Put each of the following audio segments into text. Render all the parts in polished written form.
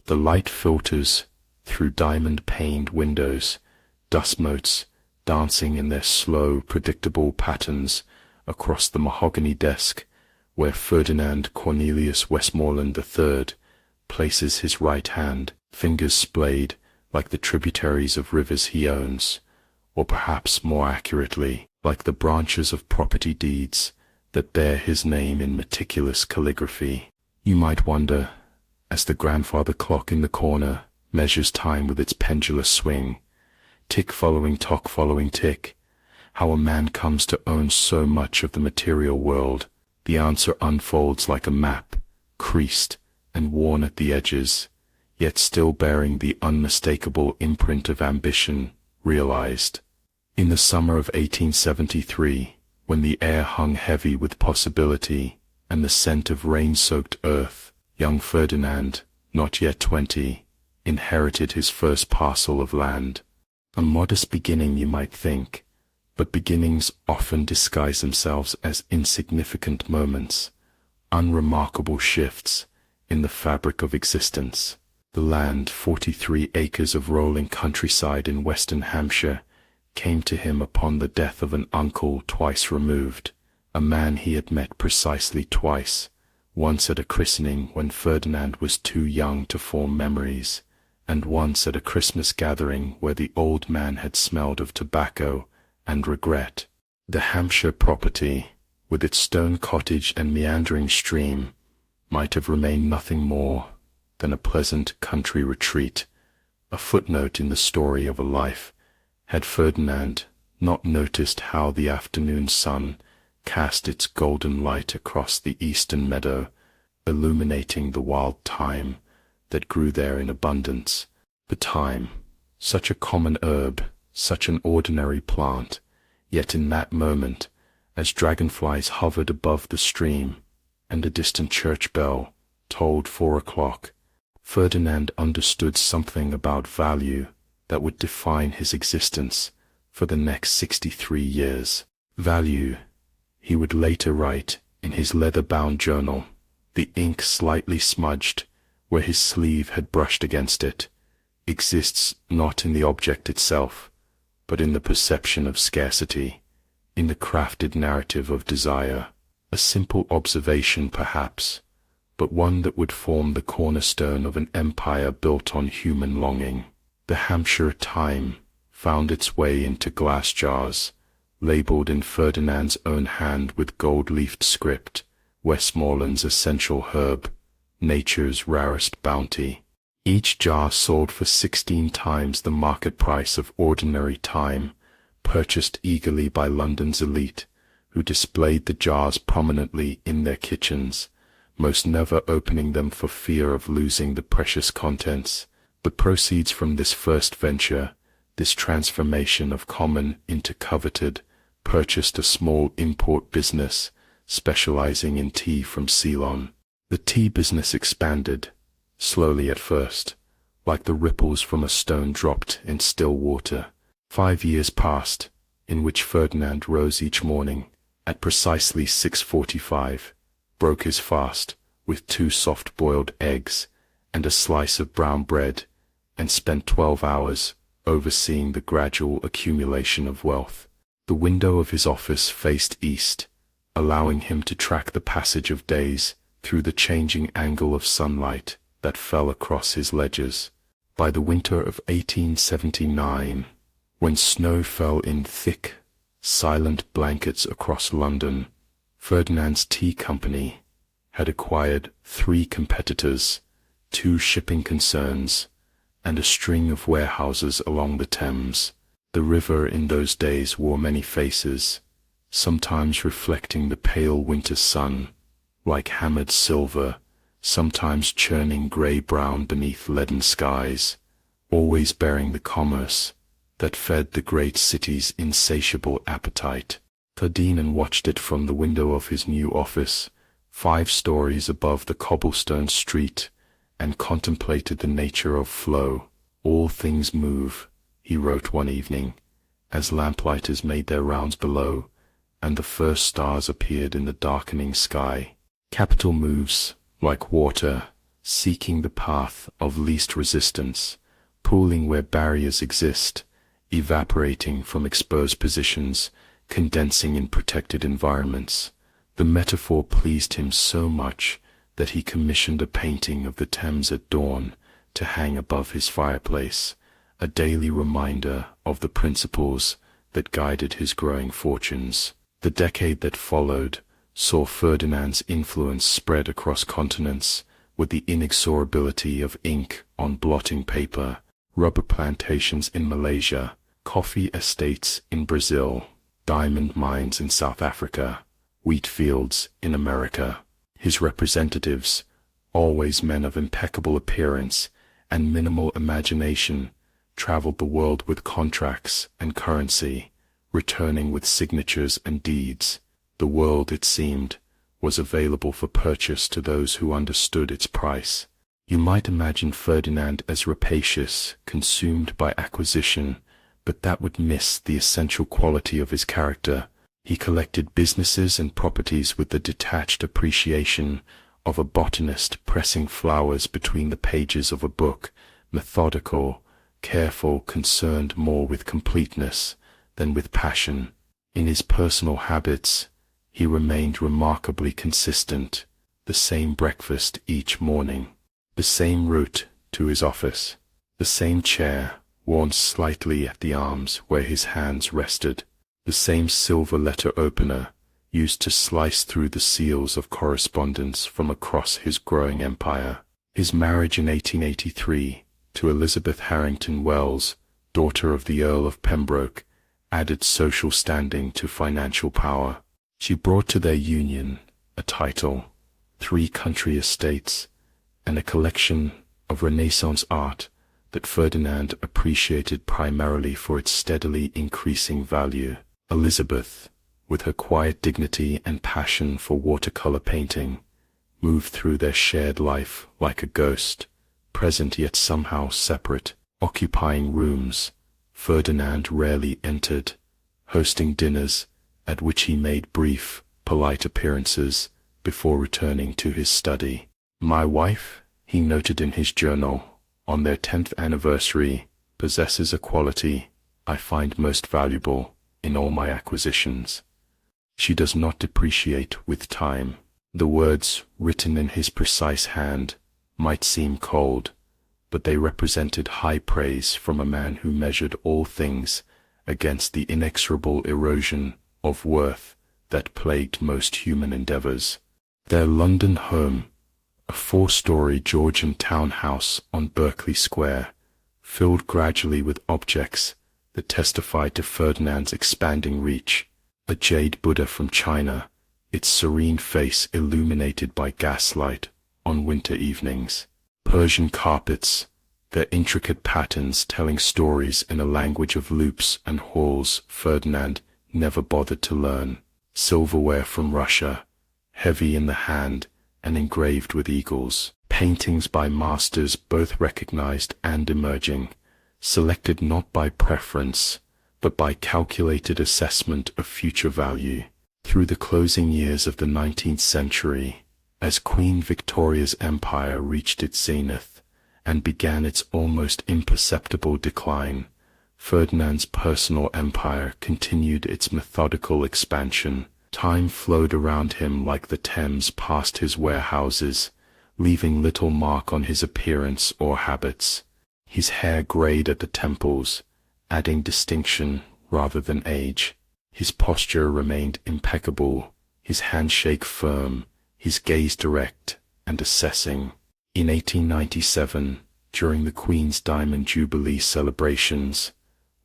The light filters through diamond-paned windows, dust motes dancing in their slow, predictable patterns across the mahogany desk where Ferdinand Cornelius Westmoreland III places his right hand, fingers splayed like the tributaries of rivers he owns, or perhaps more accurately, like the branches of property deeds that bear his name in meticulous calligraphy. You might wonder, as the grandfather clock in the corner measures time with its pendulous swing, tick following tock following tick, how a man comes to own so much of the material world. The answer unfolds like a map, creased and worn at the edges, yet still bearing the unmistakable imprint of ambition realized. In the summer of 1873, when the air hung heavy with possibility and the scent of rain-soaked earth, young Ferdinand, not yet 20, inherited his first parcel of land. A modest beginning, you might think, but beginnings often disguise themselves as insignificant moments, unremarkable shifts in the fabric of existence. The land, 43 acres of rolling countryside in western Hampshire, came to him upon the death of an uncle twice removed, a man he had met precisely twice, once at a christening when Ferdinand was too young to form memories, and once at a Christmas gathering where the old man had smelled of tobacco and regret. The Hampshire property, with its stone cottage and meandering stream, might have remained nothing more than a pleasant country retreat, a footnote in the story of a life, had Ferdinand not noticed how the afternoon sun cast its golden light across the eastern meadow, illuminating the wild thyme that grew there in abundance. The thyme, such a common herb, such an ordinary plant, yet in that moment, as dragonflies hovered above the stream, and a distant church bell tolled 4 o'clock, Ferdinand understood something about value that would define his existence for the next 63 years. Value, he would later write in his leather-bound journal, the ink slightly smudged where his sleeve had brushed against it, exists not in the object itself, but in the perception of scarcity, in the crafted narrative of desire. A simple observation perhaps, but one that would form the cornerstone of an empire built on human longing. The Hampshire thyme found its way into glass jars, labeled in Ferdinand's own hand with gold-leafed script, Westmoreland's essential herb, nature's rarest bounty. Each jar sold for 16 times the market price of ordinary thyme, purchased eagerly by London's elite, who displayed the jars prominently in their kitchens, most never opening them for fear of losing the precious contents. The proceeds from this first venture, this transformation of common into coveted, purchased a small import business specializing in tea from Ceylon. The tea business expanded, slowly at first, like the ripples from a stone dropped in still water. 5 years passed, in which Ferdinand rose each morning at precisely 6:45, broke his fast with 2 soft-boiled eggs and a slice of brown bread, and spent 12 hours overseeing the gradual accumulation of wealth. The window of his office faced east, allowing him to track the passage of days through the changing angle of sunlight that fell across his ledgers. By the winter of 1879, when snow fell in thick, silent blankets across London, Ferdinand's Tea Company had acquired 3 competitors, 2 shipping concerns, and a string of warehouses along the Thames. The river in those days wore many faces, sometimes reflecting the pale winter sun, like hammered silver, sometimes churning grey-brown beneath leaden skies, always bearing the commerce that fed the great city's insatiable appetite. Ferdinand watched it from the window of his new office, 5 stories above the cobblestone street, and contemplated the nature of flow. All things move, he wrote one evening, as lamplighters made their rounds below, and the first stars appeared in the darkening sky. Capital moves, like water, seeking the path of least resistance, pooling where barriers exist, evaporating from exposed positions, condensing in protected environments. The metaphor pleased him so much that he commissioned a painting of the Thames at dawn to hang above his fireplace, a daily reminder of the principles that guided his growing fortunes. The decade that followed saw Ferdinand's influence spread across continents with the inexorability of ink on blotting paper, rubber plantations in Malaysia, coffee estates in Brazil, diamond mines in South Africa, wheat fields in America. His representatives, always men of impeccable appearance and minimal imagination, traveled the world with contracts and currency, returning with signatures and deeds. The world, it seemed, was available for purchase to those who understood its price. You might imagine Ferdinand as rapacious, consumed by acquisition, but that would miss the essential quality of his character. He collected businesses and properties with the detached appreciation of a botanist pressing flowers between the pages of a book, methodical, careful, concerned more with completeness than with passion. In his personal habits, he remained remarkably consistent. The same breakfast each morning, the same route to his office, the same chair worn slightly at the arms where his hands rested, the same silver letter opener used to slice through the seals of correspondence from across his growing empire. His marriage in 1883 to Elizabeth Harrington Wells, daughter of the Earl of Pembroke, added social standing to financial power. She brought to their union a title, 3 country estates, and a collection of Renaissance art that Ferdinand appreciated primarily for its steadily increasing value. Elizabeth, with her quiet dignity and passion for watercolor painting, moved through their shared life like a ghost, present yet somehow separate, occupying rooms Ferdinand rarely entered, hosting dinners at which he made brief, polite appearances before returning to his study. My wife, he noted in his journal, on their 10th anniversary, possesses a quality I find most valuable in all my acquisitions. She does not depreciate with time. The words written in his precise hand might seem cold, but they represented high praise from a man who measured all things against the inexorable erosion of worth that plagued most human endeavors. Their London home, a 4-story Georgian townhouse on Berkeley Square, filled gradually with objects that testified to Ferdinand's expanding reach. A jade Buddha from China, its serene face illuminated by gaslight on winter evenings. Persian carpets, their intricate patterns telling stories in a language of loops and halls Ferdinand never bothered to learn. Silverware from Russia, heavy in the hand and engraved with eagles. Paintings by masters both recognized and emerging, selected not by preference, but by calculated assessment of future value. Through the closing years of the 19th century, as Queen Victoria's empire reached its zenith and began its almost imperceptible decline, Ferdinand's personal empire continued its methodical expansion. Time flowed around him like the Thames past his warehouses, leaving little mark on his appearance or habits. His hair grayed at the temples, adding distinction rather than age. His posture remained impeccable, his handshake firm, his gaze direct and assessing. In 1897, during the Queen's Diamond Jubilee celebrations,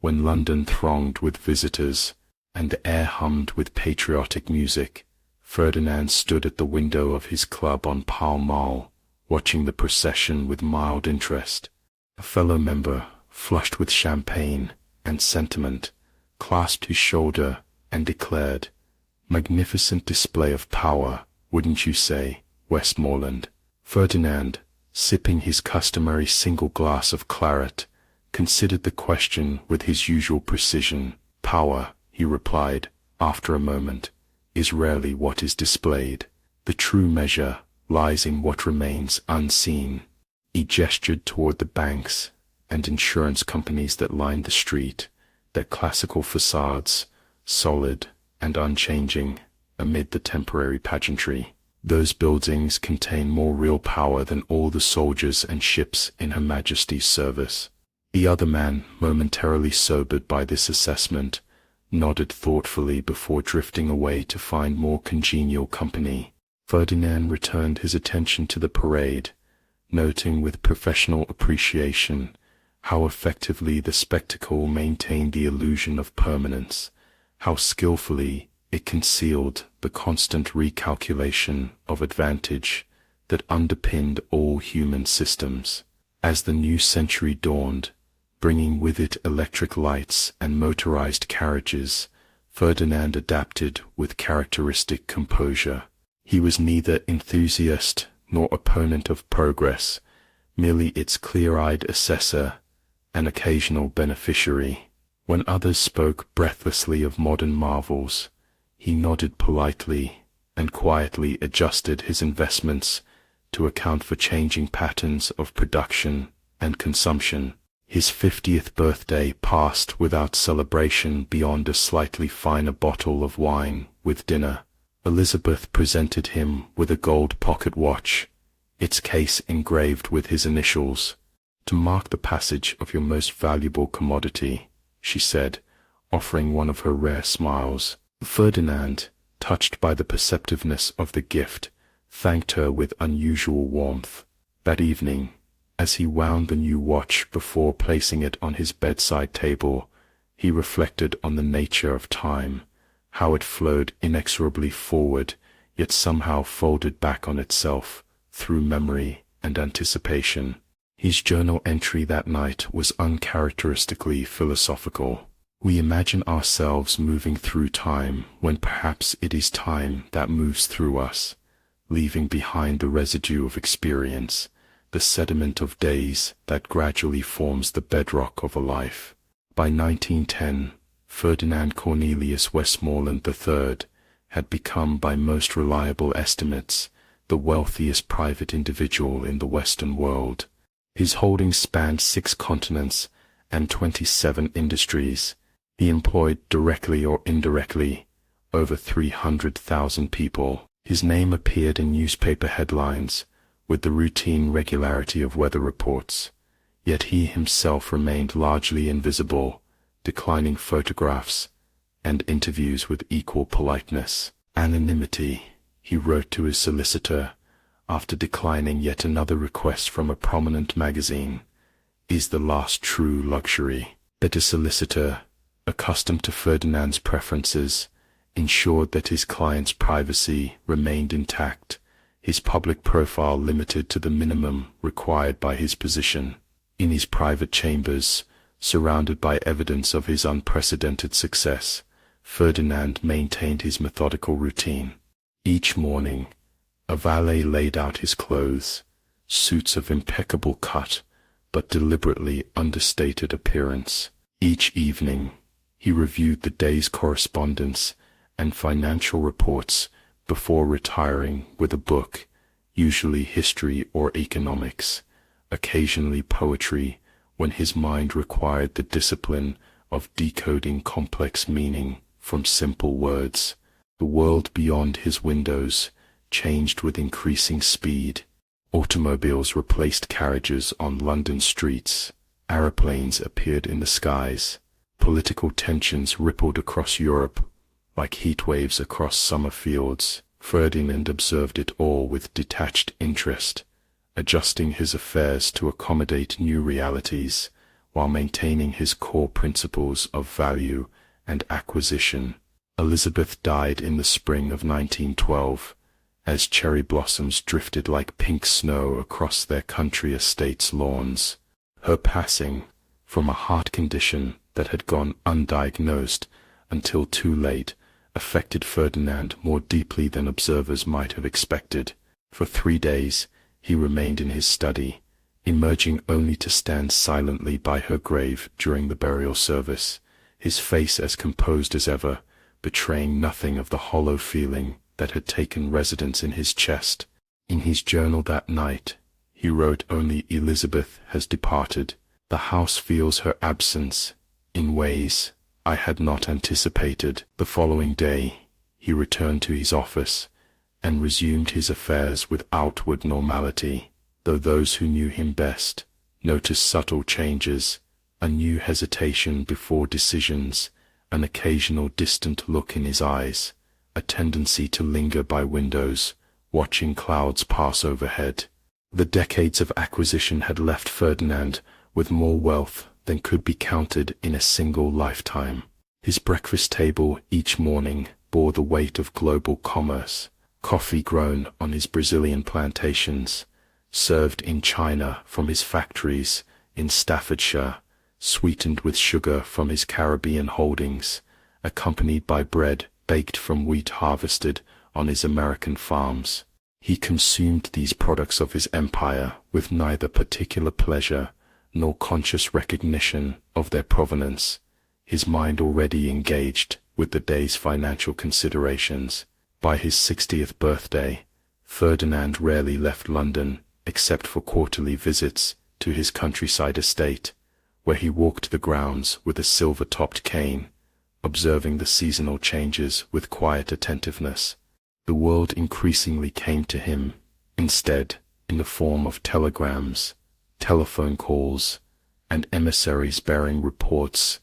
when London thronged with visitors and the air hummed with patriotic music, Ferdinand stood at the window of his club on Pall Mall, watching the procession with mild interest. A fellow member, flushed with champagne and sentiment, clasped his shoulder and declared, "Magnificent display of power, wouldn't you say, Westmoreland?" Ferdinand, sipping his customary single glass of claret, considered the question with his usual precision. "Power," he replied, after a moment, "is rarely what is displayed. The true measure lies in what remains unseen. He gestured toward the banks and insurance companies that lined the street, their classical facades, solid and unchanging amid the temporary pageantry. Those buildings contain more real power than all the soldiers and ships in Her Majesty's service. The other man, momentarily sobered by this assessment, nodded thoughtfully before drifting away to find more congenial company. Ferdinand returned his attention to the parade, noting with professional appreciation how effectively the spectacle maintained the illusion of permanence, how skillfully it concealed the constant recalculation of advantage that underpinned all human systems. As the new century dawned, bringing with it electric lights and motorized carriages, Ferdinand adapted with characteristic composure. He was neither enthusiast nor opponent of progress, merely its clear-eyed assessor, an occasional beneficiary. When others spoke breathlessly of modern marvels, he nodded politely and quietly adjusted his investments to account for changing patterns of production and consumption. His 50th birthday passed without celebration beyond a slightly finer bottle of wine with dinner. Elizabeth presented him with a gold pocket watch, its case engraved with his initials. "To mark the passage of your most valuable commodity," she said, offering one of her rare smiles. Ferdinand, touched by the perceptiveness of the gift, thanked her with unusual warmth. That evening, as he wound the new watch before placing it on his bedside table, he reflected on the nature of time, how it flowed inexorably forward, yet somehow folded back on itself through memory and anticipation. His journal entry that night was uncharacteristically philosophical. We imagine ourselves moving through time when perhaps it is time that moves through us, leaving behind the residue of experience, the sediment of days that gradually forms the bedrock of a life. By 1910, Ferdinand Cornelius Westmoreland III had become, by most reliable estimates, the wealthiest private individual in the Western world. His holdings spanned 6 continents and 27 industries. He employed, directly or indirectly, over 300,000 people. His name appeared in newspaper headlines with the routine regularity of weather reports, yet he himself remained largely invisible, declining photographs and interviews with equal politeness. "Anonymity," he wrote to his solicitor, after declining yet another request from a prominent magazine, "is the last true luxury." That a solicitor, accustomed to Ferdinand's preferences, ensured that his client's privacy remained intact, his public profile limited to the minimum required by his position. In his private chambers, surrounded by evidence of his unprecedented success, Ferdinand maintained his methodical routine. Each morning, a valet laid out his clothes, suits of impeccable cut but deliberately understated appearance. Each evening, he reviewed the day's correspondence and financial reports before retiring with a book, usually history or economics, occasionally poetry, when his mind required the discipline of decoding complex meaning from simple words. The world beyond his windows changed with increasing speed. Automobiles replaced carriages on London streets. Aeroplanes appeared in the skies. Political tensions rippled across Europe like heat waves across summer fields. Ferdinand observed it all with detached interest, adjusting his affairs to accommodate new realities while maintaining his core principles of value and acquisition. Elizabeth died in the spring of 1912, as cherry blossoms drifted like pink snow across their country estate's lawns. Her passing, from a heart condition that had gone undiagnosed until too late, affected Ferdinand more deeply than observers might have expected. For 3 days he remained in his study, emerging only to stand silently by her grave during the burial service, his face as composed as ever, betraying nothing of the hollow feeling that had taken residence in his chest. In his journal that night, he wrote, "Only Elizabeth has departed. The house feels her absence in ways I had not anticipated." The following day, he returned to his office and resumed his affairs with outward normality, though those who knew him best noticed subtle changes, a new hesitation before decisions, an occasional distant look in his eyes, a tendency to linger by windows, watching clouds pass overhead. The decades of acquisition had left Ferdinand with more wealth than could be counted in a single lifetime. His breakfast table each morning bore the weight of global commerce, coffee grown on his Brazilian plantations, served in China from his factories in Staffordshire, sweetened with sugar from his Caribbean holdings, accompanied by bread baked from wheat harvested on his American farms. He consumed these products of his empire with neither particular pleasure nor conscious recognition of their provenance, his mind already engaged with the day's financial considerations. By his 60th birthday, Ferdinand rarely left London except for quarterly visits to his countryside estate, where he walked the grounds with a silver-topped cane, observing the seasonal changes with quiet attentiveness. The world increasingly came to him, instead, in the form of telegrams, telephone calls, and emissaries bearing reports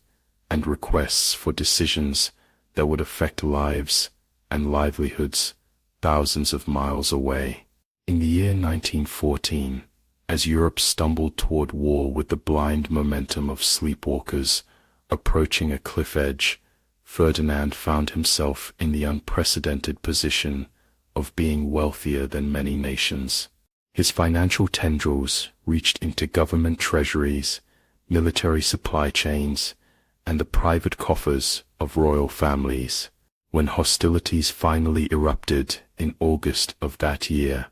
and requests for decisions that would affect lives and livelihoods thousands of miles away. In the year 1914, as Europe stumbled toward war with the blind momentum of sleepwalkers approaching a cliff edge, Ferdinand found himself in the unprecedented position of being wealthier than many nations. His financial tendrils reached into government treasuries, military supply chains, and the private coffers of royal families. When hostilities finally erupted in August of that year,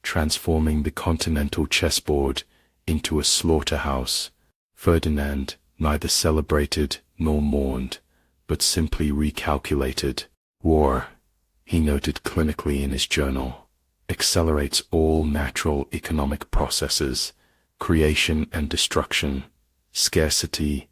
transforming the continental chessboard into a slaughterhouse, Ferdinand neither celebrated nor mourned, but simply recalculated. War, he noted clinically in his journal, accelerates all natural economic processes, creation and destruction, scarcity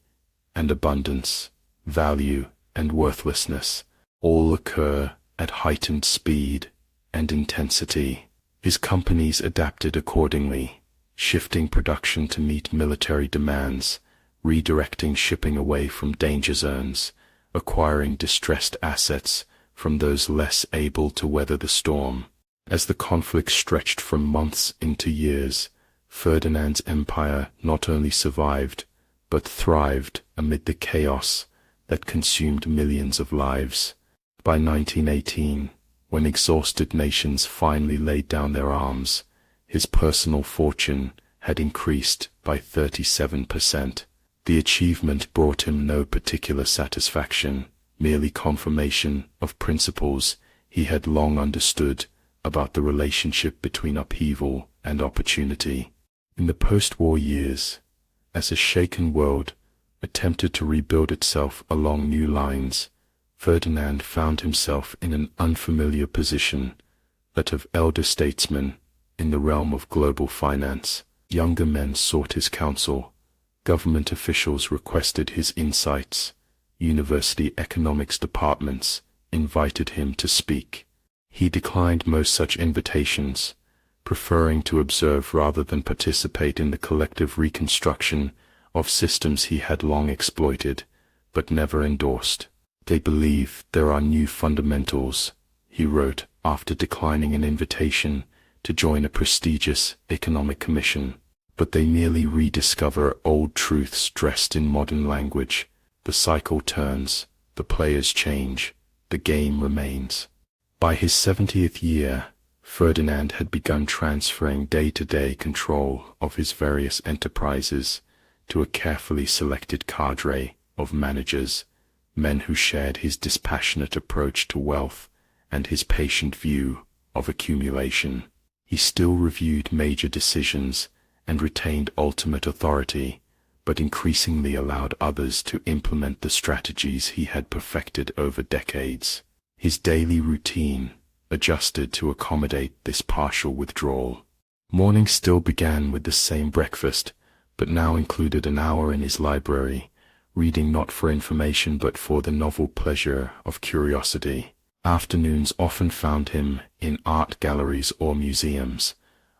and abundance, value and worthlessness, all occur at heightened speed and intensity. His companies adapted accordingly, shifting production to meet military demands, redirecting shipping away from danger zones, acquiring distressed assets from those less able to weather the storm. As the conflict stretched from months into years, Ferdinand's empire not only survived, but thrived amid the chaos that consumed millions of lives. By 1918, when exhausted nations finally laid down their arms, his personal fortune had increased by 37%. The achievement brought him no particular satisfaction, merely confirmation of principles he had long understood about the relationship between upheaval and opportunity. In the post-war years, as a shaken world attempted to rebuild itself along new lines, Ferdinand found himself in an unfamiliar position, that of elder statesman in the realm of global finance. Younger men sought his counsel, government officials requested his insights, university economics departments invited him to speak. He declined most such invitations, preferring to observe rather than participate in the collective reconstruction of systems he had long exploited, but never endorsed. "They believe there are new fundamentals," he wrote after declining an invitation to join a prestigious economic commission, "but they merely rediscover old truths dressed in modern language. The cycle turns, the players change, the game remains." By his 70th year, Ferdinand had begun transferring day-to-day control of his various enterprises to a carefully selected cadre of managers, men who shared his dispassionate approach to wealth and his patient view of accumulation. He still reviewed major decisions and retained ultimate authority, but increasingly allowed others to implement the strategies he had perfected over decades. His daily routine, adjusted to accommodate this partial withdrawal. Morning still began with the same breakfast, but now included an hour in his library, reading not for information but for the novel pleasure of curiosity. Afternoons often found him in art galleries or museums,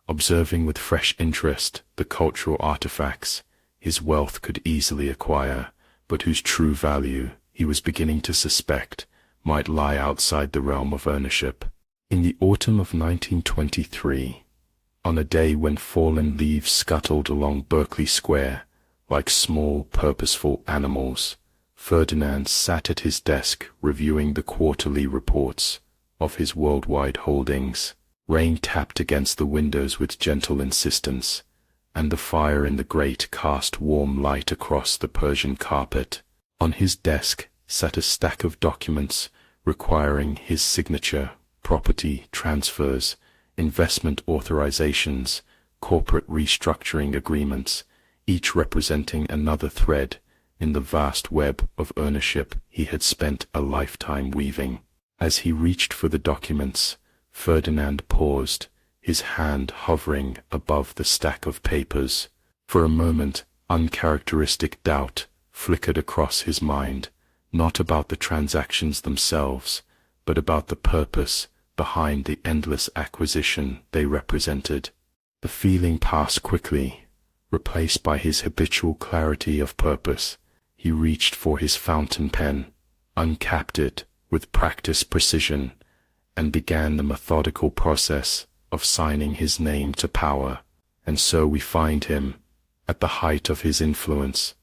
observing with fresh interest the cultural artifacts his wealth could easily acquire, but whose true value, he was beginning to suspect, might lie outside the realm of ownership. In the autumn of 1923, on a day when fallen leaves scuttled along Berkeley Square like small, purposeful animals, Ferdinand sat at his desk reviewing the quarterly reports of his worldwide holdings. Rain tapped against the windows with gentle insistence, and the fire in the grate cast warm light across the Persian carpet. On his desk sat a stack of documents requiring his signature: property transfers, investment authorizations, corporate restructuring agreements, each representing another thread in the vast web of ownership he had spent a lifetime weaving. As he reached for the documents, Ferdinand paused, his hand hovering above the stack of papers. For a moment, uncharacteristic doubt flickered across his mind, not about the transactions themselves, but about the purpose behind the endless acquisition they represented. The feeling passed quickly, replaced by his habitual clarity of purpose. He reached for his fountain pen, uncapped it with practiced precision, and began the methodical process of signing his name to power. And so we find him, at the height of his influence,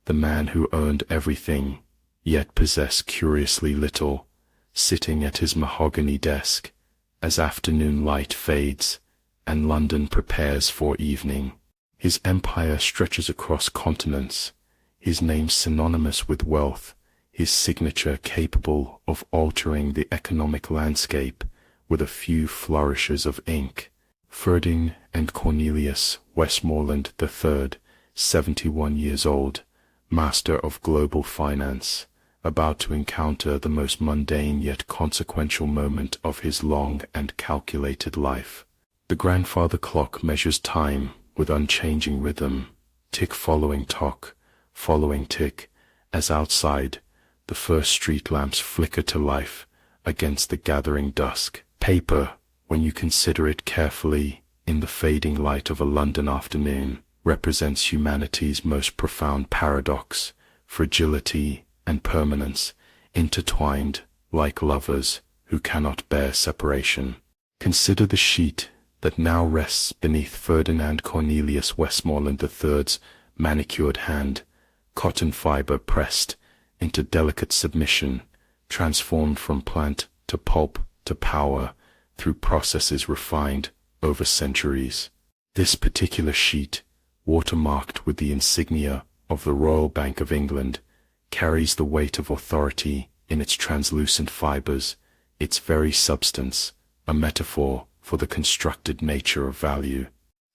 the man who owned everything, yet possessed curiously little, sitting at his mahogany desk, as afternoon light fades, and London prepares for evening. His empire stretches across continents, his name synonymous with wealth, his signature capable of altering the economic landscape with a few flourishes of ink. Ferdinand Cornelius Westmoreland III, 71 years old, master of global finance, about to encounter the most mundane yet consequential moment of his long and calculated life. The grandfather clock measures time with unchanging rhythm, tick following tock, following tick, as outside, the first street lamps flicker to life against the gathering dusk. Paper, when you consider it carefully in the fading light of a London afternoon, represents humanity's most profound paradox: fragility and permanence, intertwined like lovers who cannot bear separation. Consider the sheet that now rests beneath Ferdinand Cornelius Westmoreland III's manicured hand, cotton fiber pressed into delicate submission, transformed from plant to pulp to power through processes refined over centuries. This particular sheet, watermarked with the insignia of the Royal Bank of England, carries the weight of authority in its translucent fibers, its very substance, a metaphor for the constructed nature of value.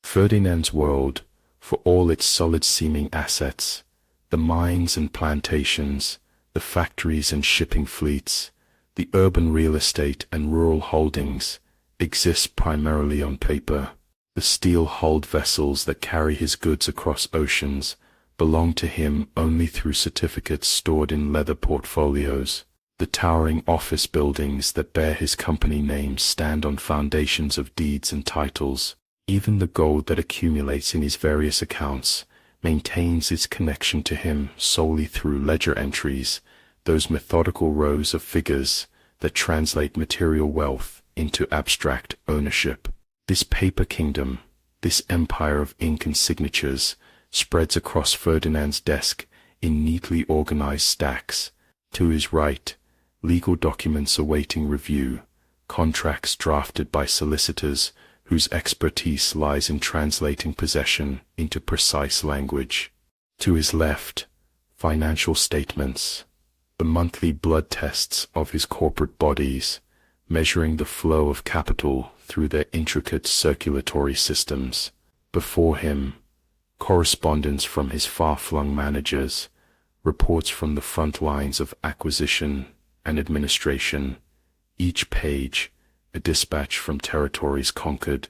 Ferdinand's world, for all its solid-seeming assets, the mines and plantations, the factories and shipping fleets, the urban real estate and rural holdings, exists primarily on paper. The steel-hulled vessels that carry his goods across oceans belong to him only through certificates stored in leather portfolios. The towering office buildings that bear his company name stand on foundations of deeds and titles. Even the gold that accumulates in his various accounts maintains its connection to him solely through ledger entries, those methodical rows of figures that translate material wealth into abstract ownership. This paper kingdom, this empire of ink and signatures, spreads across Ferdinand's desk in neatly organized stacks. To his right, legal documents awaiting review, contracts drafted by solicitors whose expertise lies in translating possession into precise language. To his left, financial statements, the monthly blood tests of his corporate bodies, measuring the flow of capital through their intricate circulatory systems. Before him, correspondence from his far-flung managers, reports from the front lines of acquisition and administration, each page a dispatch from territories conquered,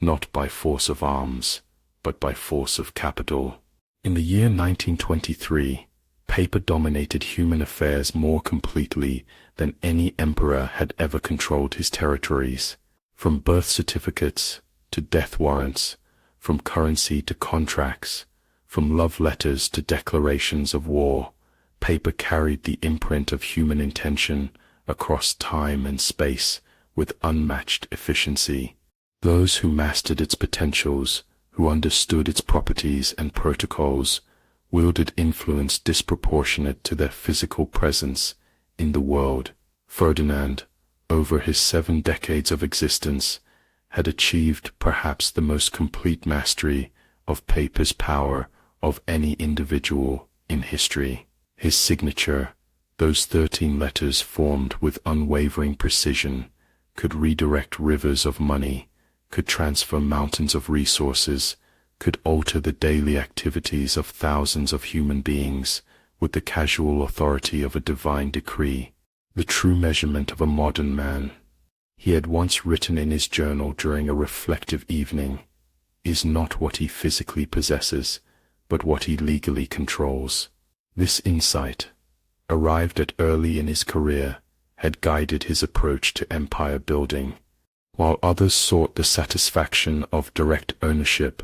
not by force of arms, but by force of capital. In the year 1923, paper dominated human affairs more completely than any emperor had ever controlled his territories. From birth certificates to death warrants, from currency to contracts, from love letters to declarations of war, paper carried the imprint of human intention across time and space with unmatched efficiency. Those who mastered its potentials, who understood its properties and protocols, wielded influence disproportionate to their physical presence in the world. Ferdinand, over his 7 decades of existence, had achieved perhaps the most complete mastery of paper's power of any individual in history. His signature, those 13 letters formed with unwavering precision, could redirect rivers of money, could transfer mountains of resources, could alter the daily activities of thousands of human beings with the casual authority of a divine decree, the true measurement of a modern man. He had once written in his journal during a reflective evening, "Is not what he physically possesses, but what he legally controls." This insight, arrived at early in his career, had guided his approach to empire building. While others sought the satisfaction of direct ownership,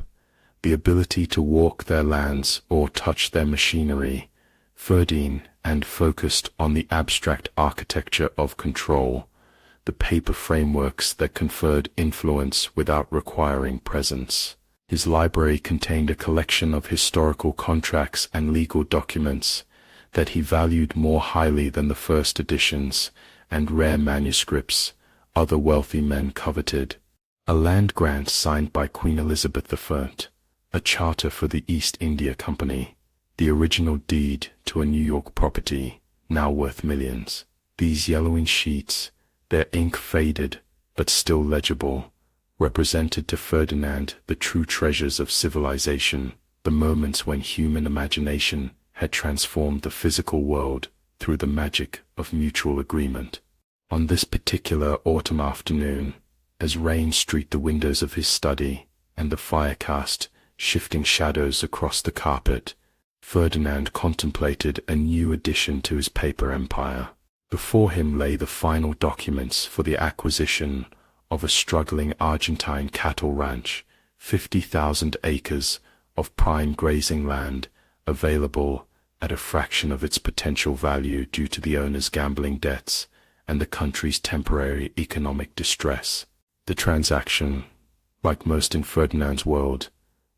the ability to walk their lands or touch their machinery, Ferdinand focused on the abstract architecture of control, the paper frameworks that conferred influence without requiring presence. His library contained a collection of historical contracts and legal documents that he valued more highly than the first editions and rare manuscripts other wealthy men coveted. A land grant signed by Queen Elizabeth I, a charter for the East India Company, the original deed to a New York property, now worth millions. These yellowing sheets, their ink faded but still legible, represented to Ferdinand the true treasures of civilization, the moments when human imagination had transformed the physical world through the magic of mutual agreement. On this particular autumn afternoon, as rain streaked the windows of his study and the fire cast shifting shadows across the carpet, Ferdinand contemplated a new addition to his paper empire. Before him lay the final documents for the acquisition of a struggling Argentine cattle ranch, 50,000 acres of prime grazing land available at a fraction of its potential value due to the owner's gambling debts and the country's temporary economic distress. The transaction, like most in Ferdinand's world,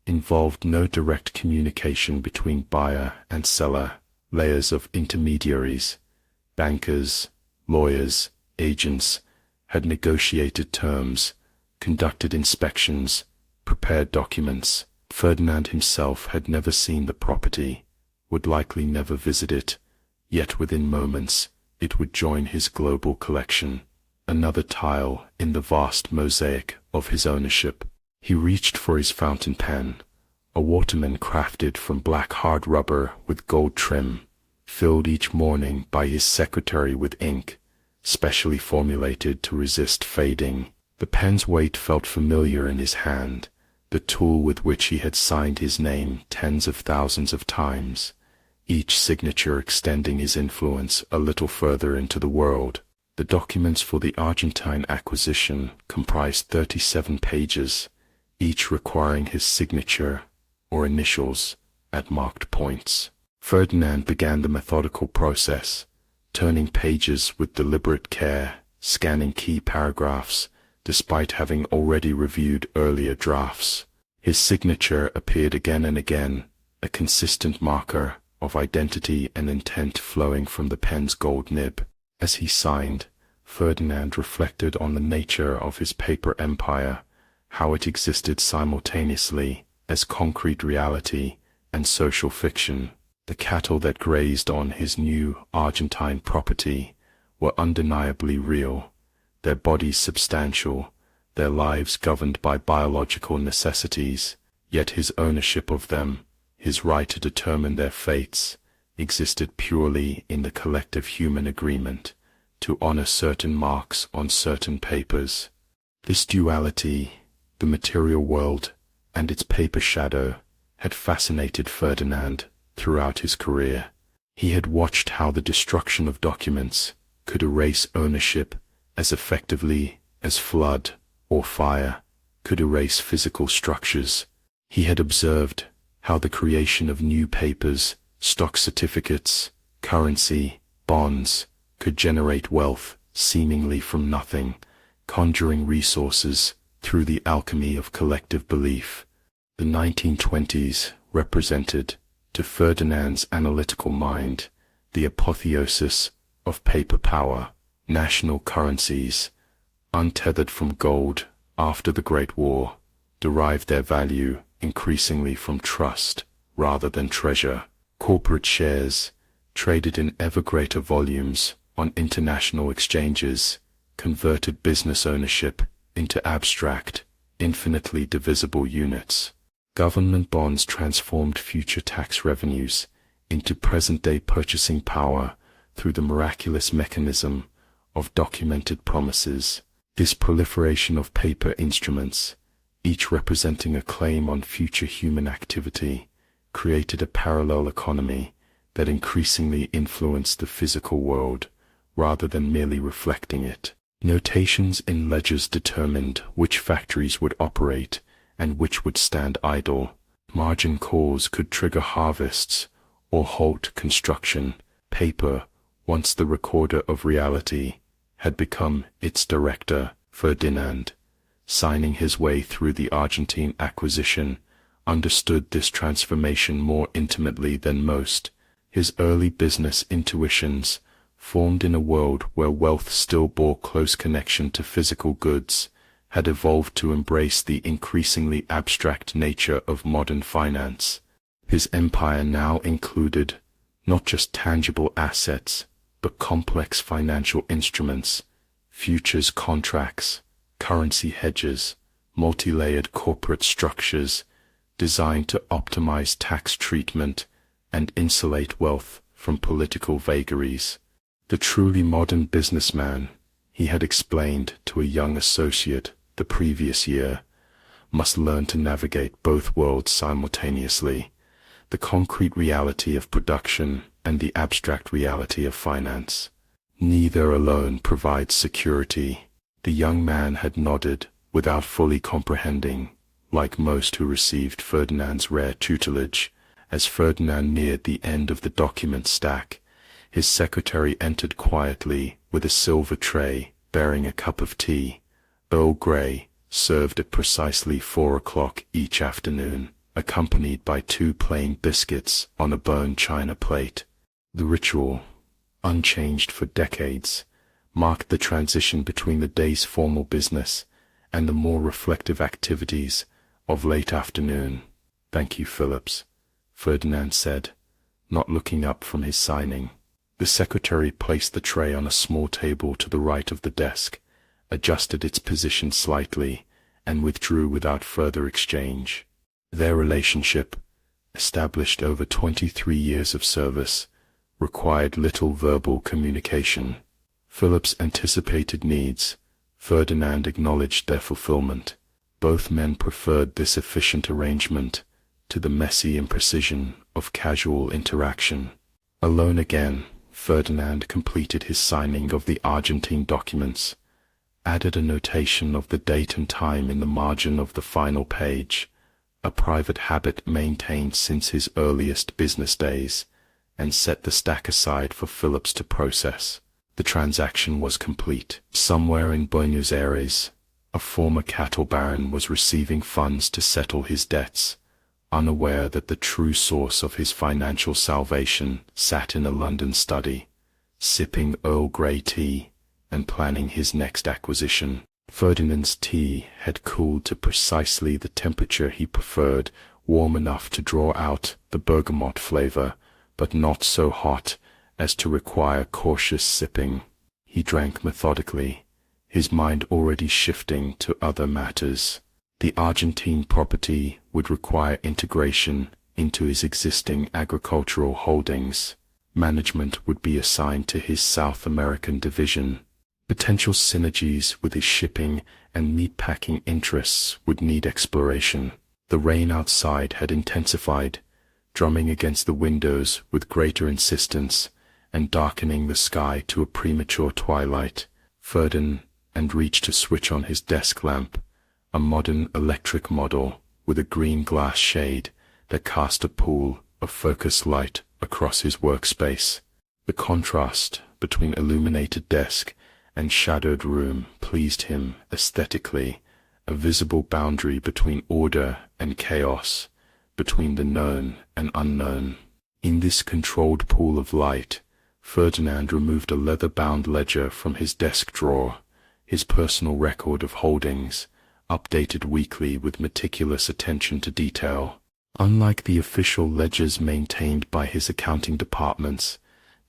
involved no direct communication between buyer and seller. Layers of intermediaries, bankers, lawyers, agents, had negotiated terms, conducted inspections, prepared documents. Ferdinand himself had never seen the property, would likely never visit it, yet within moments it would join his global collection, another tile in the vast mosaic of his ownership. He reached for his fountain pen, a waterman crafted from black hard rubber with gold trim, filled each morning by his secretary with ink, specially formulated to resist fading. The pen's weight felt familiar in his hand, the tool with which he had signed his name tens of thousands of times, each signature extending his influence a little further into the world. The documents for the Argentine acquisition comprised 37 pages, each requiring his signature or initials at marked points. Ferdinand began the methodical process, turning pages with deliberate care, scanning key paragraphs, despite having already reviewed earlier drafts. His signature appeared again and again, a consistent marker of identity and intent flowing from the pen's gold nib. As he signed, Ferdinand reflected on the nature of his paper empire, how it existed simultaneously as concrete reality and social fiction. The cattle that grazed on his new Argentine property were undeniably real, their bodies substantial, their lives governed by biological necessities, yet his ownership of them, his right to determine their fates, existed purely in the collective human agreement to honor certain marks on certain papers. This duality, the material world and its paper shadow, had fascinated Ferdinand throughout his career. He had watched how the destruction of documents could erase ownership as effectively as flood or fire could erase physical structures. He had observed how the creation of new papers, stock certificates, currency, bonds, could generate wealth seemingly from nothing, conjuring resources through the alchemy of collective belief. The 1920s represented, to Ferdinand's analytical mind, the apotheosis of paper power. National currencies, untethered from gold after the Great War, derived their value increasingly from trust rather than treasure. Corporate shares, traded in ever greater volumes on international exchanges, converted business ownership into abstract, infinitely divisible units. Government bonds transformed future tax revenues into present-day purchasing power through the miraculous mechanism of documented promises. This proliferation of paper instruments, each representing a claim on future human activity, created a parallel economy that increasingly influenced the physical world rather than merely reflecting it. Notations in ledgers determined which factories would operate and which would stand idle. Margin calls could trigger harvests or halt construction. Paper, once the recorder of reality, had become its director. Ferdinand, signing his way through the Argentine acquisition, understood this transformation more intimately than most. His early business intuitions, formed in a world where wealth still bore close connection to physical goods, had evolved to embrace the increasingly abstract nature of modern finance. His empire now included not just tangible assets, but complex financial instruments, futures contracts, currency hedges, multi-layered corporate structures designed to optimize tax treatment and insulate wealth from political vagaries. The truly modern businessman, he had explained to a young associate the previous year, must learn to navigate both worlds simultaneously, the concrete reality of production and the abstract reality of finance. Neither alone provides security. The young man had nodded without fully comprehending, like most who received Ferdinand's rare tutelage. As Ferdinand neared the end of the document stack, his secretary entered quietly with a silver tray bearing a cup of tea, Earl Grey, served at precisely 4 o'clock each afternoon, accompanied by 2 plain biscuits on a burned china plate. The ritual, unchanged for decades, marked the transition between the day's formal business and the more reflective activities of late afternoon. "Thank you, Phillips," Ferdinand said, not looking up from his signing. The secretary placed the tray on a small table to the right of the desk, adjusted its position slightly, and withdrew without further exchange. Their relationship, established over 23 years of service, required little verbal communication. Philip's anticipated needs, Ferdinand acknowledged their fulfillment. Both men preferred this efficient arrangement to the messy imprecision of casual interaction. Alone again, Ferdinand completed his signing of the Argentine documents, added a notation of the date and time in the margin of the final page, a private habit maintained since his earliest business days, and set the stack aside for Phillips to process. The transaction was complete. Somewhere in Buenos Aires, a former cattle baron was receiving funds to settle his debts, unaware that the true source of his financial salvation sat in a London study, sipping Earl Grey tea and planning his next acquisition. Ferdinand's tea had cooled to precisely the temperature he preferred, warm enough to draw out the bergamot flavor, but not so hot as to require cautious sipping. He drank methodically, his mind already shifting to other matters. The Argentine property would require integration into his existing agricultural holdings. management would be assigned to his South American division. Potential synergies with his shipping and meatpacking interests would need exploration. The rain outside had intensified, drumming against the windows with greater insistence and darkening the sky to a premature twilight. Ferdinand reached to switch on his desk lamp, a modern electric model with a green glass shade that cast a pool of focused light across his workspace. The contrast between illuminated desk and shadowed room pleased him aesthetically, a visible boundary between order and chaos, between the known and unknown. In this controlled pool of light, Ferdinand removed a leather-bound ledger from his desk drawer, his personal record of holdings, updated weekly with meticulous attention to detail. Unlike the official ledgers maintained by his accounting departments,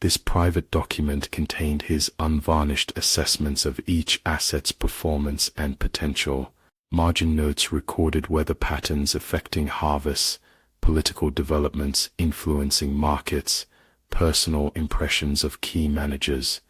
this private document contained his unvarnished assessments of each asset's performance and potential. Margin notes recorded weather patterns affecting harvests, political developments influencing markets, personal impressions of key managers.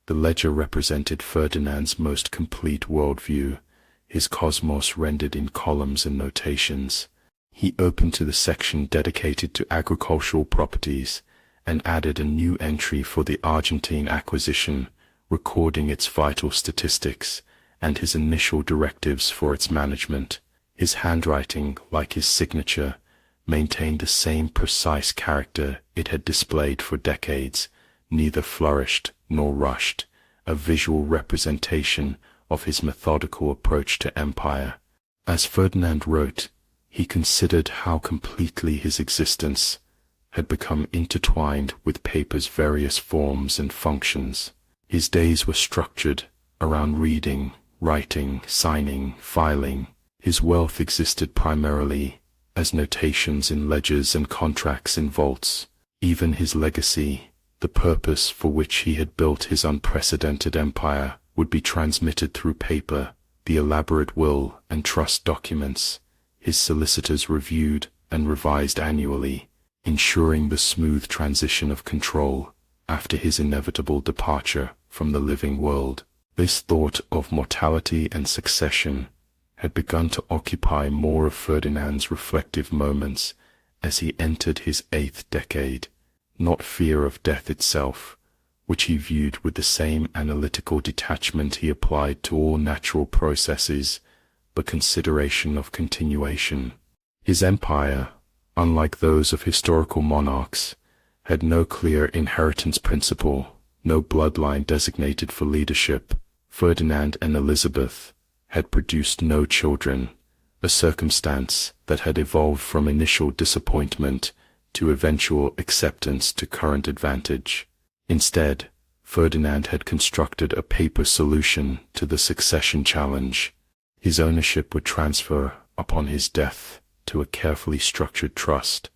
The ledger represented Ferdinand's most complete worldview, his cosmos rendered in columns and notations. He opened to the section dedicated to agricultural properties and added a new entry for the Argentine acquisition, recording its vital statistics and his initial directives for its management. His handwriting, like his signature, maintained the same precise character it had displayed for decades, neither flourished nor rushed, a visual representation of his methodical approach to empire. As Ferdinand wrote, he considered how completely his existence had become intertwined with paper's various forms and functions. His days were structured around reading, writing, signing, filing. His wealth existed primarily as notations in ledgers and contracts in vaults. Even his legacy, the purpose for which he had built his unprecedented empire, would be transmitted through paper. The elaborate will and trust documents his solicitors reviewed and revised annually, ensuring the smooth transition of control after his inevitable departure from the living world. This thought of mortality and succession had begun to occupy more of Ferdinand's reflective moments as he entered his 8th decade. Not fear of death itself, which he viewed with the same analytical detachment he applied to all natural processes, but consideration of continuation. His empire, unlike those of historical monarchs, had no clear inheritance principle, no bloodline designated for leadership. Ferdinand and Elizabeth had produced no children, a circumstance that had evolved from initial disappointment to eventual acceptance to current advantage. Instead, Ferdinand had constructed a paper solution to the succession challenge. His ownership would transfer upon his death to a carefully structured trust,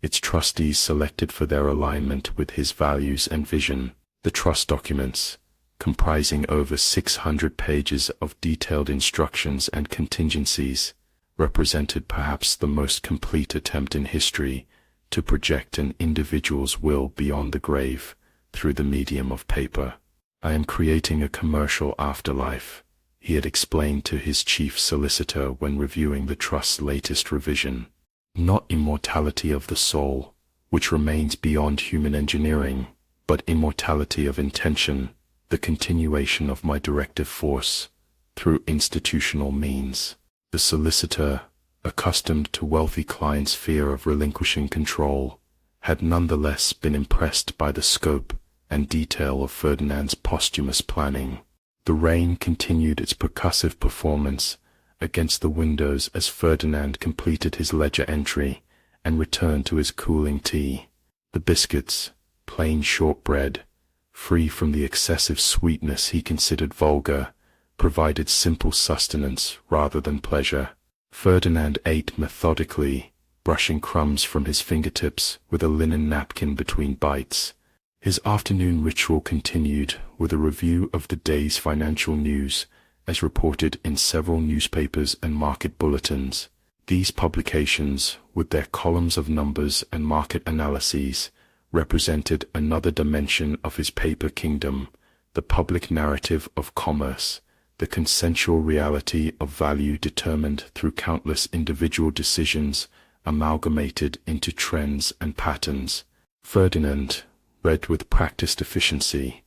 its trustees selected for their alignment with his values and vision. The trust documents, comprising over 600 pages of detailed instructions and contingencies, represented perhaps the most complete attempt in history to project an individual's will beyond the grave through the medium of paper. "I am creating a commercial afterlife," he had explained to his chief solicitor when reviewing the trust's latest revision. "Not immortality of the soul, which remains beyond human engineering, but immortality of intention, the continuation of my directive force through institutional means." The solicitor, accustomed to wealthy clients' fear of relinquishing control, had nonetheless been impressed by the scope and detail of Ferdinand's posthumous planning. The rain continued its percussive performance against the windows as Ferdinand completed his ledger entry and returned to his cooling tea. The biscuits, plain shortbread, free from the excessive sweetness he considered vulgar, provided simple sustenance rather than pleasure. Ferdinand ate methodically, brushing crumbs from his fingertips with a linen napkin between bites. His afternoon ritual continued with a review of the day's financial news, as reported in several newspapers and market bulletins. These publications, with their columns of numbers and market analyses, represented another dimension of his paper kingdom, the public narrative of commerce, the consensual reality of value determined through countless individual decisions amalgamated into trends and patterns. Ferdinand read with practiced efficiency,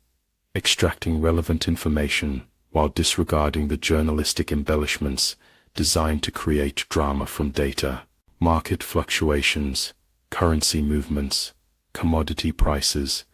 extracting relevant information while disregarding the journalistic embellishments designed to create drama from data. Market fluctuations, currency movements, commodity prices,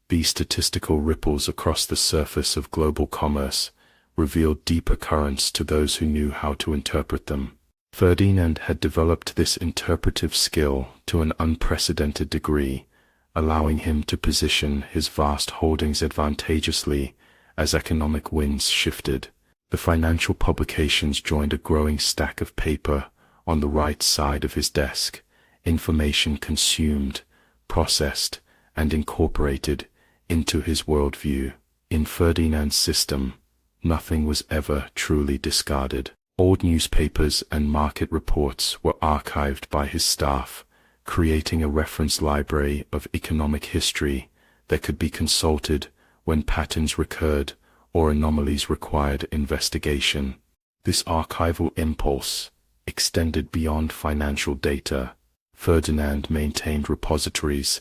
these statistical ripples across the surface of global commerce revealed deeper currents to those who knew how to interpret them. Ferdinand had developed this interpretive skill to an unprecedented degree, allowing him to position his vast holdings advantageously as economic winds shifted. The financial publications joined a growing stack of paper on the right side of his desk, information consumed, processed, and incorporated into his worldview. In Ferdinand's system, nothing was ever truly discarded. Old newspapers and market reports were archived by his staff, creating a reference library of economic history that could be consulted when patterns recurred or anomalies required investigation. This archival impulse extended beyond financial data. Ferdinand maintained repositories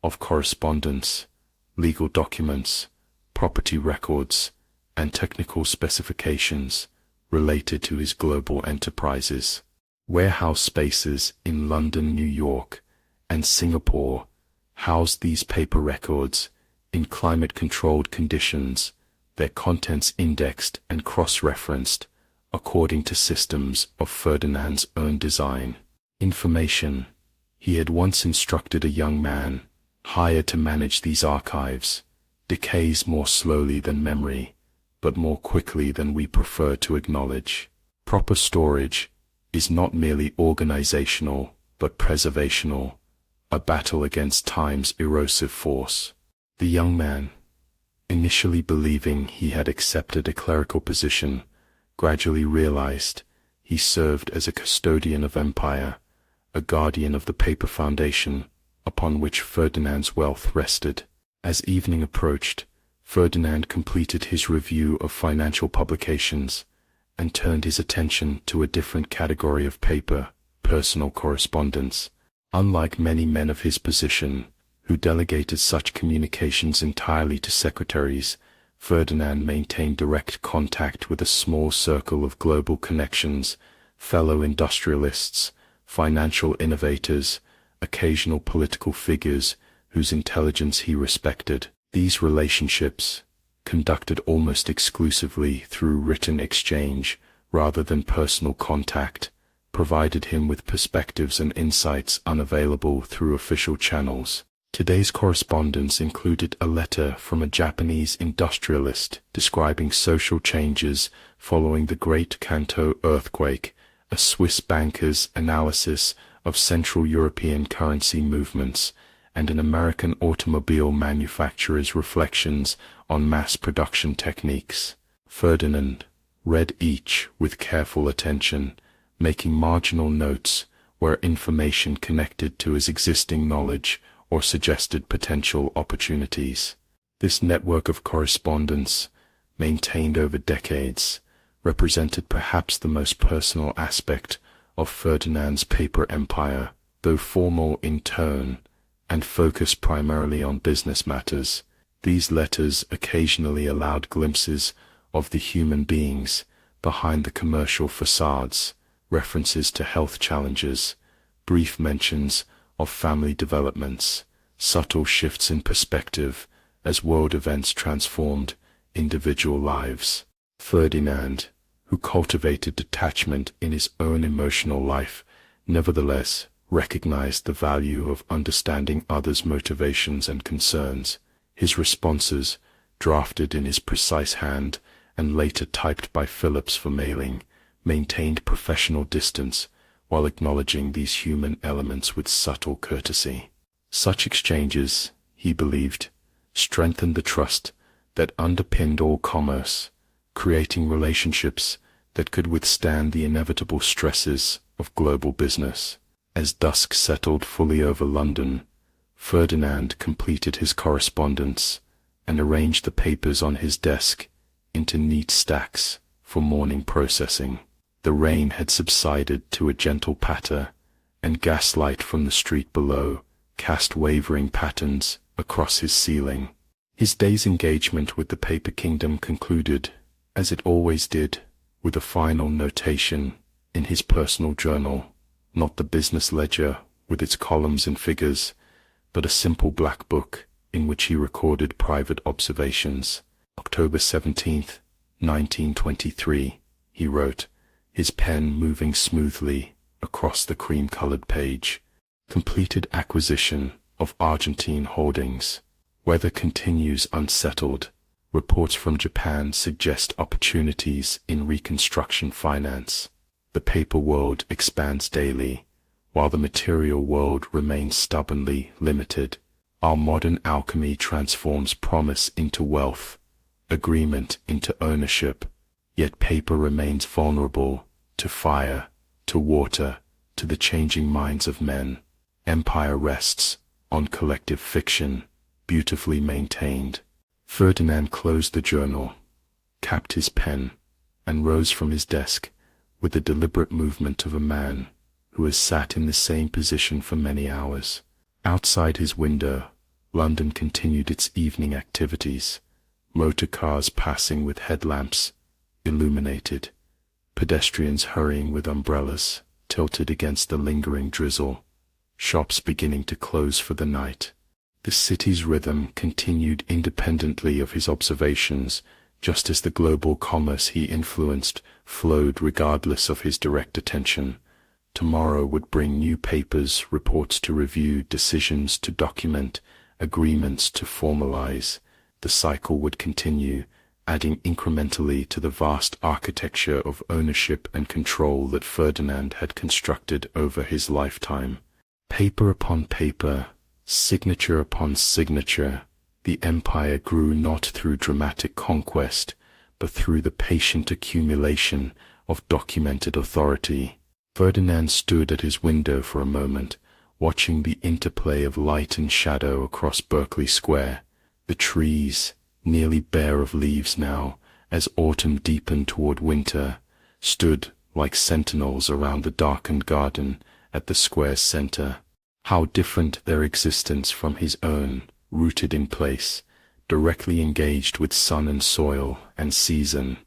of correspondence, legal documents, property records, and technical specifications related to his global enterprises. Warehouse spaces in London, New York, and Singapore housed these paper records in climate-controlled conditions, their contents indexed and cross-referenced according to systems of Ferdinand's own design. Information. He had once instructed a young man, hired to manage these archives, decays more slowly than memory, but more quickly than we prefer to acknowledge. Proper storage is not merely organizational, but preservational, a battle against time's erosive force. The young man, initially believing he had accepted a clerical position, gradually realized he served as a custodian of empire, a guardian of the paper foundation upon which Ferdinand's wealth rested. As evening approached, Ferdinand completed his review of financial publications and turned his attention to a different category of paper, personal correspondence. Unlike many men of his position, who delegated such communications entirely to secretaries, Ferdinand maintained direct contact with a small circle of global connections, fellow industrialists, financial innovators, occasional political figures whose intelligence he respected. These relationships, conducted almost exclusively through written exchange rather than personal contact, provided him with perspectives and insights unavailable through official channels. Today's correspondence included a letter from a Japanese industrialist describing social changes following the Great Kanto earthquake, a Swiss banker's analysis of Central European currency movements, and an American automobile manufacturer's reflections on mass production techniques. Ferdinand read each with careful attention, making marginal notes where information connected to his existing knowledge or suggested potential opportunities. This network of correspondence, maintained over decades, represented perhaps the most personal aspect of Ferdinand's paper empire. Though formal in tone and focused primarily on business matters, these letters occasionally allowed glimpses of the human beings behind the commercial facades, references to health challenges, brief mentions of family developments, subtle shifts in perspective as world events transformed individual lives. Ferdinand, who cultivated detachment in his own emotional life, nevertheless recognized the value of understanding others' motivations and concerns. His responses, drafted in his precise hand and later typed by Phillips for mailing, maintained professional distance while acknowledging these human elements with subtle courtesy. Such exchanges, he believed, strengthened the trust that underpinned all commerce, creating relationships that could withstand the inevitable stresses of global business. As dusk settled fully over London, Ferdinand completed his correspondence and arranged the papers on his desk into neat stacks for morning processing. The rain had subsided to a gentle patter, and gaslight from the street below cast wavering patterns across his ceiling. His day's engagement with the paper kingdom concluded, as it always did, with a final notation in his personal journal, not the business ledger with its columns and figures, but a simple black book in which he recorded private observations. October 17th, 1923, he wrote, his pen moving smoothly across the cream-colored page. Completed acquisition of Argentine holdings. Weather continues unsettled. Reports from Japan suggest opportunities in reconstruction finance. The paper world expands daily, while the material world remains stubbornly limited. Our modern alchemy transforms promise into wealth, agreement into ownership, yet paper remains vulnerable to fire, to water, to the changing minds of men. Empire rests on collective fiction, beautifully maintained. Ferdinand closed the journal, capped his pen, and rose from his desk with the deliberate movement of a man who has sat in the same position for many hours. Outside his window, London continued its evening activities, motor cars passing with headlamps illuminated, pedestrians hurrying with umbrellas tilted against the lingering drizzle, shops beginning to close for the night. The city's rhythm continued independently of his observations, just as the global commerce he influenced flowed regardless of his direct attention. Tomorrow would bring new papers, reports to review, decisions to document, agreements to formalize. The cycle would continue, adding incrementally to the vast architecture of ownership and control that Ferdinand had constructed over his lifetime. Paper upon paper, signature upon signature, the empire grew not through dramatic conquest, but through the patient accumulation of documented authority. Ferdinand stood at his window for a moment, watching the interplay of light and shadow across Berkeley Square. The trees, nearly bare of leaves now, as autumn deepened toward winter, stood like sentinels around the darkened garden at the square's center. How different their existence from his own, rooted in place, directly engaged with sun and soil and season,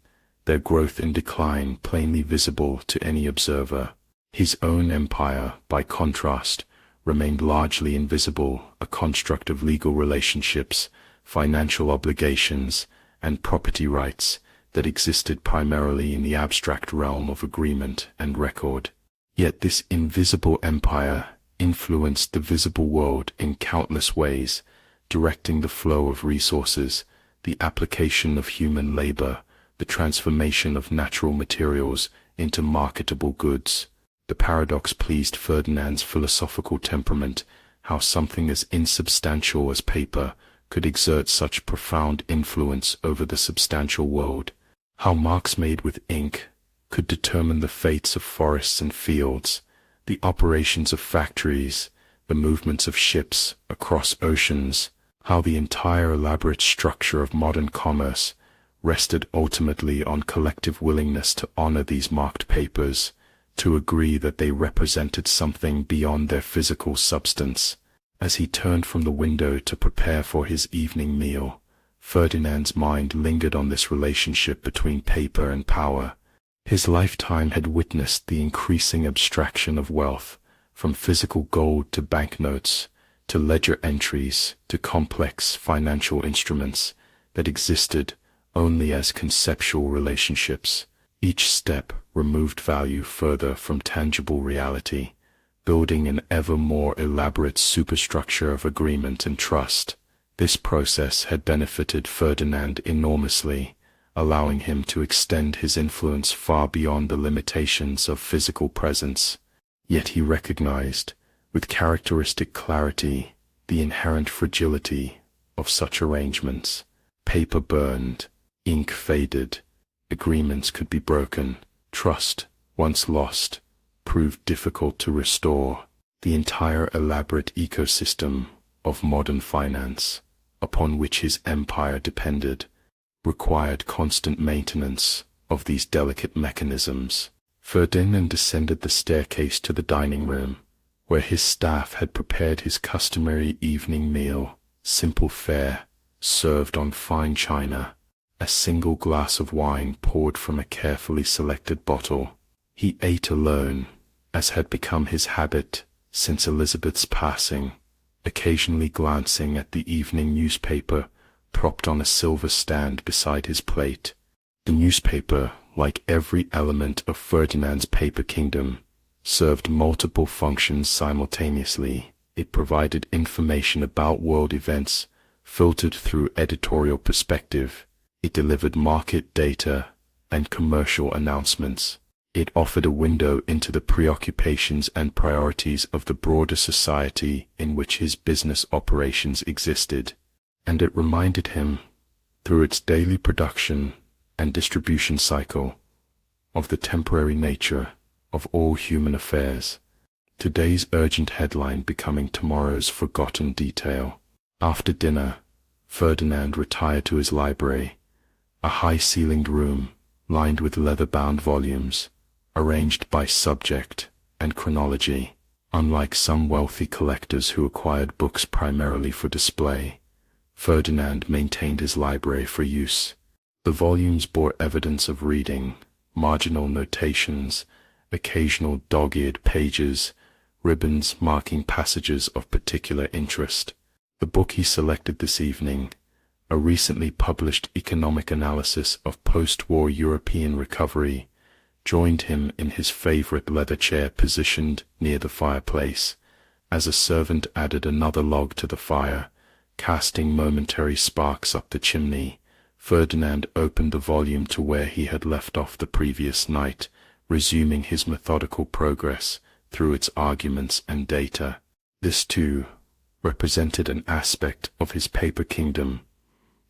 their growth and decline plainly visible to any observer. His own empire, by contrast, remained largely invisible, a construct of legal relationships, financial obligations, and property rights that existed primarily in the abstract realm of agreement and record. Yet this invisible empire influenced the visible world in countless ways, directing the flow of resources, the application of human labor, the transformation of natural materials into marketable goods. The paradox pleased Ferdinand's philosophical temperament, how something as insubstantial as paper could exert such profound influence over the substantial world, how marks made with ink could determine the fates of forests and fields, the operations of factories, the movements of ships across oceans, how the entire elaborate structure of modern commerce rested ultimately on collective willingness to honor these marked papers, to agree that they represented something beyond their physical substance. As he turned from the window to prepare for his evening meal, Ferdinand's mind lingered on this relationship between paper and power. His lifetime had witnessed the increasing abstraction of wealth, from physical gold to banknotes, to ledger entries, to complex financial instruments that existed only as conceptual relationships. Each step removed value further from tangible reality, building an ever more elaborate superstructure of agreement and trust. This process had benefited Ferdinand enormously, allowing him to extend his influence far beyond the limitations of physical presence. Yet he recognized, with characteristic clarity, the inherent fragility of such arrangements. Paper burned, ink faded, agreements could be broken, trust, once lost, proved difficult to restore. The entire elaborate ecosystem of modern finance, upon which his empire depended, required constant maintenance of these delicate mechanisms. Ferdinand descended the staircase to the dining room, where his staff had prepared his customary evening meal, simple fare, served on fine china, a single glass of wine poured from a carefully selected bottle. He ate alone, as had become his habit since Elizabeth's passing, occasionally glancing at the evening newspaper propped on a silver stand beside his plate. The newspaper, like every element of Ferdinand's paper kingdom, served multiple functions simultaneously. It provided information about world events, filtered through editorial perspective. It delivered market data and commercial announcements. It offered a window into the preoccupations and priorities of the broader society in which his business operations existed. And it reminded him, through its daily production and distribution cycle, of the temporary nature of all human affairs, today's urgent headline becoming tomorrow's forgotten detail. After dinner, Ferdinand retired to his library, a high-ceilinged room lined with leather-bound volumes, arranged by subject and chronology. Unlike some wealthy collectors who acquired books primarily for display, Ferdinand maintained his library for use. The volumes bore evidence of reading, marginal notations, occasional dog-eared pages, ribbons marking passages of particular interest. The book he selected this evening, a recently published economic analysis of post-war European recovery, joined him in his favorite leather chair positioned near the fireplace, as a servant added another log to the fire, casting momentary sparks up the chimney. Ferdinand opened the volume to where he had left off the previous night, resuming his methodical progress through its arguments and data. This, too, represented an aspect of his paper kingdom,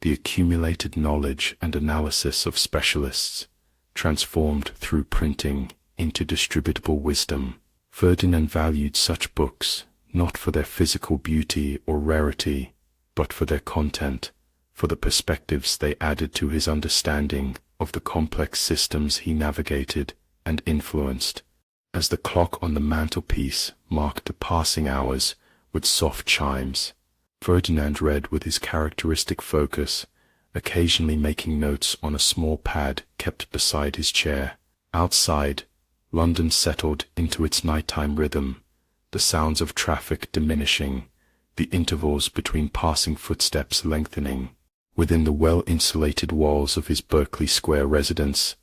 the accumulated knowledge and analysis of specialists, transformed through printing into distributable wisdom. Ferdinand valued such books not for their physical beauty or rarity, but for their content, for the perspectives they added to his understanding of the complex systems he navigated and influenced. As the clock on the mantelpiece marked the passing hours with soft chimes, Ferdinand read with his characteristic focus, occasionally making notes on a small pad kept beside his chair. Outside, London settled into its nighttime rhythm, the sounds of traffic diminishing, the intervals between passing footsteps lengthening. Within the well-insulated walls of his Berkeley Square residence,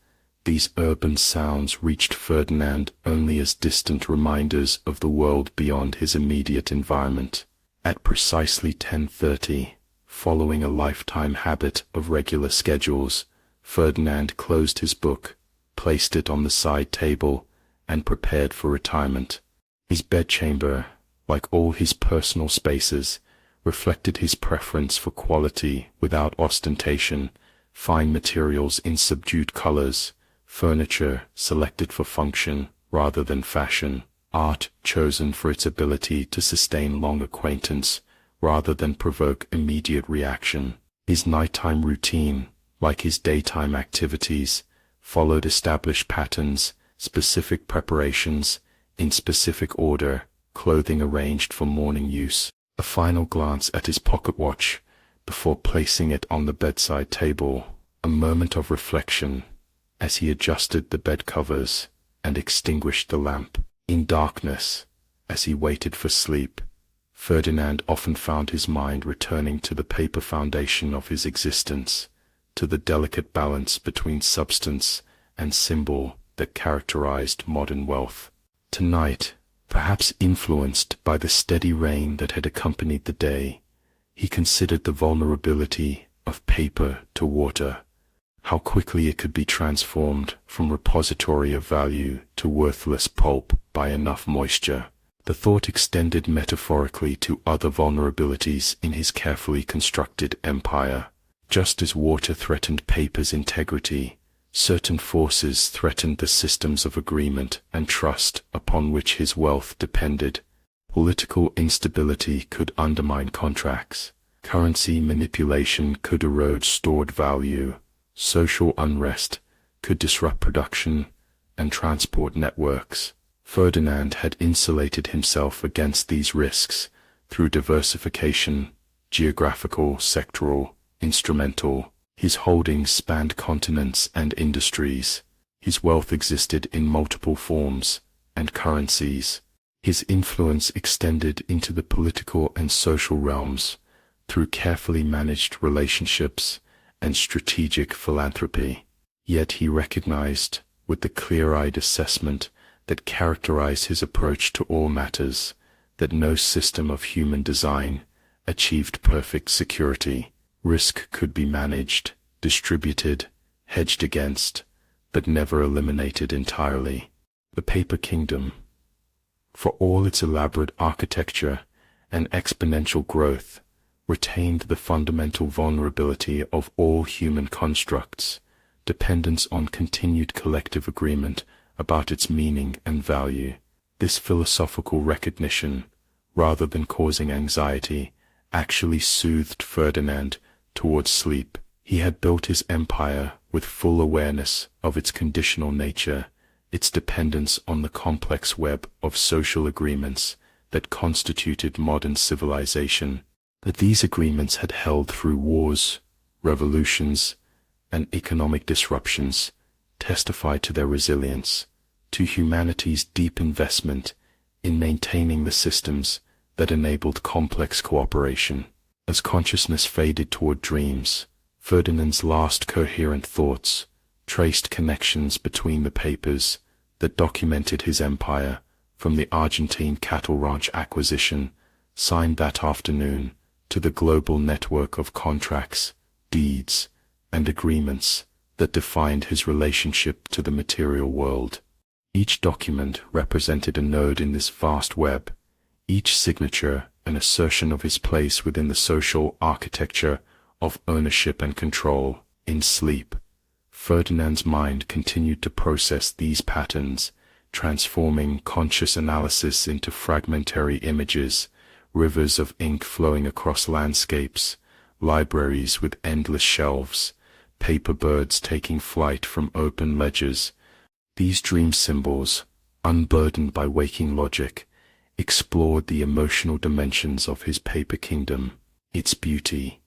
these urban sounds reached Ferdinand only as distant reminders of the world beyond his immediate environment. At precisely 10:30, following a lifetime habit of regular schedules, Ferdinand closed his book, placed it on the side table, and prepared for retirement. His bedchamber, like all his personal spaces, reflected his preference for quality without ostentation, fine materials in subdued colors, furniture selected for function rather than fashion, art chosen for its ability to sustain long acquaintance rather than provoke immediate reaction. His nighttime routine, like his daytime activities, followed established patterns, specific preparations, in specific order, clothing arranged for morning use. A final glance at his pocket watch before placing it on the bedside table, a moment of reflection as he adjusted the bed covers and extinguished the lamp. In darkness, as he waited for sleep, Ferdinand often found his mind returning to the paper foundation of his existence, to the delicate balance between substance and symbol that characterized modern wealth. Tonight, perhaps influenced by the steady rain that had accompanied the day, he considered the vulnerability of paper to water, how quickly it could be transformed from repository of value to worthless pulp by enough moisture. The thought extended metaphorically to other vulnerabilities in his carefully constructed empire. Just as water threatened paper's integrity, certain forces threatened the systems of agreement and trust upon which his wealth depended. Political instability could undermine contracts. Currency manipulation could erode stored value. Social unrest could disrupt production and transport networks. Ferdinand had insulated himself against these risks through diversification, geographical, sectoral, instrumental. His holdings spanned continents and industries. His wealth existed in multiple forms and currencies. His influence extended into the political and social realms through carefully managed relationships and strategic philanthropy. Yet he recognized, with the clear-eyed assessment that characterized his approach to all matters, that no system of human design achieved perfect security. Risk could be managed, distributed, hedged against, but never eliminated entirely. The Paper Kingdom, for all its elaborate architecture and exponential growth, retained the fundamental vulnerability of all human constructs, dependence on continued collective agreement about its meaning and value. This philosophical recognition, rather than causing anxiety, actually soothed Ferdinand towards sleep. He had built his empire with full awareness of its conditional nature, its dependence on the complex web of social agreements that constituted modern civilization. That these agreements had held through wars, revolutions, and economic disruptions testified to their resilience, to humanity's deep investment in maintaining the systems that enabled complex cooperation. As consciousness faded toward dreams, Ferdinand's last coherent thoughts traced connections between the papers that documented his empire, from the Argentine cattle ranch acquisition, signed that afternoon, to the global network of contracts, deeds, and agreements that defined his relationship to the material world. Each document represented a node in this vast web, each signature an assertion of his place within the social architecture of ownership and control. In sleep, Ferdinand's mind continued to process these patterns, transforming conscious analysis into fragmentary images, rivers of ink flowing across landscapes, libraries with endless shelves, paper birds taking flight from open ledgers. These dream symbols, unburdened by waking logic, explored the emotional dimensions of his paper kingdom, its beauty,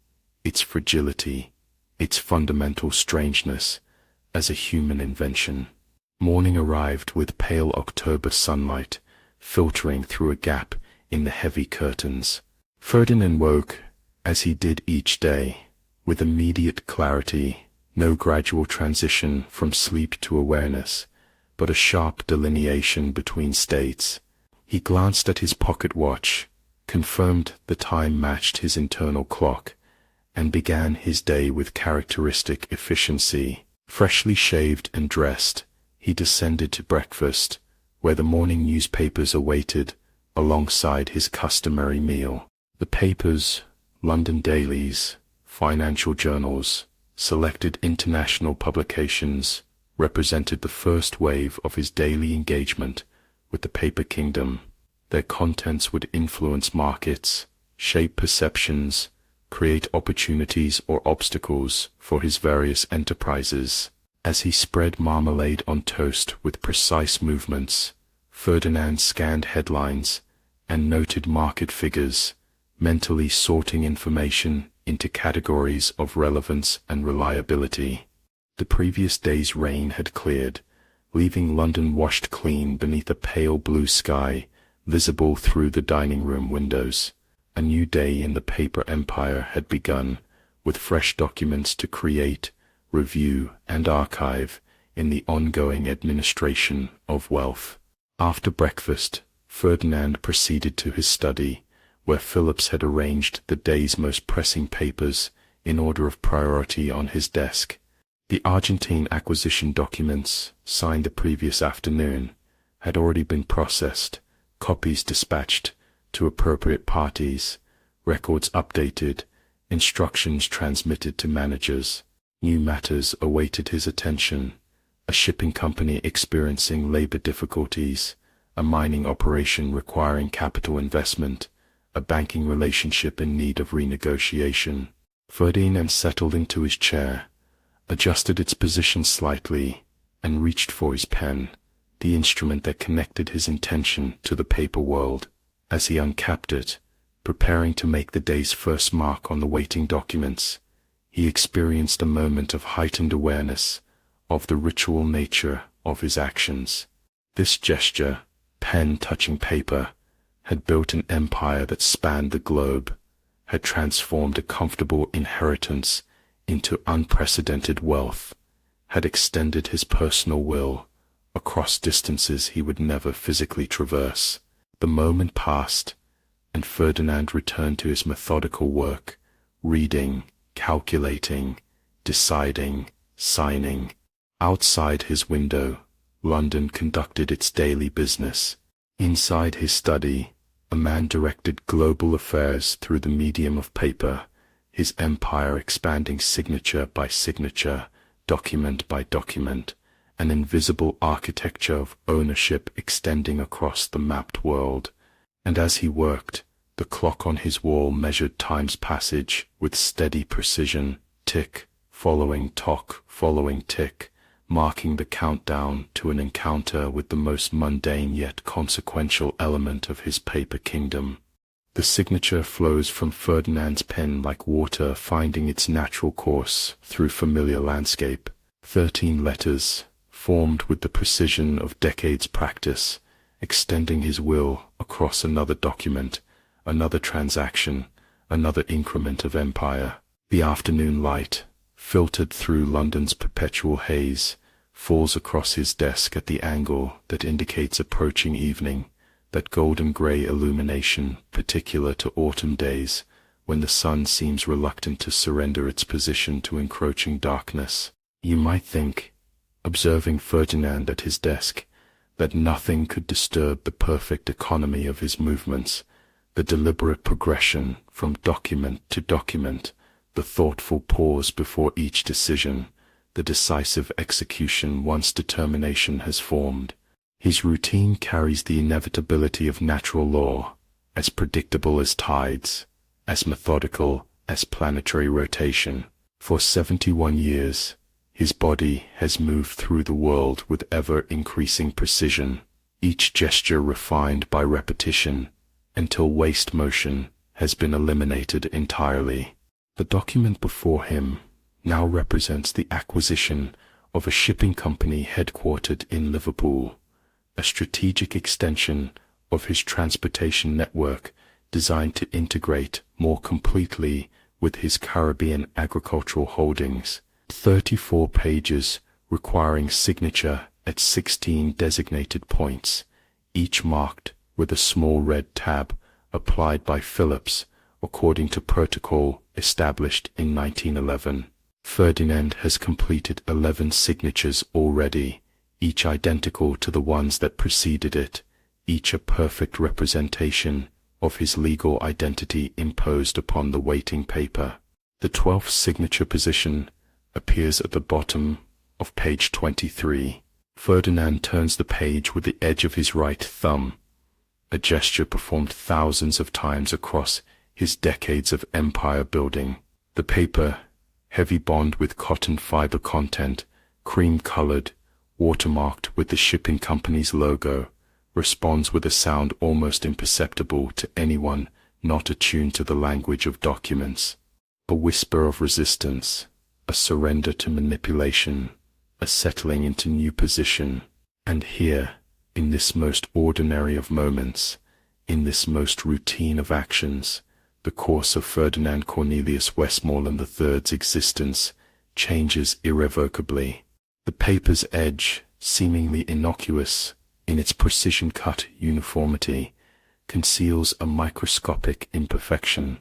its fragility, its fundamental strangeness as a human invention. Morning arrived with pale October sunlight filtering through a gap in the heavy curtains. Ferdinand woke, as he did each day, with immediate clarity, no gradual transition from sleep to awareness, but a sharp delineation between states. He glanced at his pocket watch, confirmed the time matched his internal clock, and began his day with characteristic efficiency. Freshly shaved and dressed, he descended to breakfast, where the morning newspapers awaited, alongside his customary meal. The papers, London dailies, financial journals, selected international publications, represented the first wave of his daily engagement with the paper kingdom. Their contents would influence markets, shape perceptions, create opportunities or obstacles for his various enterprises. As he spread marmalade on toast with precise movements, Ferdinand scanned headlines and noted market figures, mentally sorting information into categories of relevance and reliability. The previous day's rain had cleared, leaving London washed clean beneath a pale blue sky visible through the dining room windows. A new day in the paper empire had begun, with fresh documents to create, review, and archive in the ongoing administration of wealth. After breakfast, Ferdinand proceeded to his study, where Phillips had arranged the day's most pressing papers in order of priority on his desk. The Argentine acquisition documents, signed the previous afternoon, had already been processed, copies dispatched to appropriate parties, records updated, instructions transmitted to managers. New matters awaited his attention: a shipping company experiencing labor difficulties, a mining operation requiring capital investment, a banking relationship in need of renegotiation. Ferdinand settled into his chair, adjusted its position slightly, and reached for his pen, the instrument that connected his intention to the paper world. As he uncapped it, preparing to make the day's first mark on the waiting documents, he experienced a moment of heightened awareness of the ritual nature of his actions. This gesture, pen touching paper, had built an empire that spanned the globe, had transformed a comfortable inheritance into unprecedented wealth, had extended his personal will across distances he would never physically traverse. The moment passed, and Ferdinand returned to his methodical work, reading, calculating, deciding, signing. Outside his window, London conducted its daily business. Inside his study, a man directed global affairs through the medium of paper, his empire expanding signature by signature, document by document, an invisible architecture of ownership extending across the mapped world. And as he worked, the clock on his wall measured time's passage with steady precision, tick, following tock, following tick, marking the countdown to an encounter with the most mundane yet consequential element of his paper kingdom. The signature flows from Ferdinand's pen like water finding its natural course through familiar landscape. 13 letters, formed with the precision of decades' practice, extending his will across another document, another transaction, another increment of empire. The afternoon light, filtered through London's perpetual haze, falls across his desk at the angle that indicates approaching evening, that golden-grey illumination particular to autumn days, when the sun seems reluctant to surrender its position to encroaching darkness. You might think, observing Ferdinand at his desk, that nothing could disturb the perfect economy of his movements, the deliberate progression from document to document, the thoughtful pause before each decision, the decisive execution once determination has formed. His routine carries the inevitability of natural law, as predictable as tides, as methodical as planetary rotation. For 71 years, his body has moved through the world with ever-increasing precision, each gesture refined by repetition, until waste motion has been eliminated entirely. The document before him now represents the acquisition of a shipping company headquartered in Liverpool, a strategic extension of his transportation network designed to integrate more completely with his Caribbean agricultural holdings. 34 pages requiring signature at 16 designated points, each marked with a small red tab applied by Phillips according to protocol established in 1911. Ferdinand has completed 11 signatures already, each identical to the ones that preceded it, each a perfect representation of his legal identity imposed upon the waiting paper. The 12th signature position appears at the bottom of page 23. Ferdinand turns the page with the edge of his right thumb, a gesture performed thousands of times across his decades of empire building. The paper, heavy bond with cotton fiber content, cream-colored, watermarked with the shipping company's logo, responds with a sound almost imperceptible to anyone not attuned to the language of documents. A whisper of resistance, a surrender to manipulation, a settling into new position. And here, in this most ordinary of moments, in this most routine of actions, the course of Ferdinand Cornelius Westmoreland III's existence changes irrevocably. The paper's edge, seemingly innocuous in its precision-cut uniformity, conceals a microscopic imperfection,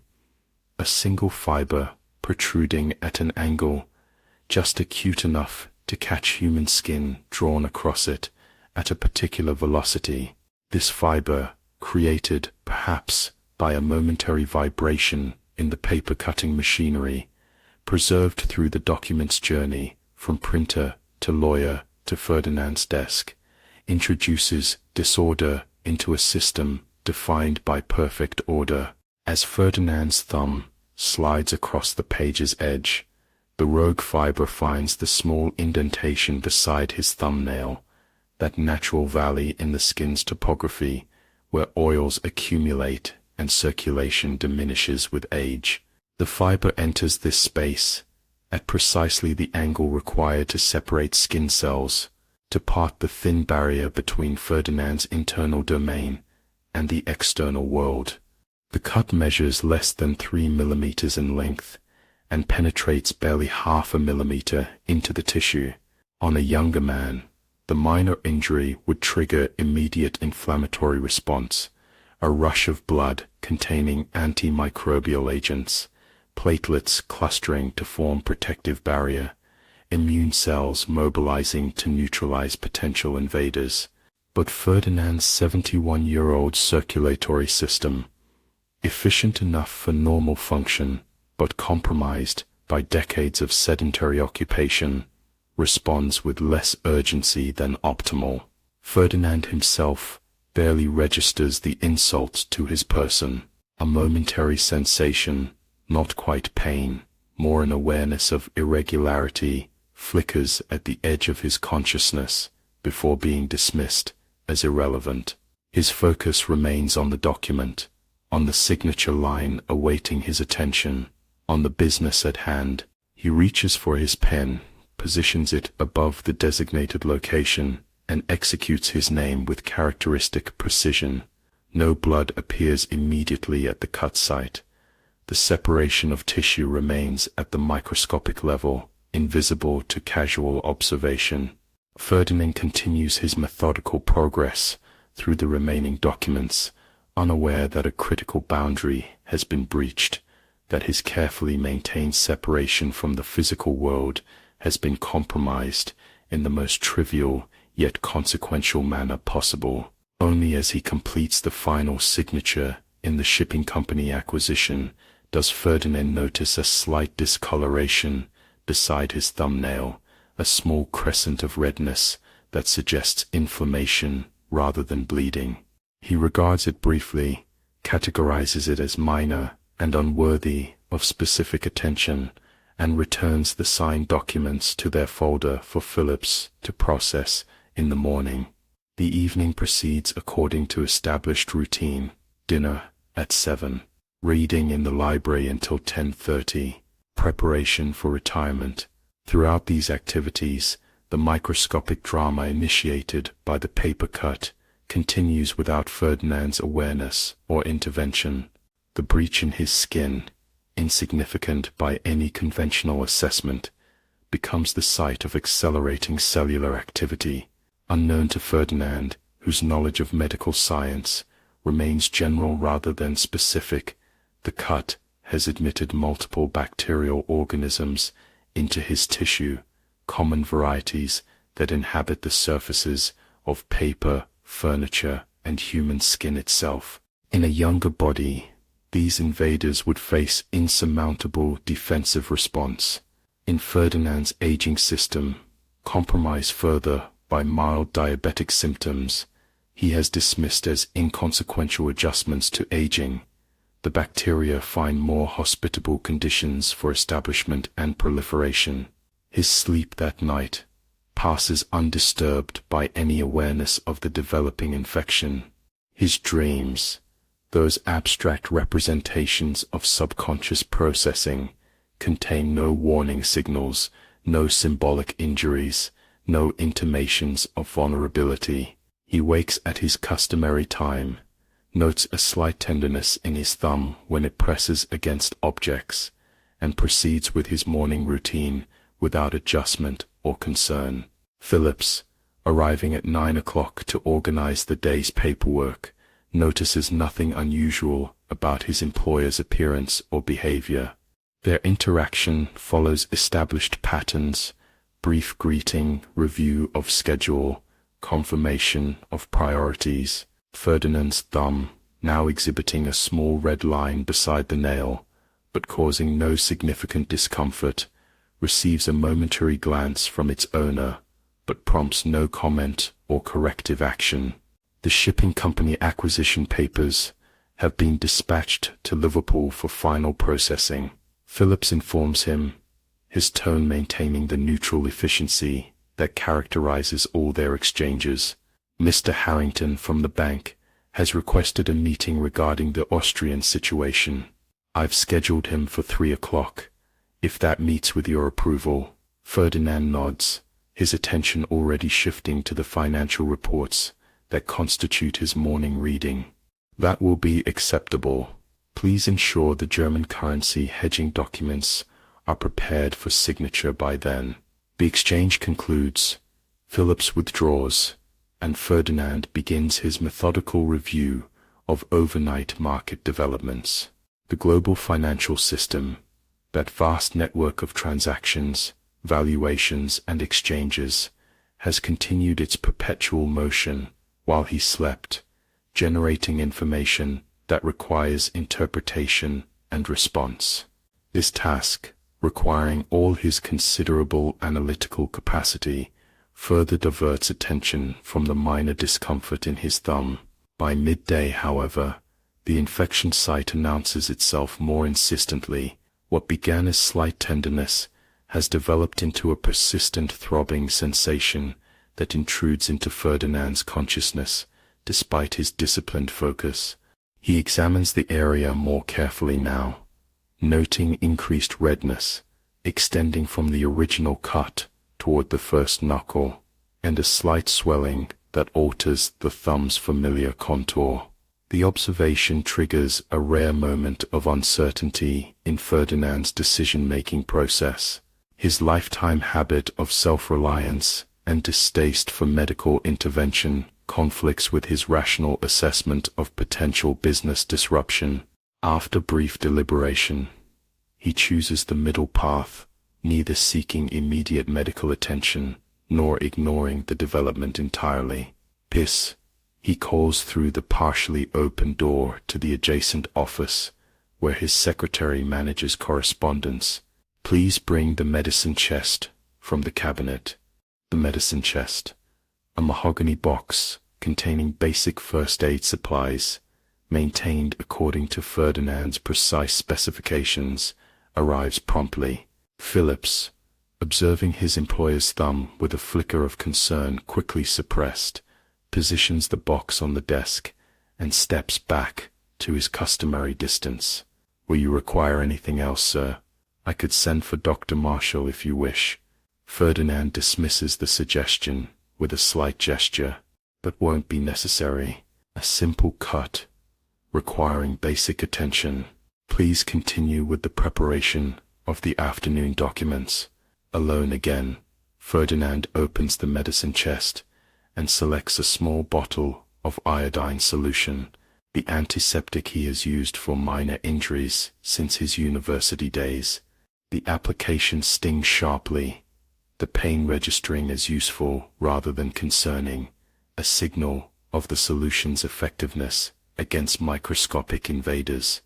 a single fiber protruding at an angle, just acute enough to catch human skin drawn across it at a particular velocity. This fiber, created, perhaps, by a momentary vibration in the paper-cutting machinery, preserved through the document's journey from printer to lawyer to Ferdinand's desk, introduces disorder into a system defined by perfect order. As Ferdinand's thumb slides across the page's edge, the rogue fiber finds the small indentation beside his thumbnail, that natural valley in the skin's topography where oils accumulate and circulation diminishes with age. The fiber enters this space at precisely the angle required to separate skin cells, to part the thin barrier between Ferdinand's internal domain and the external world. The cut measures less than 3 millimeters in length and penetrates barely half a millimeter into the tissue. On a younger man, the minor injury would trigger immediate inflammatory response, a rush of blood containing antimicrobial agents, platelets clustering to form protective barrier, immune cells mobilizing to neutralize potential invaders. But Ferdinand's 71-year-old circulatory system, efficient enough for normal function, but compromised by decades of sedentary occupation, responds with less urgency than optimal. Ferdinand himself barely registers the insult to his person, a momentary sensation, not quite pain, more an awareness of irregularity, flickers at the edge of his consciousness before being dismissed as irrelevant. His focus remains on the document, on the signature line awaiting his attention, on the business at hand. He reaches for his pen, positions it above the designated location, and executes his name with characteristic precision. No blood appears immediately at the cut site. The separation of tissue remains at the microscopic level, invisible to casual observation. Ferdinand continues his methodical progress through the remaining documents, unaware that a critical boundary has been breached, that his carefully maintained separation from the physical world has been compromised in the most trivial yet consequential manner possible. Only as he completes the final signature in the shipping company acquisition does Ferdinand notice a slight discoloration beside his thumbnail, a small crescent of redness that suggests inflammation rather than bleeding. He regards it briefly, categorizes it as minor and unworthy of specific attention, and returns the signed documents to their folder for Phillips to process in the morning. The evening proceeds according to established routine: dinner at 7, reading in the library until 10:30, preparation for retirement. Throughout these activities, the microscopic drama initiated by the paper cut continues without Ferdinand's awareness or intervention. The breach in his skin, insignificant by any conventional assessment, becomes the site of accelerating cellular activity. Unknown to Ferdinand, whose knowledge of medical science remains general rather than specific, the cut has admitted multiple bacterial organisms into his tissue, common varieties that inhabit the surfaces of paper, furniture, and human skin itself. In a younger body, these invaders would face insurmountable defensive response. In Ferdinand's aging system, compromised further by mild diabetic symptoms, he has dismissed as inconsequential adjustments to aging. The bacteria find more hospitable conditions for establishment and proliferation. His sleep that night passes undisturbed by any awareness of the developing infection. His dreams, those abstract representations of subconscious processing, contain no warning signals, no symbolic injuries, no intimations of vulnerability. He wakes at his customary time, notes a slight tenderness in his thumb when it presses against objects, and proceeds with his morning routine without adjustment or concern. Phillips, arriving at 9 o'clock to organize the day's paperwork, notices nothing unusual about his employer's appearance or behavior. Their interaction follows established patterns: brief greeting, review of schedule, confirmation of priorities. Ferdinand's thumb, now exhibiting a small red line beside the nail, but causing no significant discomfort, receives a momentary glance from its owner, but prompts no comment or corrective action. The shipping company acquisition papers have been dispatched to Liverpool for final processing. Phillips informs him, his tone maintaining the neutral efficiency that characterizes all their exchanges. Mr. Harrington from the bank has requested a meeting regarding the Austrian situation. I've scheduled him for 3 o'clock, if that meets with your approval. Ferdinand nods, his attention already shifting to the financial reports that constitute his morning reading. That will be acceptable. Please ensure the German currency hedging documents are prepared for signature by then. The exchange concludes, Phillips withdraws, and Ferdinand begins his methodical review of overnight market developments. The global financial system, that vast network of transactions, valuations, and exchanges, has continued its perpetual motion while he slept, generating information that requires interpretation and response. This task, requiring all his considerable analytical capacity, further diverts attention from the minor discomfort in his thumb. By midday, however, the infection site announces itself more insistently. What began as slight tenderness has developed into a persistent throbbing sensation that intrudes into Ferdinand's consciousness, despite his disciplined focus. He examines the area more carefully now, noting increased redness, extending from the original cut toward the first knuckle, and a slight swelling that alters the thumb's familiar contour. The observation triggers a rare moment of uncertainty in Ferdinand's decision-making process. His lifetime habit of self-reliance and distaste for medical intervention conflicts with his rational assessment of potential business disruption. After brief deliberation, he chooses the middle path, neither seeking immediate medical attention nor ignoring the development entirely. Piss, he calls through the partially open door to the adjacent office, where his secretary manages correspondence. Please bring the medicine chest from the cabinet. The medicine chest, a mahogany box containing basic first aid supplies, maintained according to Ferdinand's precise specifications, arrives promptly. Phillips, observing his employer's thumb with a flicker of concern quickly suppressed, positions the box on the desk and steps back to his customary distance. Will you require anything else, sir? I could send for Dr. Marshall if you wish. Ferdinand dismisses the suggestion with a slight gesture. That won't be necessary. A simple cut, requiring basic attention. Please continue with the preparation of the afternoon documents. Alone again, Ferdinand opens the medicine chest and selects a small bottle of iodine solution, the antiseptic he has used for minor injuries since his university days. The application stings sharply, the pain registering as useful rather than concerning, a signal of the solution's effectiveness against microscopic invaders.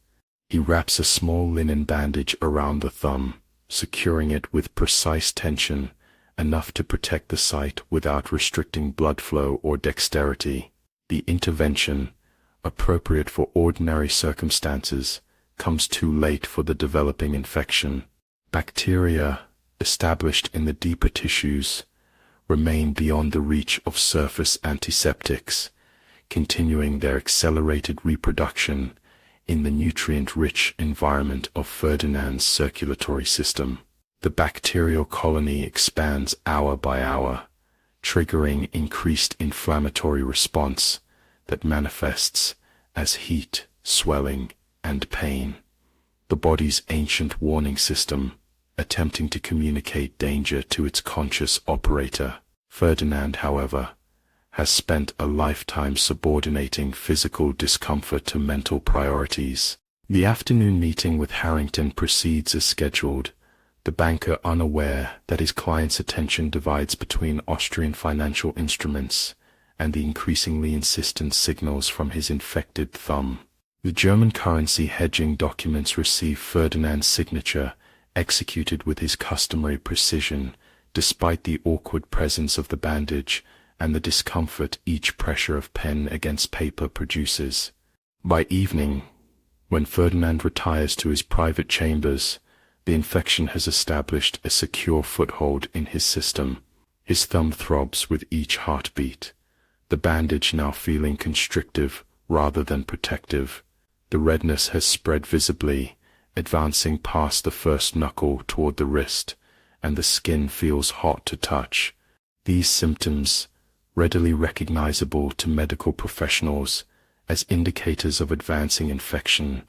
He wraps a small linen bandage around the thumb, securing it with precise tension, enough to protect the site without restricting blood flow or dexterity. The intervention, appropriate for ordinary circumstances, comes too late for the developing infection. Bacteria, established in the deeper tissues, remain beyond the reach of surface antiseptics, continuing their accelerated reproduction in the nutrient-rich environment of Ferdinand's circulatory system. The bacterial colony expands hour by hour, triggering increased inflammatory response that manifests as heat, swelling, and pain. The body's ancient warning system, attempting to communicate danger to its conscious operator. Ferdinand, however, has spent a lifetime subordinating physical discomfort to mental priorities. The afternoon meeting with Harrington proceeds as scheduled, the banker unaware that his client's attention divides between Austrian financial instruments and the increasingly insistent signals from his infected thumb. The German currency hedging documents receive Ferdinand's signature, executed with his customary precision, despite the awkward presence of the bandage and the discomfort each pressure of pen against paper produces. By evening, when Ferdinand retires to his private chambers, the infection has established a secure foothold in his system. His thumb throbs with each heartbeat, the bandage now feeling constrictive rather than protective. The redness has spread visibly, advancing past the first knuckle toward the wrist, and the skin feels hot to touch. These symptoms, readily recognizable to medical professionals as indicators of advancing infection,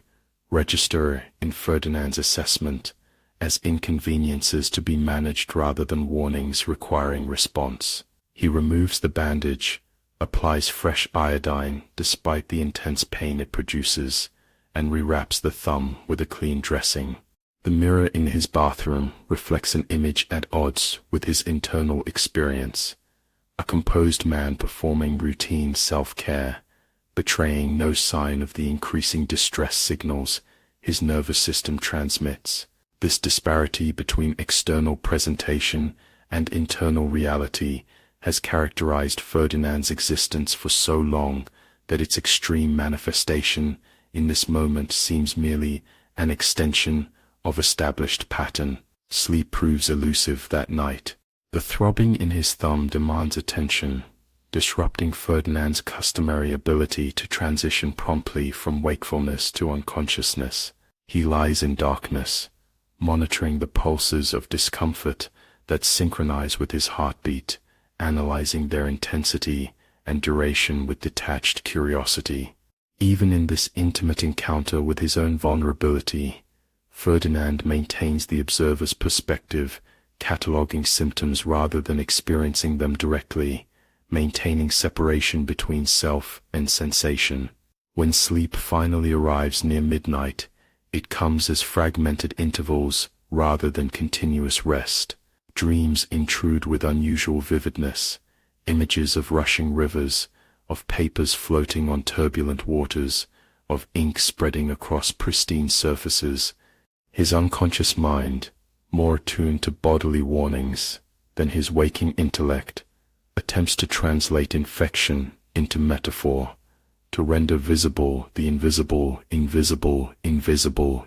register in Ferdinand's assessment as inconveniences to be managed rather than warnings requiring response. He removes the bandage, applies fresh iodine despite the intense pain it produces, and rewraps the thumb with a clean dressing. The mirror in his bathroom reflects an image at odds with his internal experience. A composed man performing routine self-care, betraying no sign of the increasing distress signals his nervous system transmits. This disparity between external presentation and internal reality has characterized Ferdinand's existence for so long that its extreme manifestation in this moment seems merely an extension of established pattern. Sleep proves elusive that night. The throbbing in his thumb demands attention, disrupting Ferdinand's customary ability to transition promptly from wakefulness to unconsciousness. He lies in darkness, monitoring the pulses of discomfort that synchronize with his heartbeat, analyzing their intensity and duration with detached curiosity. Even in this intimate encounter with his own vulnerability, Ferdinand maintains the observer's perspective, cataloging symptoms rather than experiencing them directly, maintaining separation between self and sensation. When sleep finally arrives near midnight, it comes as fragmented intervals rather than continuous rest. Dreams intrude with unusual vividness, images of rushing rivers, of papers floating on turbulent waters, of ink spreading across pristine surfaces. His unconscious mind, more attuned to bodily warnings than his waking intellect, attempts to translate infection into metaphor, to render visible the invisible, invisible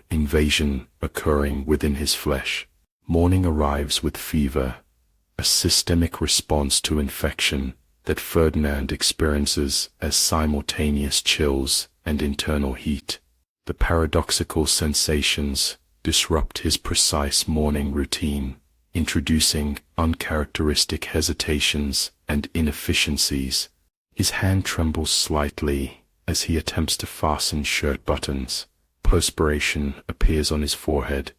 invasion occurring within his flesh. Morning arrives with fever, a systemic response to infection that Ferdinand experiences as simultaneous chills and internal heat. The paradoxical sensations disrupt his precise morning routine, introducing uncharacteristic hesitations and inefficiencies. His hand trembles slightly as he attempts to fasten shirt buttons. Perspiration appears on his forehead,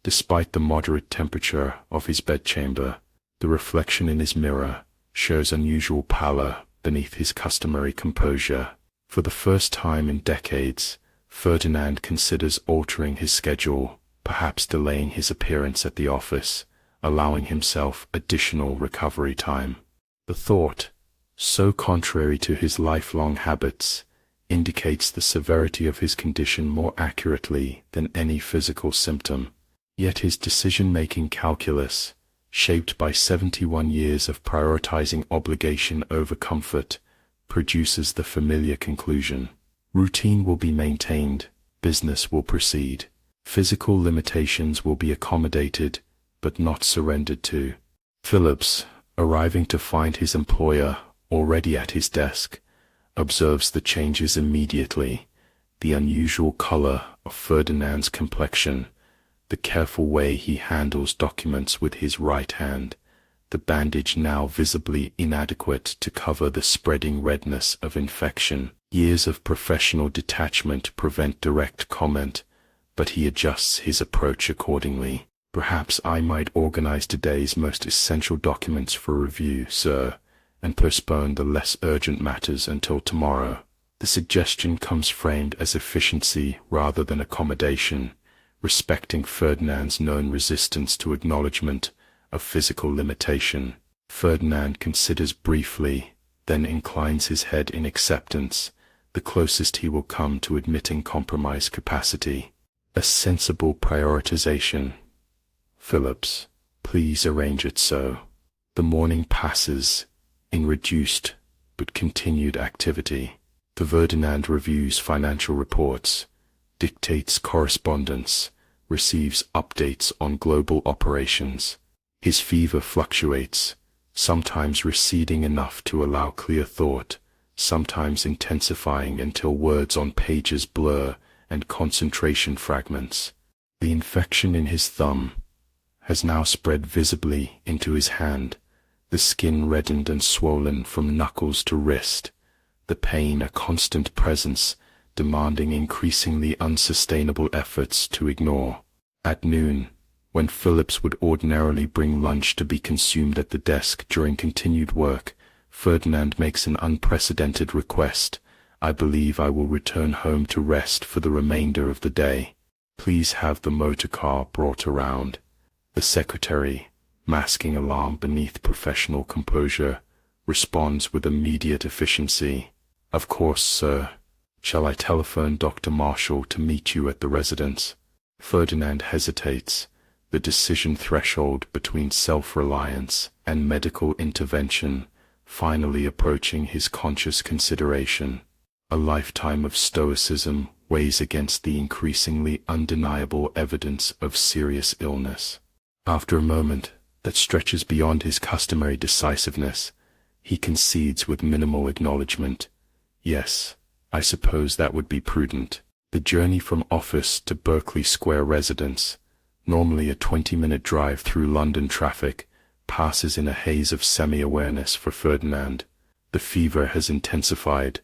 despite the moderate temperature of his bedchamber. The reflection in his mirror shows unusual pallor beneath his customary composure. For the first time in decades, Ferdinand considers altering his schedule, perhaps delaying his appearance at the office, allowing himself additional recovery time. The thought, so contrary to his lifelong habits, indicates the severity of his condition more accurately than any physical symptom. Yet his decision-making calculus, shaped by 71 years of prioritizing obligation over comfort, produces the familiar conclusion. Routine will be maintained, business will proceed. Physical limitations will be accommodated, but not surrendered to. Phillips, arriving to find his employer already at his desk, observes the changes immediately: the unusual color of Ferdinand's complexion, the careful way he handles documents with his right hand, the bandage now visibly inadequate to cover the spreading redness of infection. Years of professional detachment prevent direct comment, but he adjusts his approach accordingly. "Perhaps I might organize today's most essential documents for review, sir, and postpone the less urgent matters until tomorrow." The suggestion comes framed as efficiency rather than accommodation, respecting Ferdinand's known resistance to acknowledgement of physical limitation. Ferdinand considers briefly, then inclines his head in acceptance, the closest he will come to admitting compromise capacity. A sensible prioritization. "Phillips, please arrange it so." The morning passes, in reduced but continued activity. The Ferdinand reviews financial reports, dictates correspondence, receives updates on global operations. His fever fluctuates, sometimes receding enough to allow clear thought, sometimes intensifying until words on pages blur and concentration fragments. The infection in his thumb has now spread visibly into his hand, the skin reddened and swollen from knuckles to wrist, the pain a constant presence, demanding increasingly unsustainable efforts to ignore. At noon, when Phillips would ordinarily bring lunch to be consumed at the desk during continued work, Ferdinand makes an unprecedented request. "I believe I will return home to rest for the remainder of the day. Please have the motor car brought around." The secretary, masking alarm beneath professional composure, responds with immediate efficiency. "Of course, sir. Shall I telephone Dr. Marshall to meet you at the residence?" Ferdinand hesitates, the decision threshold between self-reliance and medical intervention finally approaching his conscious consideration. A lifetime of stoicism weighs against the increasingly undeniable evidence of serious illness. After a moment that stretches beyond his customary decisiveness, he concedes with minimal acknowledgement. "Yes, I suppose that would be prudent." The journey from office to Berkeley Square residence, normally a 20-minute drive through London traffic, passes in a haze of semi-awareness for Ferdinand. The fever has intensified,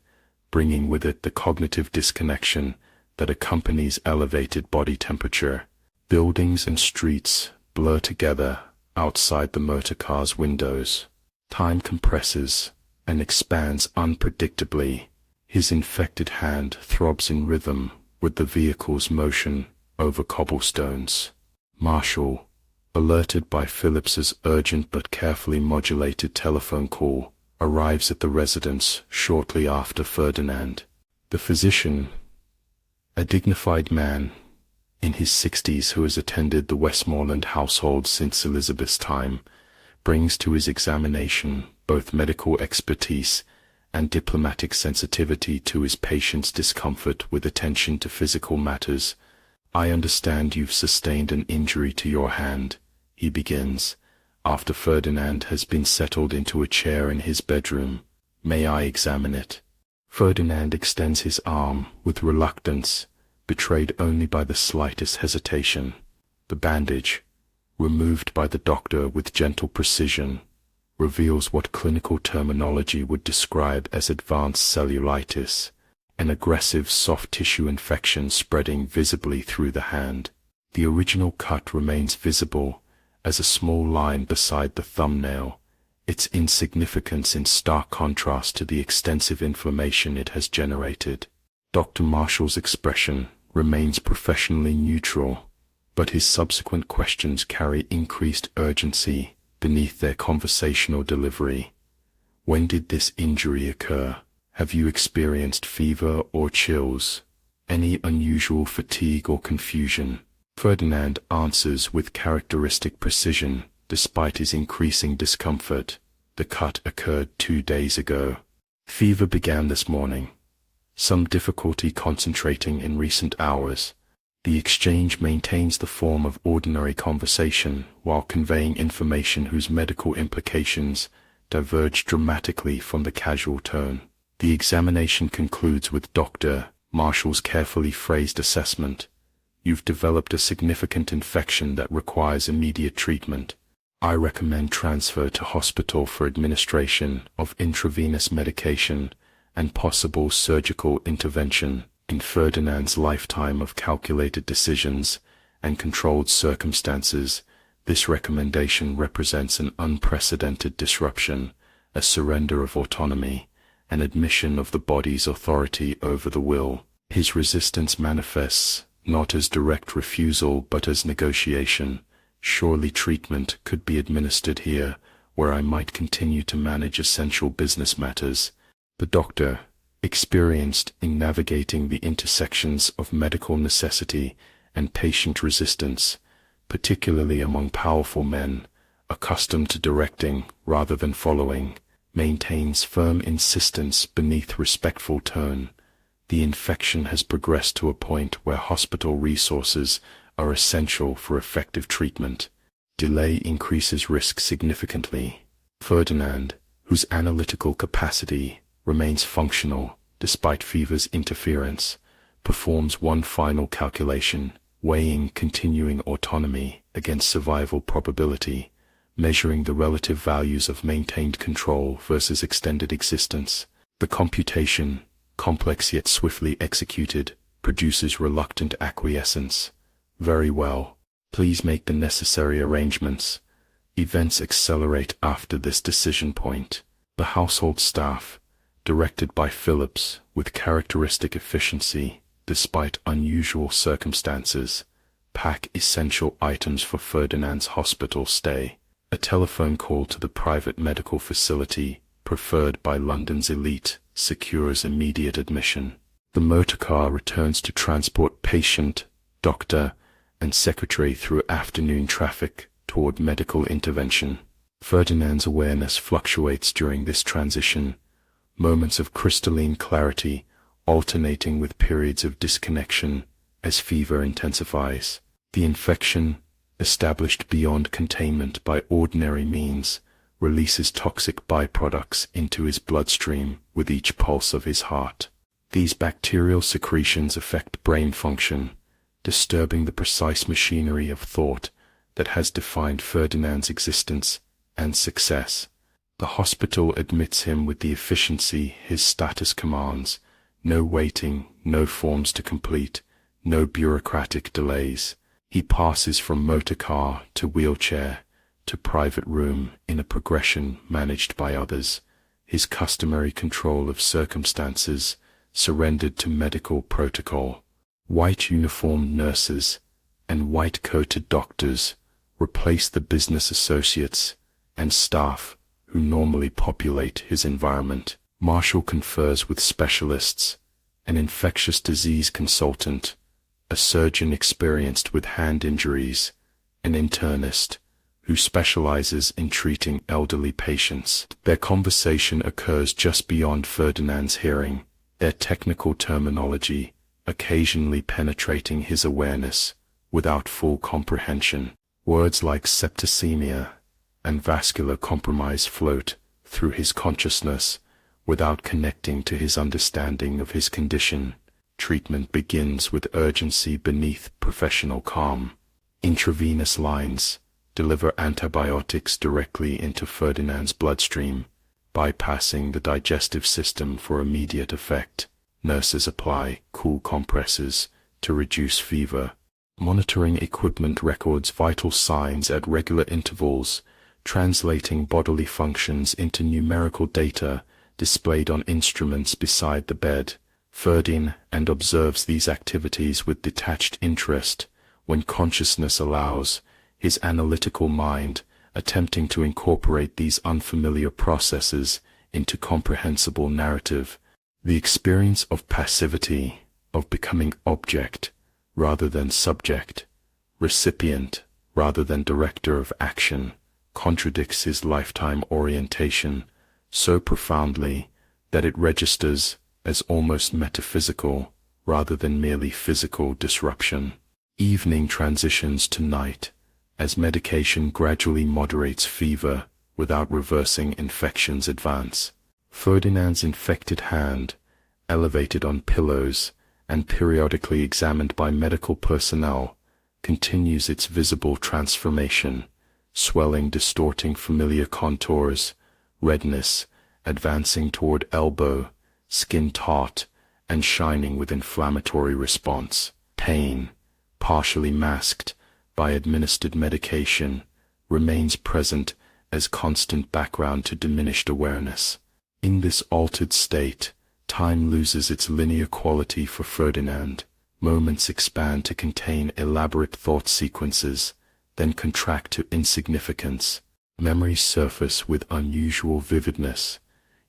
bringing with it the cognitive disconnection that accompanies elevated body temperature. Buildings and streets blur together outside the motor car's windows. Time compresses and expands unpredictably. His infected hand throbs in rhythm with the vehicle's motion over cobblestones. Marshall, alerted by Phillips's urgent but carefully modulated telephone call, arrives at the residence shortly after Ferdinand. The physician, a dignified man in his 60s who has attended the Westmoreland household since Elizabeth's time, brings to his examination both medical expertise and diplomatic sensitivity to his patient's discomfort with attention to physical matters. "I understand you've sustained an injury to your hand," he begins, after Ferdinand has been settled into a chair in his bedroom. "May I examine it?" Ferdinand extends his arm with reluctance, betrayed only by the slightest hesitation. The bandage, removed by the doctor with gentle precision, reveals what clinical terminology would describe as advanced cellulitis, an aggressive soft tissue infection spreading visibly through the hand. The original cut remains visible as a small line beside the thumbnail, its insignificance in stark contrast to the extensive inflammation it has generated. Dr. Marshall's expression remains professionally neutral, but his subsequent questions carry increased urgency beneath their conversational delivery. "When did this injury occur? Have you experienced fever or chills? Any unusual fatigue or confusion?" Ferdinand answers with characteristic precision, despite his increasing discomfort. "The cut occurred 2 days ago. Fever began this morning. Some difficulty concentrating in recent hours." The exchange maintains the form of ordinary conversation while conveying information whose medical implications diverge dramatically from the casual tone. The examination concludes with Dr. Marshall's carefully phrased assessment. "You've developed a significant infection that requires immediate treatment. I recommend transfer to hospital for administration of intravenous medication and possible surgical intervention." In Ferdinand's lifetime of calculated decisions and controlled circumstances, this recommendation represents an unprecedented disruption, a surrender of autonomy, an admission of the body's authority over the will. His resistance manifests not as direct refusal but as negotiation. "Surely treatment could be administered here, where I might continue to manage essential business matters." The doctor, experienced in navigating the intersections of medical necessity and patient resistance, particularly among powerful men, accustomed to directing rather than following, maintains firm insistence beneath respectful tone. The infection has progressed to a point where hospital resources are essential for effective treatment. Delay increases risk significantly. Ferdinand, whose analytical capacity remains functional despite fever's interference, performs one final calculation, weighing continuing autonomy against survival probability, measuring the relative values of maintained control versus extended existence. The computation, complex yet swiftly executed, produces reluctant acquiescence. Very well. Please make the necessary arrangements. Events accelerate after this decision point. The household staff, directed by Phillips with characteristic efficiency despite unusual circumstances, pack essential items for Ferdinand's hospital stay. A telephone call to the private medical facility, preferred by London's elite, secures immediate admission. The motorcar returns to transport patient, doctor, and secretary through afternoon traffic toward medical intervention. Ferdinand's awareness fluctuates during this transition, moments of crystalline clarity alternating with periods of disconnection as fever intensifies. The infection, established beyond containment by ordinary means, releases toxic byproducts into his bloodstream with each pulse of his heart. These bacterial secretions affect brain function, disturbing the precise machinery of thought that has defined Ferdinand's existence and success. The hospital admits him with the efficiency his status commands. No waiting, no forms to complete, no bureaucratic delays. He passes from motor car to wheelchair to private room in a progression managed by others, his customary control of circumstances surrendered to medical protocol. White uniformed nurses and white-coated doctors replace the business associates and staff who normally populate his environment. Marshall confers with specialists, an infectious disease consultant, a surgeon experienced with hand injuries, an internist who specializes in treating elderly patients. Their conversation occurs just beyond Ferdinand's hearing, their technical terminology occasionally penetrating his awareness without full comprehension. Words like septicemia and vascular compromise float through his consciousness without connecting to his understanding of his condition. Treatment begins with urgency beneath professional calm. Intravenous lines deliver antibiotics directly into Ferdinand's bloodstream, bypassing the digestive system for immediate effect. Nurses apply cool compresses to reduce fever. Monitoring equipment records vital signs at regular intervals, translating bodily functions into numerical data displayed on instruments beside the bed. Ferdinand observes these activities with detached interest. When consciousness allows, his analytical mind attempting to incorporate these unfamiliar processes into comprehensible narrative. The experience of passivity, of becoming object rather than subject, recipient rather than director of action, contradicts his lifetime orientation so profoundly that it registers as almost metaphysical rather than merely physical disruption. Evening transitions to night, as medication gradually moderates fever without reversing infection's advance. Ferdinand's infected hand, elevated on pillows and periodically examined by medical personnel, continues its visible transformation, swelling, distorting familiar contours, redness advancing toward elbow, skin taut and shining with inflammatory response. Pain, partially masked by administered medication, remains present as constant background to diminished awareness. In this altered state, time loses its linear quality for Ferdinand. Moments expand to contain elaborate thought sequences, then contract to insignificance. Memories surface with unusual vividness.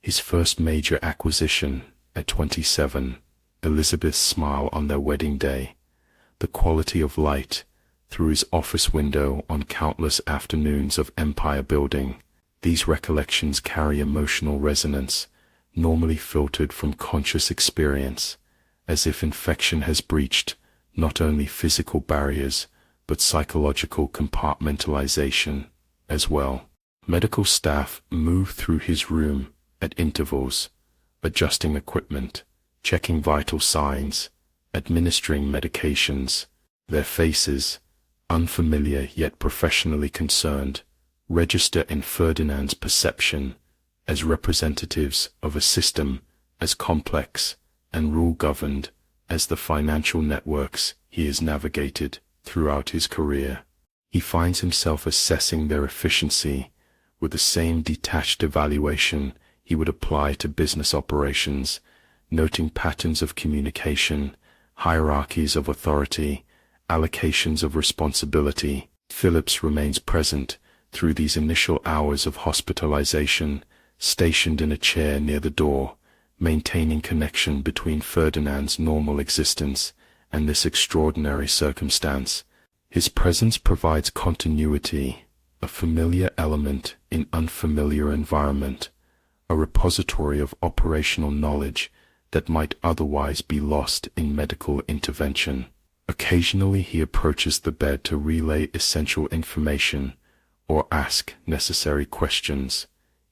His first major acquisition, at 27, Elizabeth's smile on their wedding day, the quality of light through his office window on countless afternoons of empire building, These recollections carry emotional resonance, normally filtered from conscious experience, as if infection has breached not only physical barriers, but psychological compartmentalization as well. Medical staff move through his room at intervals, adjusting equipment, checking vital signs, administering medications. Their faces, unfamiliar yet professionally concerned, register in Ferdinand's perception as representatives of a system as complex and rule-governed as the financial networks he has navigated throughout his career. He finds himself assessing their efficiency with the same detached evaluation he would apply to business operations, noting patterns of communication, hierarchies of authority, allocations of responsibility. Phillips remains present through these initial hours of hospitalization, stationed in a chair near the door, maintaining connection between Ferdinand's normal existence and this extraordinary circumstance. His presence provides continuity, a familiar element in unfamiliar environment, a repository of operational knowledge that might otherwise be lost in medical intervention. Occasionally he approaches the bed to relay essential information or ask necessary questions,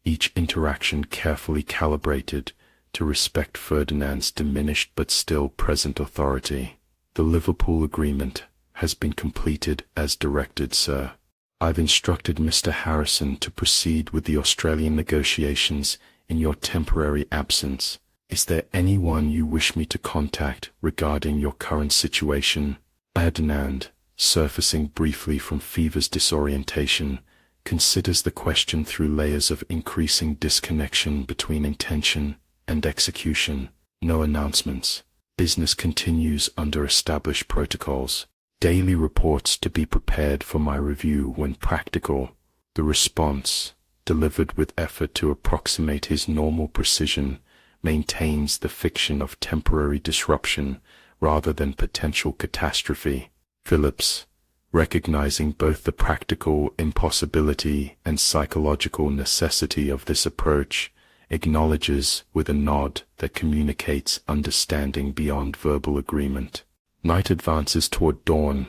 each interaction carefully calibrated to respect Ferdinand's diminished but still present authority. The Liverpool agreement has been completed as directed, sir. I've instructed Mr. Harrison to proceed with the Australian negotiations in your temporary absence. Is there anyone you wish me to contact regarding your current situation? Ferdinand, surfacing briefly from fever's disorientation, considers the question through layers of increasing disconnection between intention and execution. No announcements. Business continues under established protocols. Daily reports to be prepared for my review when practical. The response, delivered with effort to approximate his normal precision, maintains the fiction of temporary disruption rather than potential catastrophe. Phillips, recognizing both the practical impossibility and psychological necessity of this approach, acknowledges with a nod that communicates understanding beyond verbal agreement. Night advances toward dawn,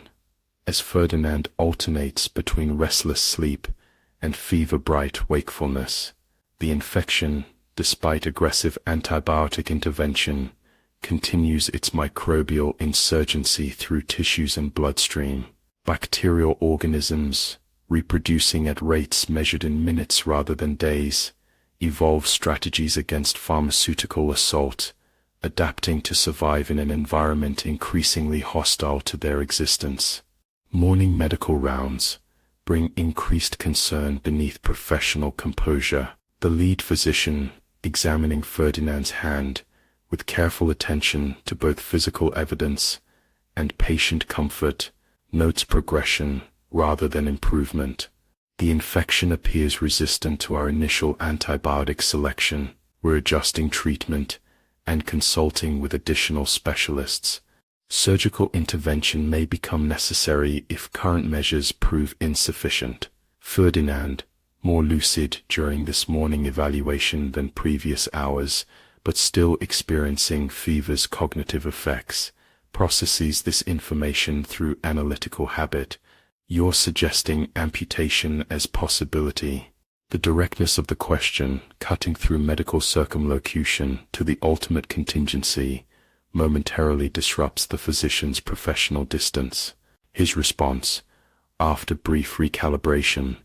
as Ferdinand alternates between restless sleep and fever-bright wakefulness. The infection, despite aggressive antibiotic intervention, continues its microbial insurgency through tissues and bloodstream. Bacterial organisms, reproducing at rates measured in minutes rather than days, evolve strategies against pharmaceutical assault, adapting to survive in an environment increasingly hostile to their existence. Morning medical rounds bring increased concern beneath professional composure. The lead physician, examining Ferdinand's hand with careful attention to both physical evidence and patient comfort, notes progression rather than improvement. The infection appears resistant to our initial antibiotic selection. We're adjusting treatment and consulting with additional specialists. Surgical intervention may become necessary if current measures prove insufficient. Ferdinand, more lucid during this morning evaluation than previous hours, but still experiencing fever's cognitive effects, processes this information through analytical habit. You're suggesting amputation as possibility. The directness of the question, cutting through medical circumlocution to the ultimate contingency, momentarily disrupts the physician's professional distance. His response, after brief recalibration,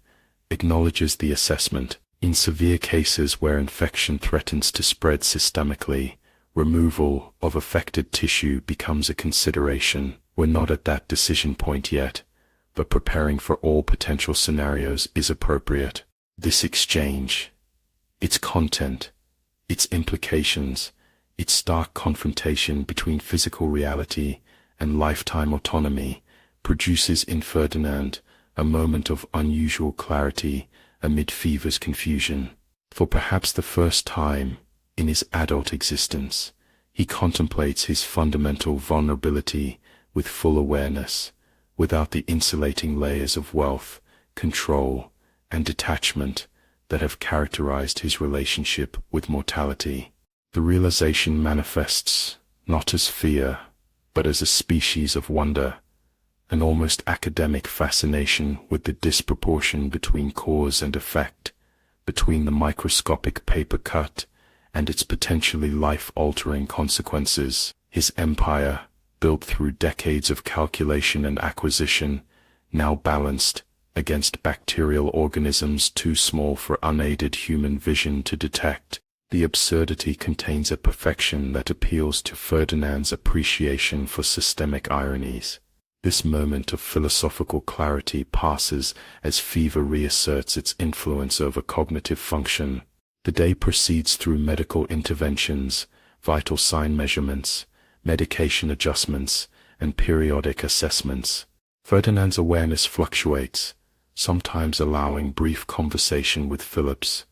acknowledges the assessment. In severe cases where infection threatens to spread systemically, removal of affected tissue becomes a consideration. We're not at that decision point yet, but preparing for all potential scenarios is appropriate. This exchange, its content, its implications, its stark confrontation between physical reality and lifetime autonomy, produces in Ferdinand a moment of unusual clarity amid fever's confusion. For perhaps the first time in his adult existence, he contemplates his fundamental vulnerability with full awareness, without the insulating layers of wealth, control, and detachment that have characterized his relationship with mortality. The realization manifests not as fear, but as a species of wonder, an almost academic fascination with the disproportion between cause and effect, between the microscopic paper cut and its potentially life-altering consequences. His empire, built through decades of calculation and acquisition, now balanced against bacterial organisms too small for unaided human vision to detect. The absurdity contains a perfection that appeals to Ferdinand's appreciation for systemic ironies. This moment of philosophical clarity passes as fever reasserts its influence over cognitive function. The day proceeds through medical interventions, vital sign measurements, medication adjustments, and periodic assessments. Ferdinand's awareness fluctuates, sometimes allowing brief conversation with Phillips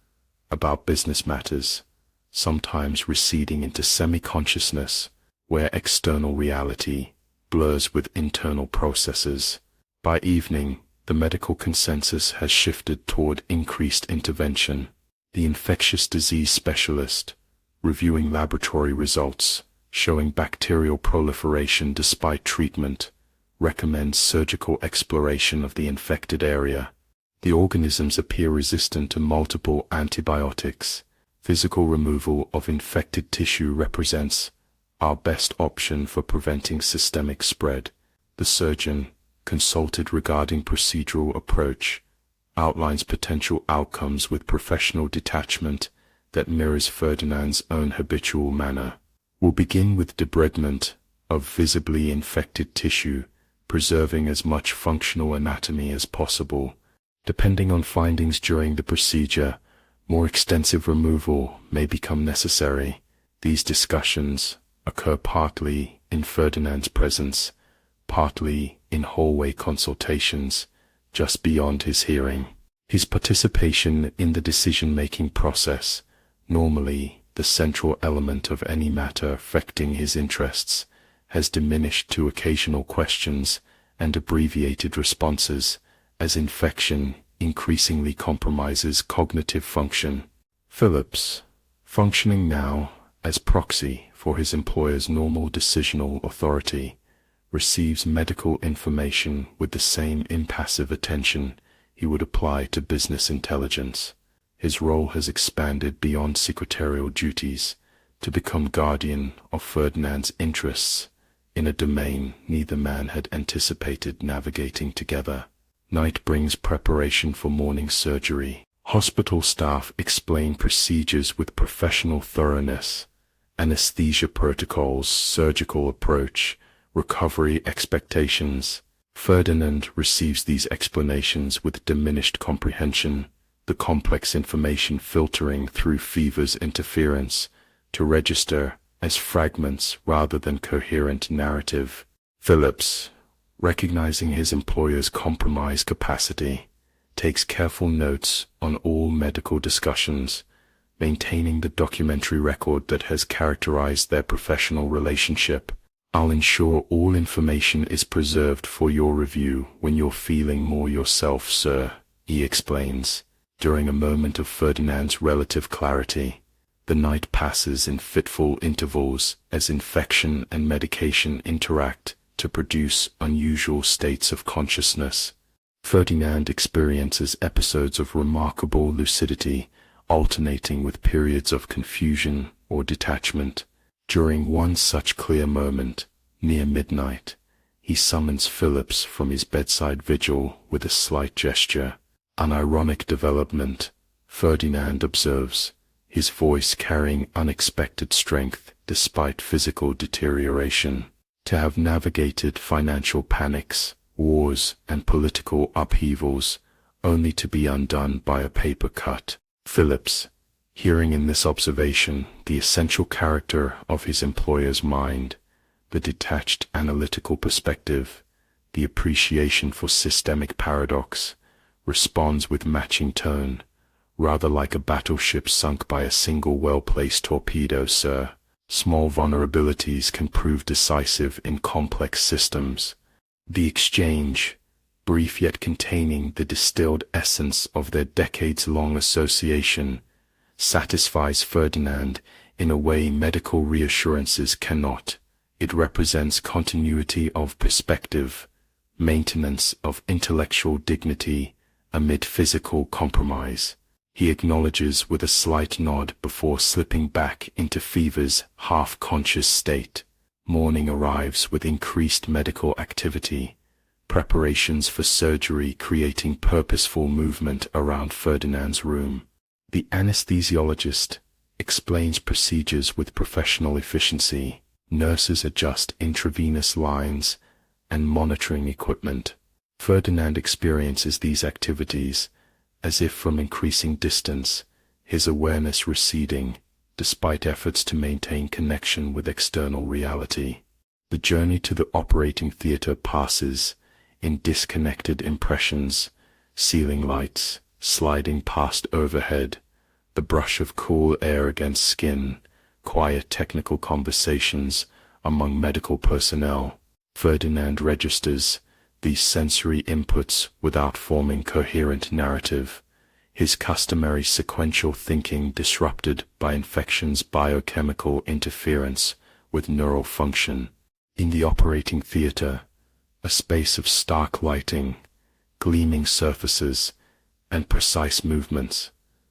about business matters, sometimes receding into semi-consciousness, where external reality blurs with internal processes. By evening, the medical consensus has shifted toward increased intervention. The infectious disease specialist, reviewing laboratory results showing bacterial proliferation despite treatment, recommends surgical exploration of the infected area. The organisms appear resistant to multiple antibiotics. Physical removal of infected tissue represents our best option for preventing systemic spread. The surgeon, consulted regarding procedural approach, outlines potential outcomes with professional detachment that mirrors Ferdinand's own habitual manner. We'll begin with debridement of visibly infected tissue, preserving as much functional anatomy as possible. Depending on findings during the procedure, more extensive removal may become necessary. These discussions occur partly in Ferdinand's presence, partly in hallway consultations, just beyond his hearing. His participation in the decision-making process, normally the central element of any matter affecting his interests, has diminished to occasional questions and abbreviated responses, as infection increasingly compromises cognitive function. Phillips, functioning now as proxy for his employer's normal decisional authority, receives medical information with the same impassive attention he would apply to business intelligence. His role has expanded beyond secretarial duties to become guardian of Ferdinand's interests in a domain neither man had anticipated navigating together. Night brings preparation for morning surgery. Hospital staff explain procedures with professional thoroughness, anesthesia protocols, surgical approach, recovery expectations. Ferdinand receives these explanations with diminished comprehension, the complex information filtering through fever's interference to register as fragments rather than coherent narrative. Phillips, recognizing his employer's compromised capacity, takes careful notes on all medical discussions, maintaining the documentary record that has characterized their professional relationship. I'll ensure all information is preserved for your review when you're feeling more yourself, sir, he explains. During a moment of Ferdinand's relative clarity, the night passes in fitful intervals as infection and medication interact to produce unusual states of consciousness. Ferdinand experiences episodes of remarkable lucidity, alternating with periods of confusion or detachment. During one such clear moment, near midnight, he summons Phillips from his bedside vigil with a slight gesture. An ironic development, Ferdinand observes, his voice carrying unexpected strength despite physical deterioration. To have navigated financial panics, wars, and political upheavals, only to be undone by a paper cut. Phillips, hearing in this observation the essential character of his employer's mind, the detached analytical perspective, the appreciation for systemic paradox, responds with matching tone, rather like a battleship sunk by a single well-placed torpedo, sir. Small vulnerabilities can prove decisive in complex systems. The exchange, brief yet containing the distilled essence of their decades-long association, satisfies Ferdinand in a way medical reassurances cannot. It represents continuity of perspective, maintenance of intellectual dignity amid physical compromise. He acknowledges with a slight nod before slipping back into fever's half-conscious state. Morning arrives with increased medical activity, preparations for surgery creating purposeful movement around Ferdinand's room. The anesthesiologist explains procedures with professional efficiency. Nurses adjust intravenous lines and monitoring equipment. Ferdinand experiences these activities as if from increasing distance, his awareness receding, despite efforts to maintain connection with external reality. The journey to the operating theater passes in disconnected impressions, ceiling lights sliding past overhead, the brush of cool air against skin, quiet technical conversations among medical personnel. Ferdinand registers these sensory inputs without forming coherent narrative, his customary sequential thinking disrupted by infection's biochemical interference with neural function. In the operating theater, a space of stark lighting, gleaming surfaces, and precise movements,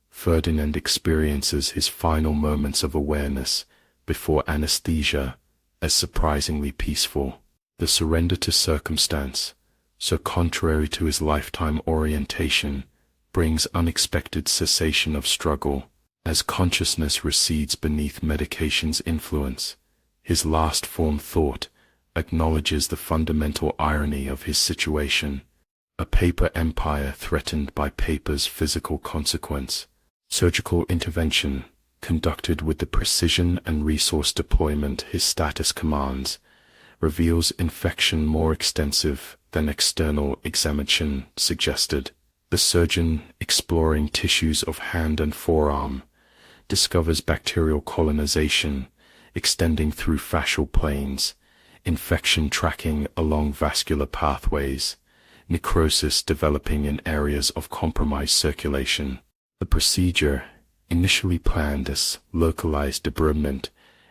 Ferdinand experiences his final moments of awareness before anesthesia as surprisingly peaceful. The surrender to circumstance, so contrary to his lifetime orientation, brings unexpected cessation of struggle. As consciousness recedes beneath medication's influence, his last formed thought acknowledges the fundamental irony of his situation. A paper empire threatened by paper's physical consequence. Surgical intervention, conducted with the precision and resource deployment his status commands, reveals infection more extensive than external examination suggested. The surgeon, exploring tissues of hand and forearm, discovers bacterial colonization extending through fascial planes, infection tracking along vascular pathways, necrosis developing in areas of compromised circulation. The procedure, initially planned as localized debridement,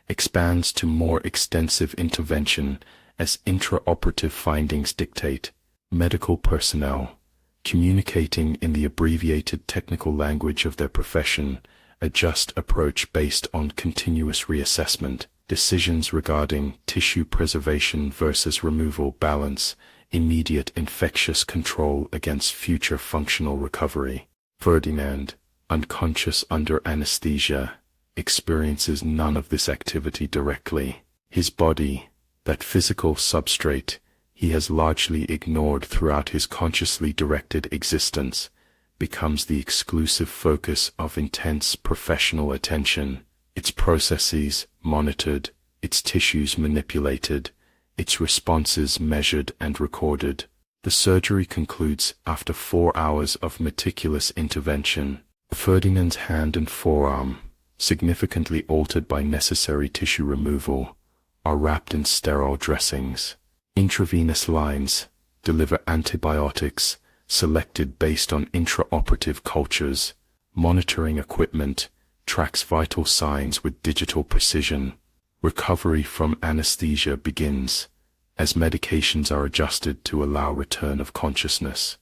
expands to more extensive intervention as intraoperative findings dictate. Medical personnel, communicating in the abbreviated technical language of their profession, adjust approach based on continuous reassessment. Decisions regarding tissue preservation versus removal balance immediate infectious control against future functional recovery. Ferdinand, unconscious under anesthesia, experiences none of this activity directly. His body, that physical substrate he has largely ignored throughout his consciously directed existence, becomes the exclusive focus of intense professional attention, its processes monitored, its tissues manipulated, its responses measured and recorded. The surgery concludes after 4 hours of meticulous intervention. Ferdinand's hand and forearm, significantly altered by necessary tissue removal, are wrapped in sterile dressings. Intravenous lines deliver antibiotics selected based on intraoperative cultures. Monitoring equipment tracks vital signs with digital precision. Recovery from anesthesia begins as medications are adjusted to allow return of consciousness.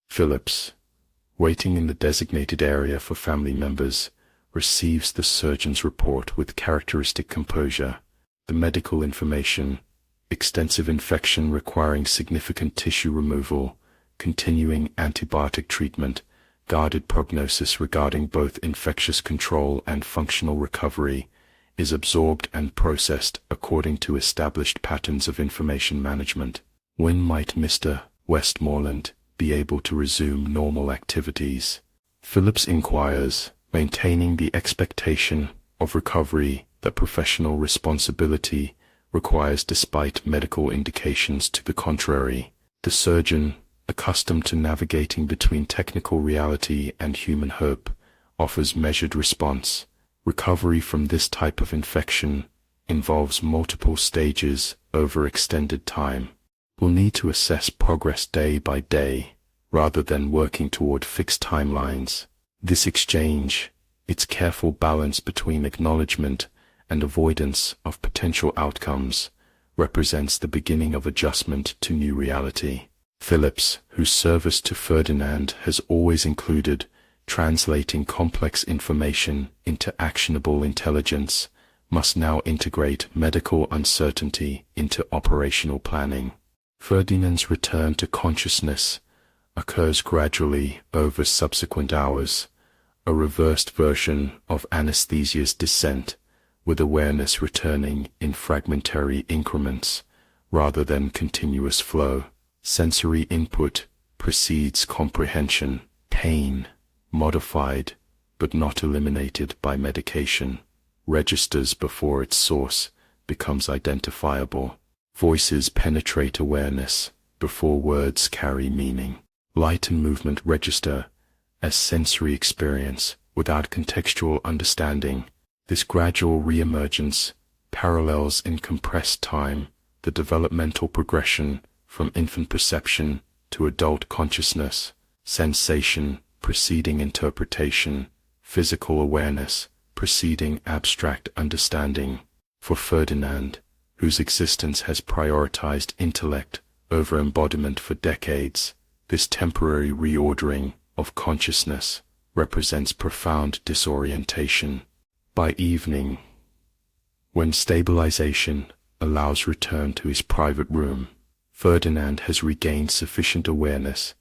Phillips, waiting in the designated area for family members, receives the surgeon's report with characteristic composure. The medical information: extensive infection requiring significant tissue removal, continuing antibiotic treatment, guarded prognosis regarding both infectious control and functional recovery, is absorbed and processed according to established patterns of information management. When might Mr. Westmoreland be able to resume normal activities? Phillips inquires, maintaining the expectation of recovery that professional responsibility requires despite medical indications to the contrary. The surgeon, accustomed to navigating between technical reality and human hope, offers measured response. Recovery from this type of infection involves multiple stages over extended time. will need to assess progress day by day, rather than working toward fixed timelines. This exchange, its careful balance between acknowledgement and avoidance of potential outcomes, represents the beginning of adjustment to new reality. Phillips, whose service to Ferdinand has always included translating complex information into actionable intelligence, must now integrate medical uncertainty into operational planning. Ferdinand's return to consciousness occurs gradually over subsequent hours, a reversed version of anesthesia's descent, with awareness returning in fragmentary increments rather than continuous flow. Sensory input precedes comprehension, pain, modified but not eliminated by medication, registers before its source becomes identifiable. Voices penetrate awareness before words carry meaning. Light and movement register as sensory experience without contextual understanding. This gradual re-emergence parallels in compressed time the developmental progression from infant perception to adult consciousness, sensation preceding interpretation, physical awareness preceding abstract understanding. For Ferdinand, whose existence has prioritized intellect over embodiment for decades, this temporary reordering of consciousness represents profound disorientation. By evening, when stabilization allows return to his private room, Ferdinand has regained sufficient awareness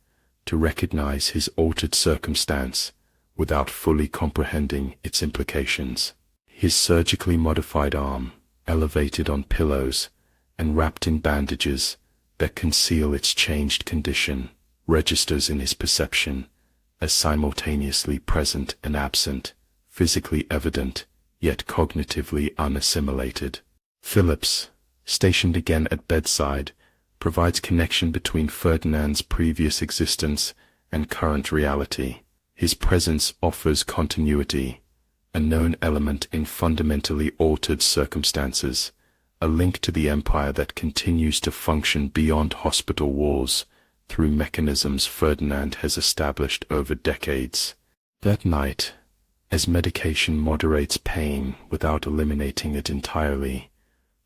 to recognize his altered circumstance without fully comprehending its implications. His surgically modified arm, elevated on pillows and wrapped in bandages that conceal its changed condition, registers in his perception as simultaneously present and absent, physically evident, yet cognitively unassimilated. Phillips, stationed again at bedside, provides connection between Ferdinand's previous existence and current reality. His presence offers continuity, a known element in fundamentally altered circumstances, a link to the empire that continues to function beyond hospital walls through mechanisms Ferdinand has established over decades. That night, as medication moderates pain without eliminating it entirely,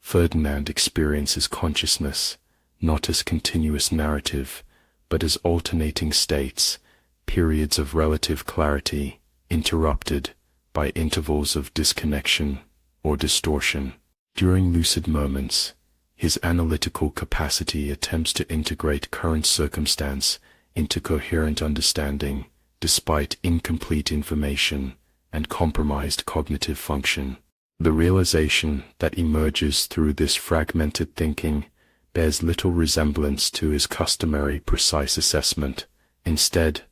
Ferdinand experiences consciousness not as continuous narrative, but as alternating states, periods of relative clarity, interrupted by intervals of disconnection or distortion. During lucid moments, his analytical capacity attempts to integrate current circumstance into coherent understanding, despite incomplete information and compromised cognitive function. The realization that emerges through this fragmented thinking bears little resemblance to his customary precise assessment. Instead,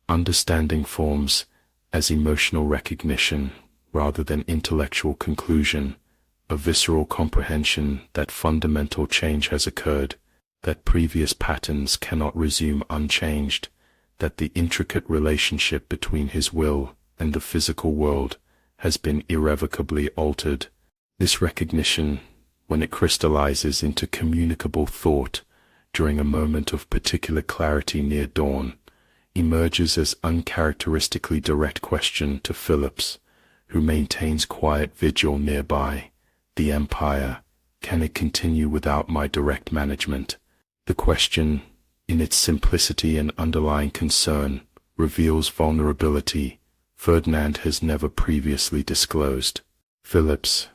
understanding forms as emotional recognition rather than intellectual conclusion, a visceral comprehension that fundamental change has occurred, that previous patterns cannot resume unchanged, that the intricate relationship between his will and the physical world has been irrevocably altered. This recognition, when it crystallizes into communicable thought during a moment of particular clarity near dawn, emerges as uncharacteristically direct question to Phillips, who maintains quiet vigil nearby. The empire, can it continue without my direct management? The question, in its simplicity and underlying concern, reveals vulnerability Ferdinand has never previously disclosed. Phillips,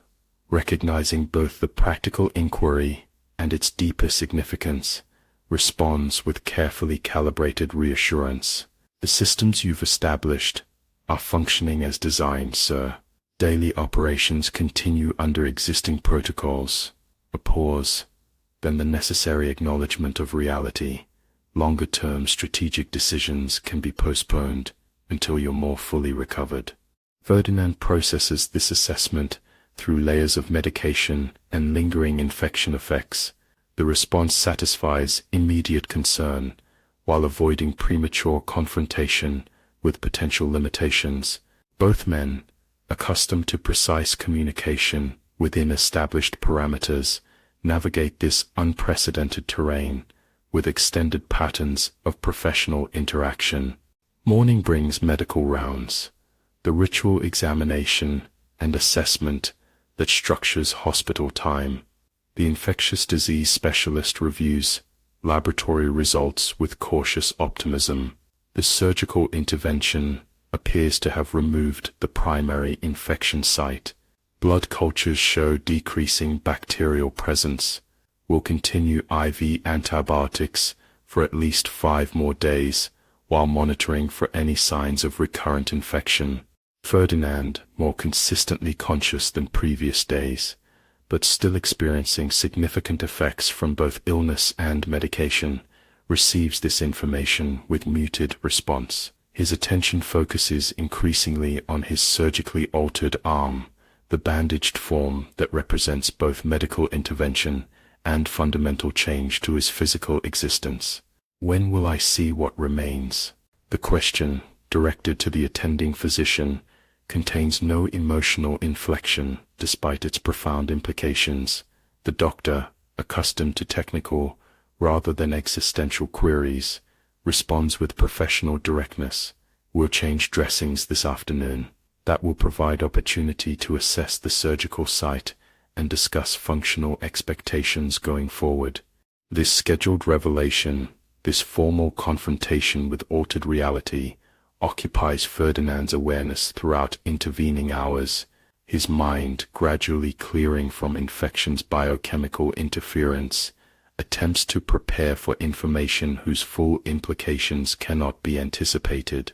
recognizing both the practical inquiry and its deeper significance, responds with carefully calibrated reassurance. The systems you've established are functioning as designed, sir. Daily operations continue under existing protocols. A pause, then the necessary acknowledgement of reality. Longer-term strategic decisions can be postponed until you're more fully recovered. Ferdinand processes this assessment through layers of medication and lingering infection effects. The response satisfies immediate concern while avoiding premature confrontation with potential limitations. Both men, accustomed to precise communication within established parameters, navigate this unprecedented terrain with extended patterns of professional interaction. Morning brings medical rounds, the ritual examination and assessment that structures hospital time. The infectious disease specialist reviews laboratory results with cautious optimism. The surgical intervention appears to have removed the primary infection site. Blood cultures show decreasing bacterial presence. Will continue IV antibiotics for at least 5 more days while monitoring for any signs of recurrent infection. Ferdinand, more consistently conscious than previous days, but still experiencing significant effects from both illness and medication, receives this information with muted response. His attention focuses increasingly on his surgically altered arm, the bandaged form that represents both medical intervention and fundamental change to his physical existence. When will I see what remains? The question, directed to the attending physician, contains no emotional inflection despite its profound implications. The doctor, accustomed to technical rather than existential queries, responds with professional directness. We'll change dressings this afternoon. That will provide opportunity to assess the surgical site and discuss functional expectations going forward. This scheduled revelation, this formal confrontation with altered reality, occupies Ferdinand's awareness throughout intervening hours, his mind gradually clearing from infection's biochemical interference, attempts to prepare for information whose full implications cannot be anticipated.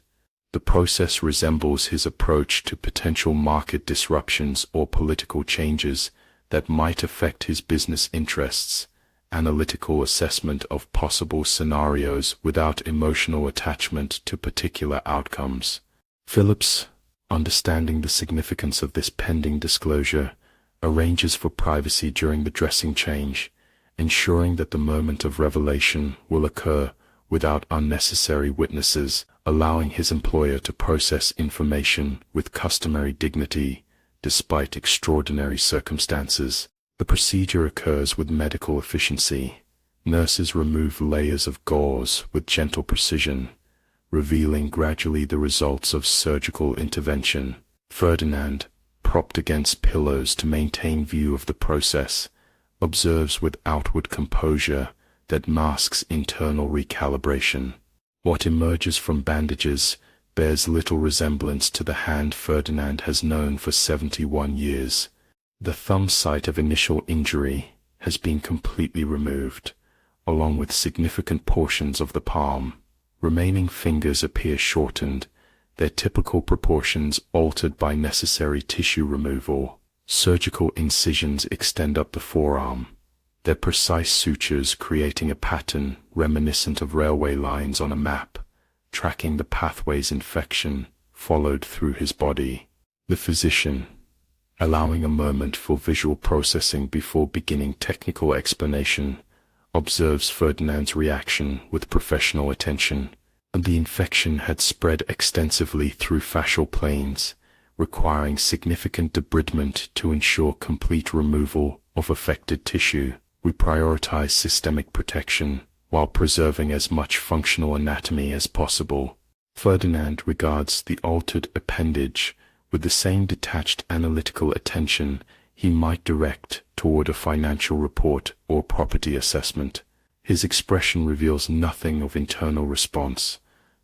The process resembles his approach to potential market disruptions or political changes that might affect his business interests, analytical assessment of possible scenarios without emotional attachment to particular outcomes. Phillips, understanding the significance of this pending disclosure, arranges for privacy during the dressing change, ensuring that the moment of revelation will occur without unnecessary witnesses, allowing his employer to process information with customary dignity despite extraordinary circumstances. The procedure occurs with medical efficiency. Nurses remove layers of gauze with gentle precision, revealing gradually the results of surgical intervention. Ferdinand, propped against pillows to maintain view of the process, observes with outward composure that masks internal recalibration. What emerges from bandages bears little resemblance to the hand Ferdinand has known for 71 years. The thumb site of initial injury has been completely removed, along with significant portions of the palm. Remaining fingers appear shortened, their typical proportions altered by necessary tissue removal. Surgical incisions extend up the forearm, their precise sutures creating a pattern reminiscent of railway lines on a map, tracking the pathways infection followed through his body. The physician, allowing a moment for visual processing before beginning technical explanation, observes Ferdinand's reaction with professional attention. The infection had spread extensively through fascial planes, requiring significant debridement to ensure complete removal of affected tissue. We prioritize systemic protection while preserving as much functional anatomy as possible. Ferdinand regards the altered appendage with the same detached analytical attention he might direct toward a financial report or property assessment. His expression reveals nothing of internal response,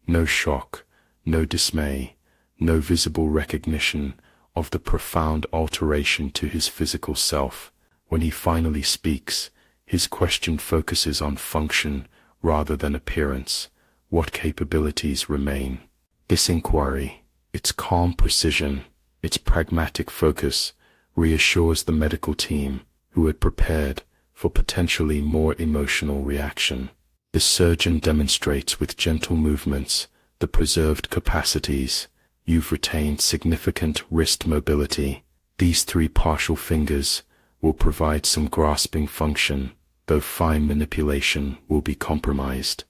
no shock, no dismay, no visible recognition of the profound alteration to his physical self. When he finally speaks, his question focuses on function rather than appearance. What capabilities remain? This inquiry, its calm precision, its pragmatic focus, reassures the medical team who had prepared for potentially more emotional reaction. The surgeon demonstrates with gentle movements the preserved capacities. You've retained significant wrist mobility. These 3 partial fingers will provide some grasping function, though fine manipulation will be compromised.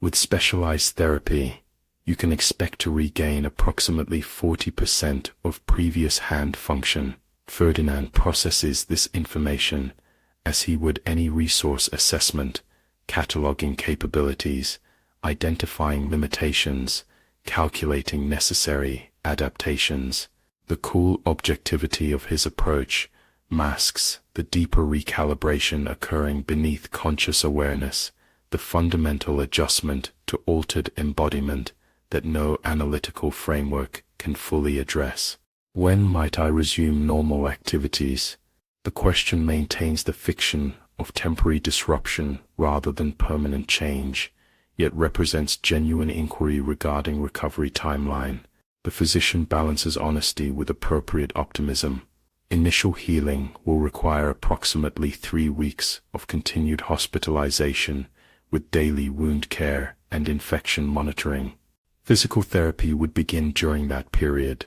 With specialized therapy, you can expect to regain approximately 40% of previous hand function. Ferdinand processes this information as he would any resource assessment, cataloging capabilities, identifying limitations, calculating necessary adaptations. The cool objectivity of his approach masks the deeper recalibration occurring beneath conscious awareness, the fundamental adjustment to altered embodiment that no analytical framework can fully address. When might I resume normal activities? The question maintains the fiction of temporary disruption rather than permanent change, yet represents genuine inquiry regarding recovery timeline. The physician balances honesty with appropriate optimism. Initial healing will require approximately 3 weeks of continued hospitalization with daily wound care and infection monitoring. Physical therapy would begin during that period.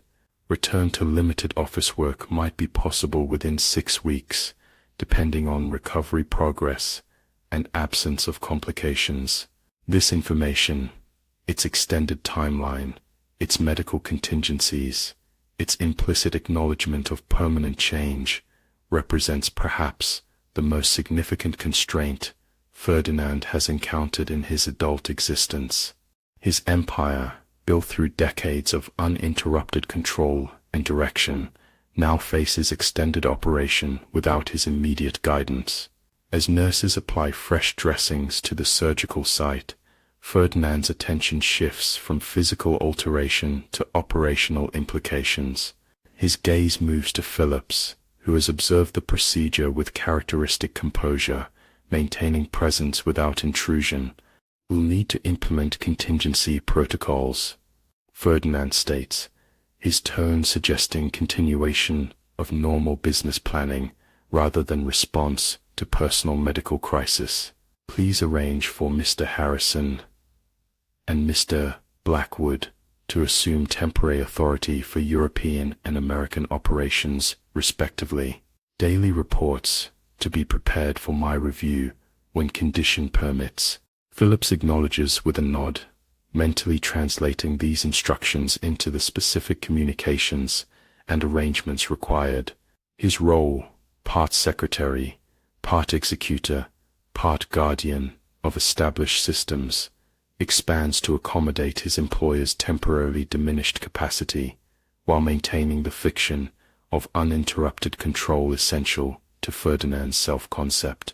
Return to limited office work might be possible within 6 weeks, depending on recovery progress and absence of complications. This information, its extended timeline, its medical contingencies, its implicit acknowledgement of permanent change, represents perhaps the most significant constraint Ferdinand has encountered in his adult existence. His empire, built through decades of uninterrupted control and direction, now faces extended operation without his immediate guidance. As nurses apply fresh dressings to the surgical site, Ferdinand's attention shifts from physical alteration to operational implications. His gaze moves to Phillips, who has observed the procedure with characteristic composure, maintaining presence without intrusion. We'll need to implement contingency protocols, Ferdinand states, his tone suggesting continuation of normal business planning rather than response to personal medical crisis. Please arrange for Mr. Harrison and Mr. Blackwood to assume temporary authority for European and American operations, respectively. Daily reports to be prepared for my review when condition permits. Phillips acknowledges with a nod, mentally translating these instructions into the specific communications and arrangements required. His role, part secretary, part executor, part guardian of established systems, expands to accommodate his employer's temporarily diminished capacity, while maintaining the fiction of uninterrupted control essential to Ferdinand's self-concept.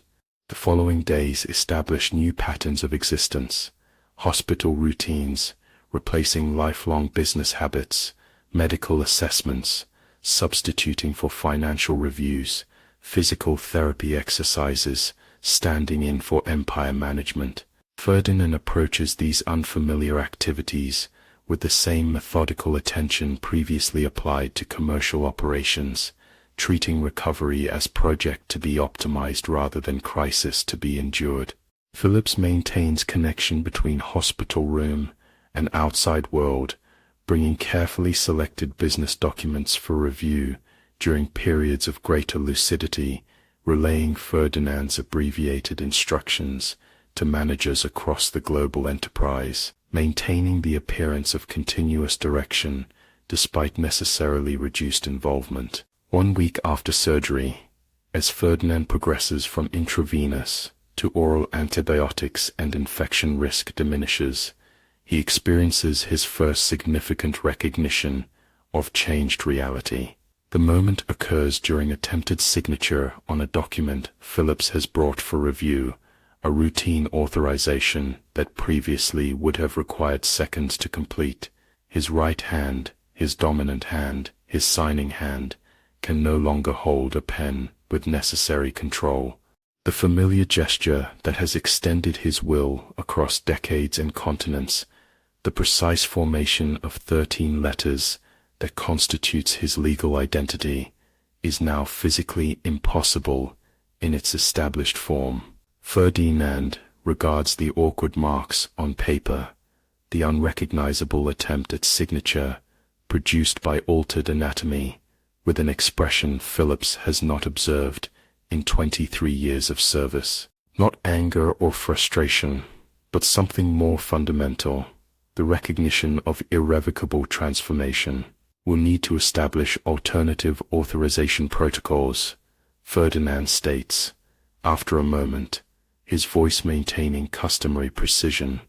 The following days establish new patterns of existence, hospital routines, replacing lifelong business habits, medical assessments, substituting for financial reviews, physical therapy exercises, standing in for empire management. Ferdinand approaches these unfamiliar activities with the same methodical attention previously applied to commercial operations, treating recovery as project to be optimized rather than crisis to be endured. Phillips maintains connection between hospital room and outside world, bringing carefully selected business documents for review during periods of greater lucidity, relaying Ferdinand's abbreviated instructions to managers across the global enterprise, maintaining the appearance of continuous direction despite necessarily reduced involvement. 1 week after surgery, as Ferdinand progresses from intravenous to oral antibiotics and infection risk diminishes, he experiences his first significant recognition of changed reality. The moment occurs during attempted signature on a document Phillips has brought for review, a routine authorization that previously would have required seconds to complete. His right hand, his dominant hand, his signing hand, can no longer hold a pen with necessary control. The familiar gesture that has extended his will across decades and continents, the precise formation of 13 letters that constitutes his legal identity, is now physically impossible in its established form. Ferdinand regards the awkward marks on paper, the unrecognizable attempt at signature produced by altered anatomy, with an expression Phillips has not observed in 23 years of service. Not anger or frustration, but something more fundamental, the recognition of irrevocable transformation. Will need to establish alternative authorization protocols, Ferdinand states, After a moment, his voice maintaining customary precision,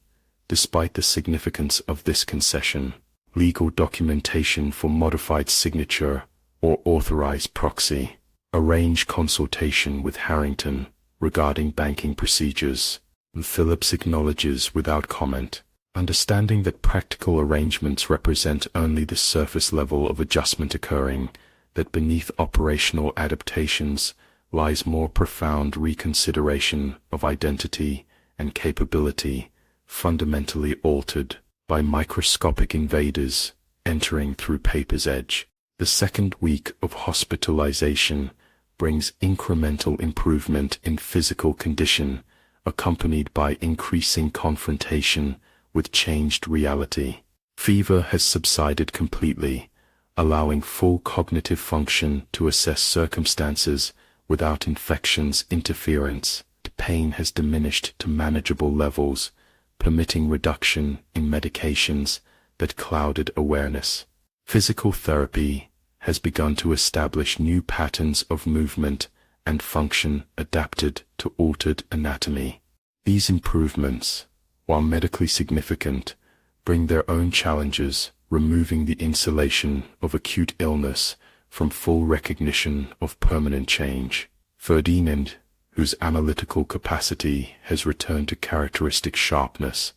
despite the significance of this concession, legal documentation for modified signature or authorized proxy, arrange consultation with Harrington regarding banking procedures. Phillips acknowledges without comment, understanding that practical arrangements represent only the surface level of adjustment occurring, that beneath operational adaptations lies more profound reconsideration of identity and capability, fundamentally altered by microscopic invaders entering through paper's edge. The second week of hospitalization brings incremental improvement in physical condition, accompanied by increasing confrontation with changed reality. Fever has subsided completely, allowing full cognitive function to assess circumstances without infection's interference. The pain has diminished to manageable levels, permitting reduction in medications that clouded awareness. Physical therapy has begun to establish new patterns of movement and function adapted to altered anatomy. These improvements, while medically significant, bring their own challenges, removing the insulation of acute illness from full recognition of permanent change. Ferdinand, whose analytical capacity has returned to characteristic sharpness,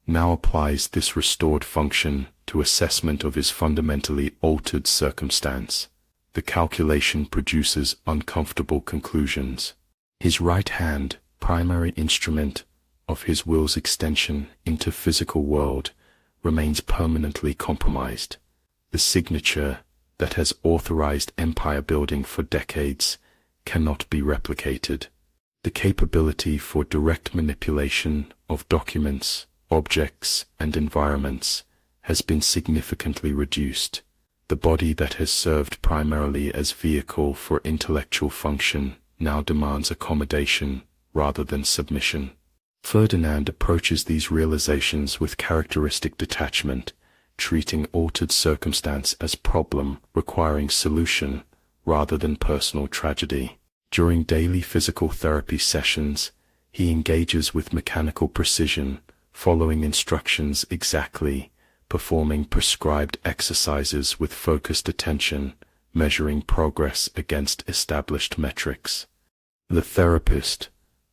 now applies this restored function to assessment of his fundamentally altered circumstance. The calculation produces uncomfortable conclusions. His right hand, primary instrument of his will's extension into physical world, remains permanently compromised. The signature that has authorized empire building for decades cannot be replicated. The capability for direct manipulation of documents, objects, and environments has been significantly reduced. The body that has served primarily as vehicle for intellectual function now demands accommodation rather than submission. Ferdinand approaches these realizations with characteristic detachment, treating altered circumstance as problem requiring solution rather than personal tragedy. During daily physical therapy sessions, he engages with mechanical precision, following instructions exactly, performing prescribed exercises with focused attention, measuring progress against established metrics. The therapist,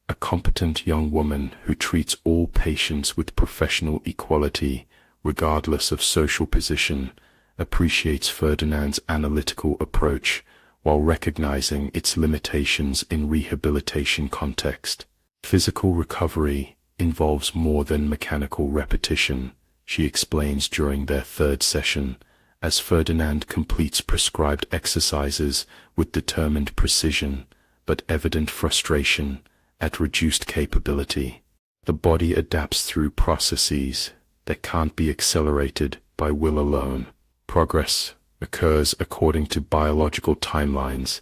a competent young woman who treats all patients with professional equality, regardless of social position, appreciates Ferdinand's analytical approach while recognizing its limitations in rehabilitation context. Physical recovery involves more than mechanical repetition, she explains during their third session, as Ferdinand completes prescribed exercises with determined precision, but evident frustration at reduced capability. The body adapts through processes that can't be accelerated by will alone. Progress occurs according to biological timelines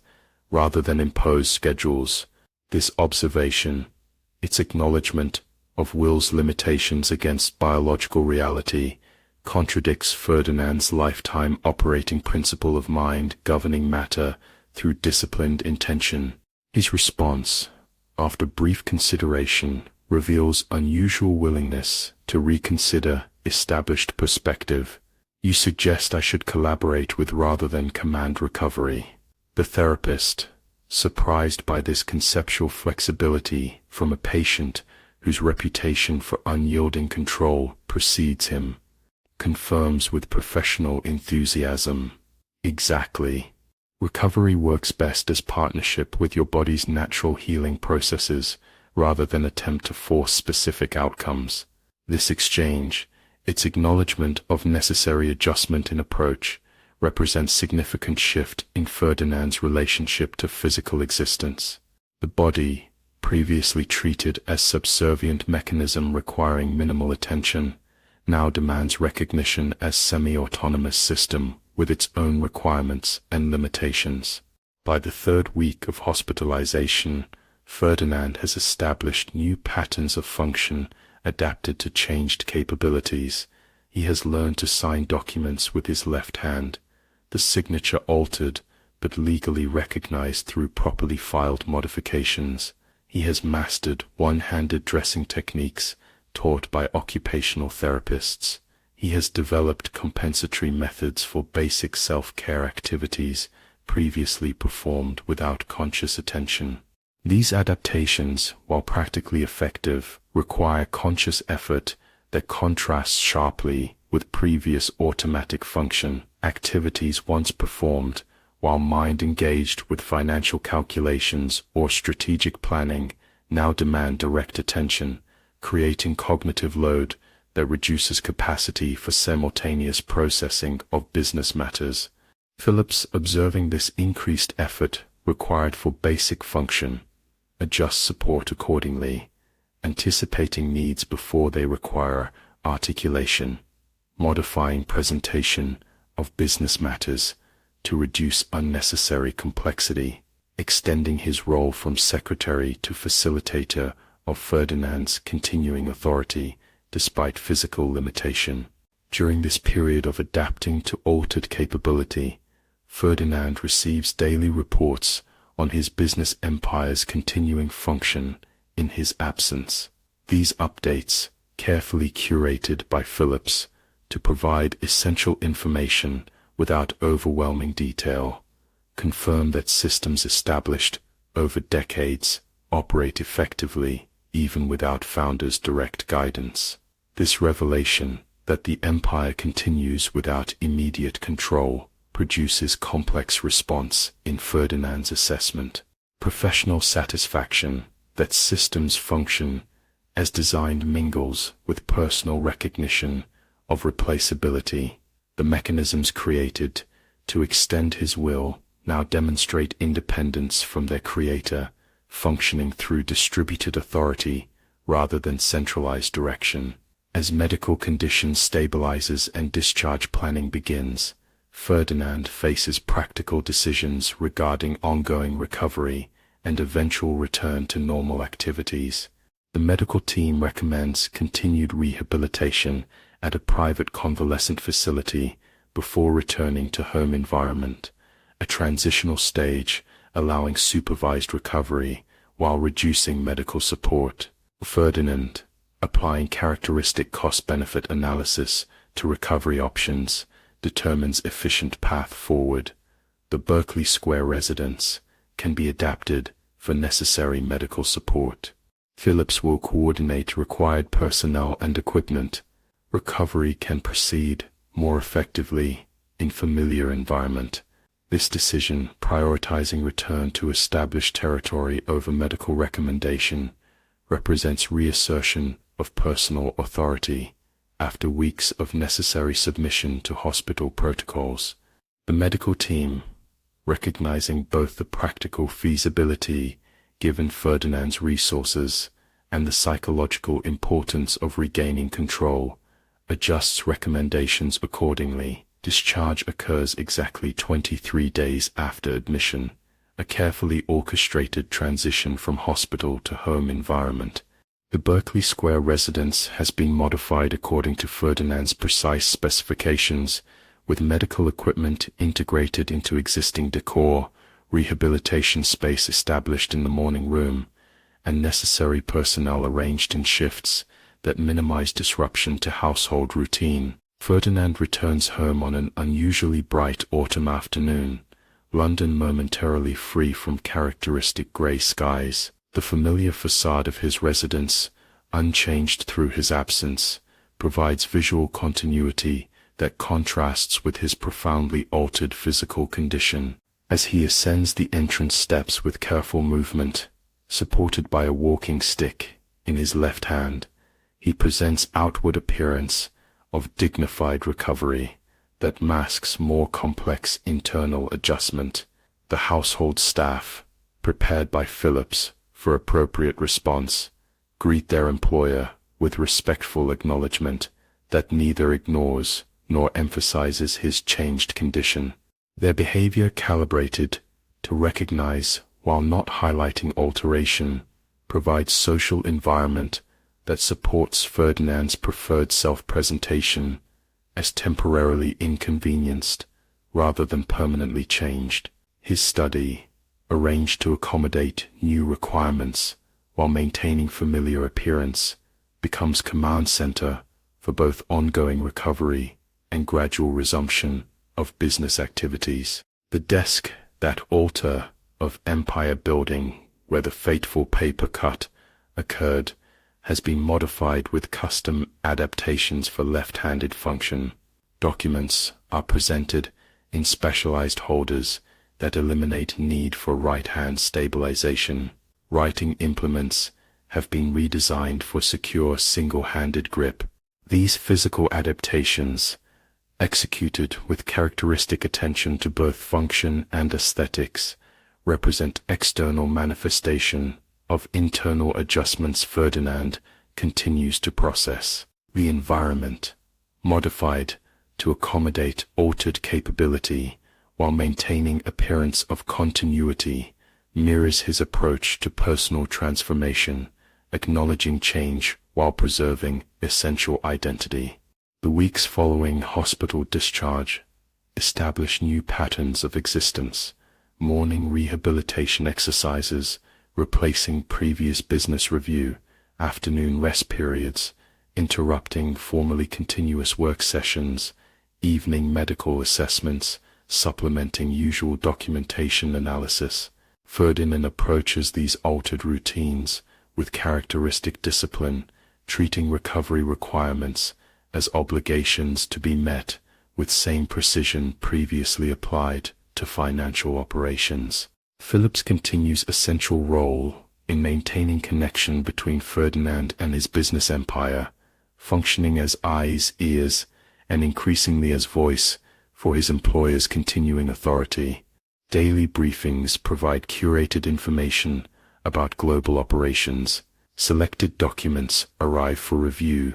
rather than imposed schedules. This observation, its acknowledgement of will's limitations against biological reality, contradicts Ferdinand's lifetime operating principle of mind governing matter through disciplined intention. His response, after brief consideration, reveals unusual willingness to reconsider established perspective. You suggest I should collaborate with rather than command recovery. The therapist, surprised by this conceptual flexibility from a patient whose reputation for unyielding control precedes him, confirms with professional enthusiasm. Exactly. Recovery works best as partnership with your body's natural healing processes rather than attempt to force specific outcomes. This exchange, its acknowledgement of necessary adjustment in approach, represents significant shift in Ferdinand's relationship to physical existence. The body, previously treated as subservient mechanism requiring minimal attention, now demands recognition as semi-autonomous system with its own requirements and limitations. By the third week of hospitalization, Ferdinand has established new patterns of function adapted to changed capabilities. He has learned to sign documents with his left hand, the signature altered but legally recognized through properly filed modifications. He has mastered one-handed dressing techniques taught by occupational therapists. He has developed compensatory methods for basic self-care activities previously performed without conscious attention. These adaptations, while practically effective, require conscious effort that contrasts sharply with previous automatic function activities once performed while mind engaged with financial calculations or strategic planning now demand direct attention, creating cognitive load that reduces capacity for simultaneous processing of business matters. Phillips, observing this increased effort required for basic function, adjusts support accordingly, anticipating needs before they require articulation, modifying presentation of business matters to reduce unnecessary complexity, extending his role from secretary to facilitator of Ferdinand's continuing authority despite physical limitation. During this period of adapting to altered capability, Ferdinand receives daily reports on his business empire's continuing function in his absence. These updates, carefully curated by Phillips to provide essential information without overwhelming detail, confirm that systems established over decades operate effectively even without founders' direct guidance. This revelation that the empire continues without immediate control produces complex response in Ferdinand's assessment. Professional satisfaction that systems function as designed mingles with personal recognition of replaceability. The mechanisms created to extend his will now demonstrate independence from their creator, functioning through distributed authority rather than centralized direction. As medical condition stabilizes and discharge planning begins, Ferdinand faces practical decisions regarding ongoing recovery and eventual return to normal activities. The medical team recommends continued rehabilitation at a private convalescent facility before returning to home environment, a transitional stage allowing supervised recovery while reducing medical support. Ferdinand, applying characteristic cost-benefit analysis to recovery options, determines efficient path forward. The Berkeley Square residence can be adapted for necessary medical support. Phillips will coordinate required personnel and equipment. Recovery can proceed more effectively in familiar environment. This decision, prioritizing return to established territory over medical recommendation, represents reassertion of personal authority after weeks of necessary submission to hospital protocols. The medical team, recognizing both the practical feasibility given Ferdinand's resources and the psychological importance of regaining control, adjusts recommendations accordingly. Discharge occurs exactly 23 days after admission, a carefully orchestrated transition from hospital to home environment. The Berkeley Square residence has been modified according to Ferdinand's precise specifications, with medical equipment integrated into existing decor, rehabilitation space established in the morning room, and necessary personnel arranged in shifts that minimize disruption to household routine. Ferdinand returns home on an unusually bright autumn afternoon, London momentarily free from characteristic grey skies. The familiar facade of his residence, unchanged through his absence, provides visual continuity that contrasts with his profoundly altered physical condition. As he ascends the entrance steps with careful movement, supported by a walking stick in his left hand, he presents outward appearance of dignified recovery that masks more complex internal adjustment. The household staff, prepared by Phillips for appropriate response, greet their employer with respectful acknowledgement that neither ignores nor emphasizes his changed condition. Their behavior calibrated to recognize while not highlighting alteration, provides social environment that supports Ferdinand's preferred self-presentation as temporarily inconvenienced rather than permanently changed. His study, arranged to accommodate new requirements, while maintaining familiar appearance, becomes command center for both ongoing recovery and gradual resumption of business activities. The desk, that altar of empire building where the fateful paper cut occurred, has been modified with custom adaptations for left-handed function. Documents are presented in specialized holders that eliminate need for right-hand stabilization. Writing implements have been redesigned for secure single-handed grip. These physical adaptations, executed with characteristic attention to both function and aesthetics, represent external manifestation of internal adjustments Ferdinand continues to process. The environment, modified to accommodate altered capability while maintaining appearance of continuity, mirrors his approach to personal transformation, acknowledging change while preserving essential identity. The weeks following hospital discharge establish new patterns of existence, morning rehabilitation exercises, replacing previous business review, afternoon rest periods, interrupting formerly continuous work sessions, evening medical assessments, supplementing usual documentation analysis. Ferdinand approaches these altered routines with characteristic discipline, treating recovery requirements as obligations to be met with same precision previously applied to financial operations. Philip's continues a central role in maintaining connection between Ferdinand and his business empire, functioning as eyes, ears, and increasingly as voice for his employer's continuing authority. Daily briefings provide curated information about global operations, selected documents arrive for review,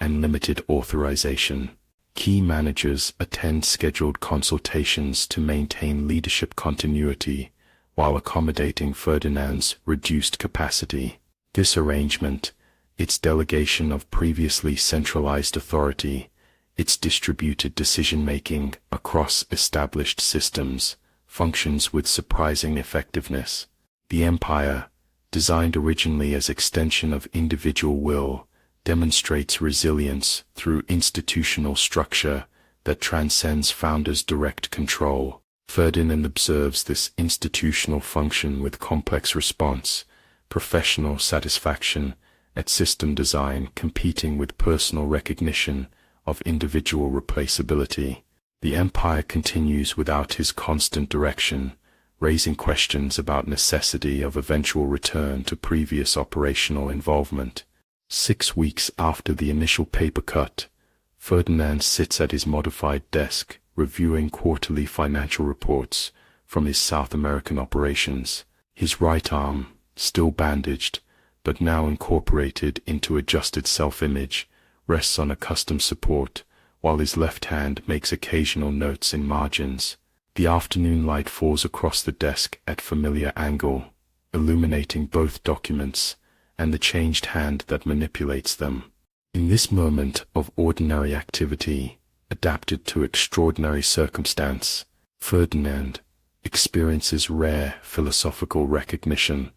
and limited authorization. Key managers attend scheduled consultations to maintain leadership continuity while accommodating Ferdinand's reduced capacity. This arrangement, its delegation of previously centralized authority, its distributed decision-making across established systems, functions with surprising effectiveness. The empire, designed originally as extension of individual will, demonstrates resilience through institutional structure that transcends founders' direct control. Ferdinand observes this institutional function with complex response, professional satisfaction at system design competing with personal recognition of individual replaceability. The empire continues without his constant direction, raising questions about necessity of eventual return to previous operational involvement. 6 weeks after the initial paper cut, Ferdinand sits at his modified desk, reviewing quarterly financial reports from his South American operations. His right arm, still bandaged, but now incorporated into adjusted self-image, rests on a custom support, while his left hand makes occasional notes in margins. The afternoon light falls across the desk at familiar angle, illuminating both documents and the changed hand that manipulates them. In this moment of ordinary activity, adapted to extraordinary circumstance, Ferdinand experiences rare philosophical recognition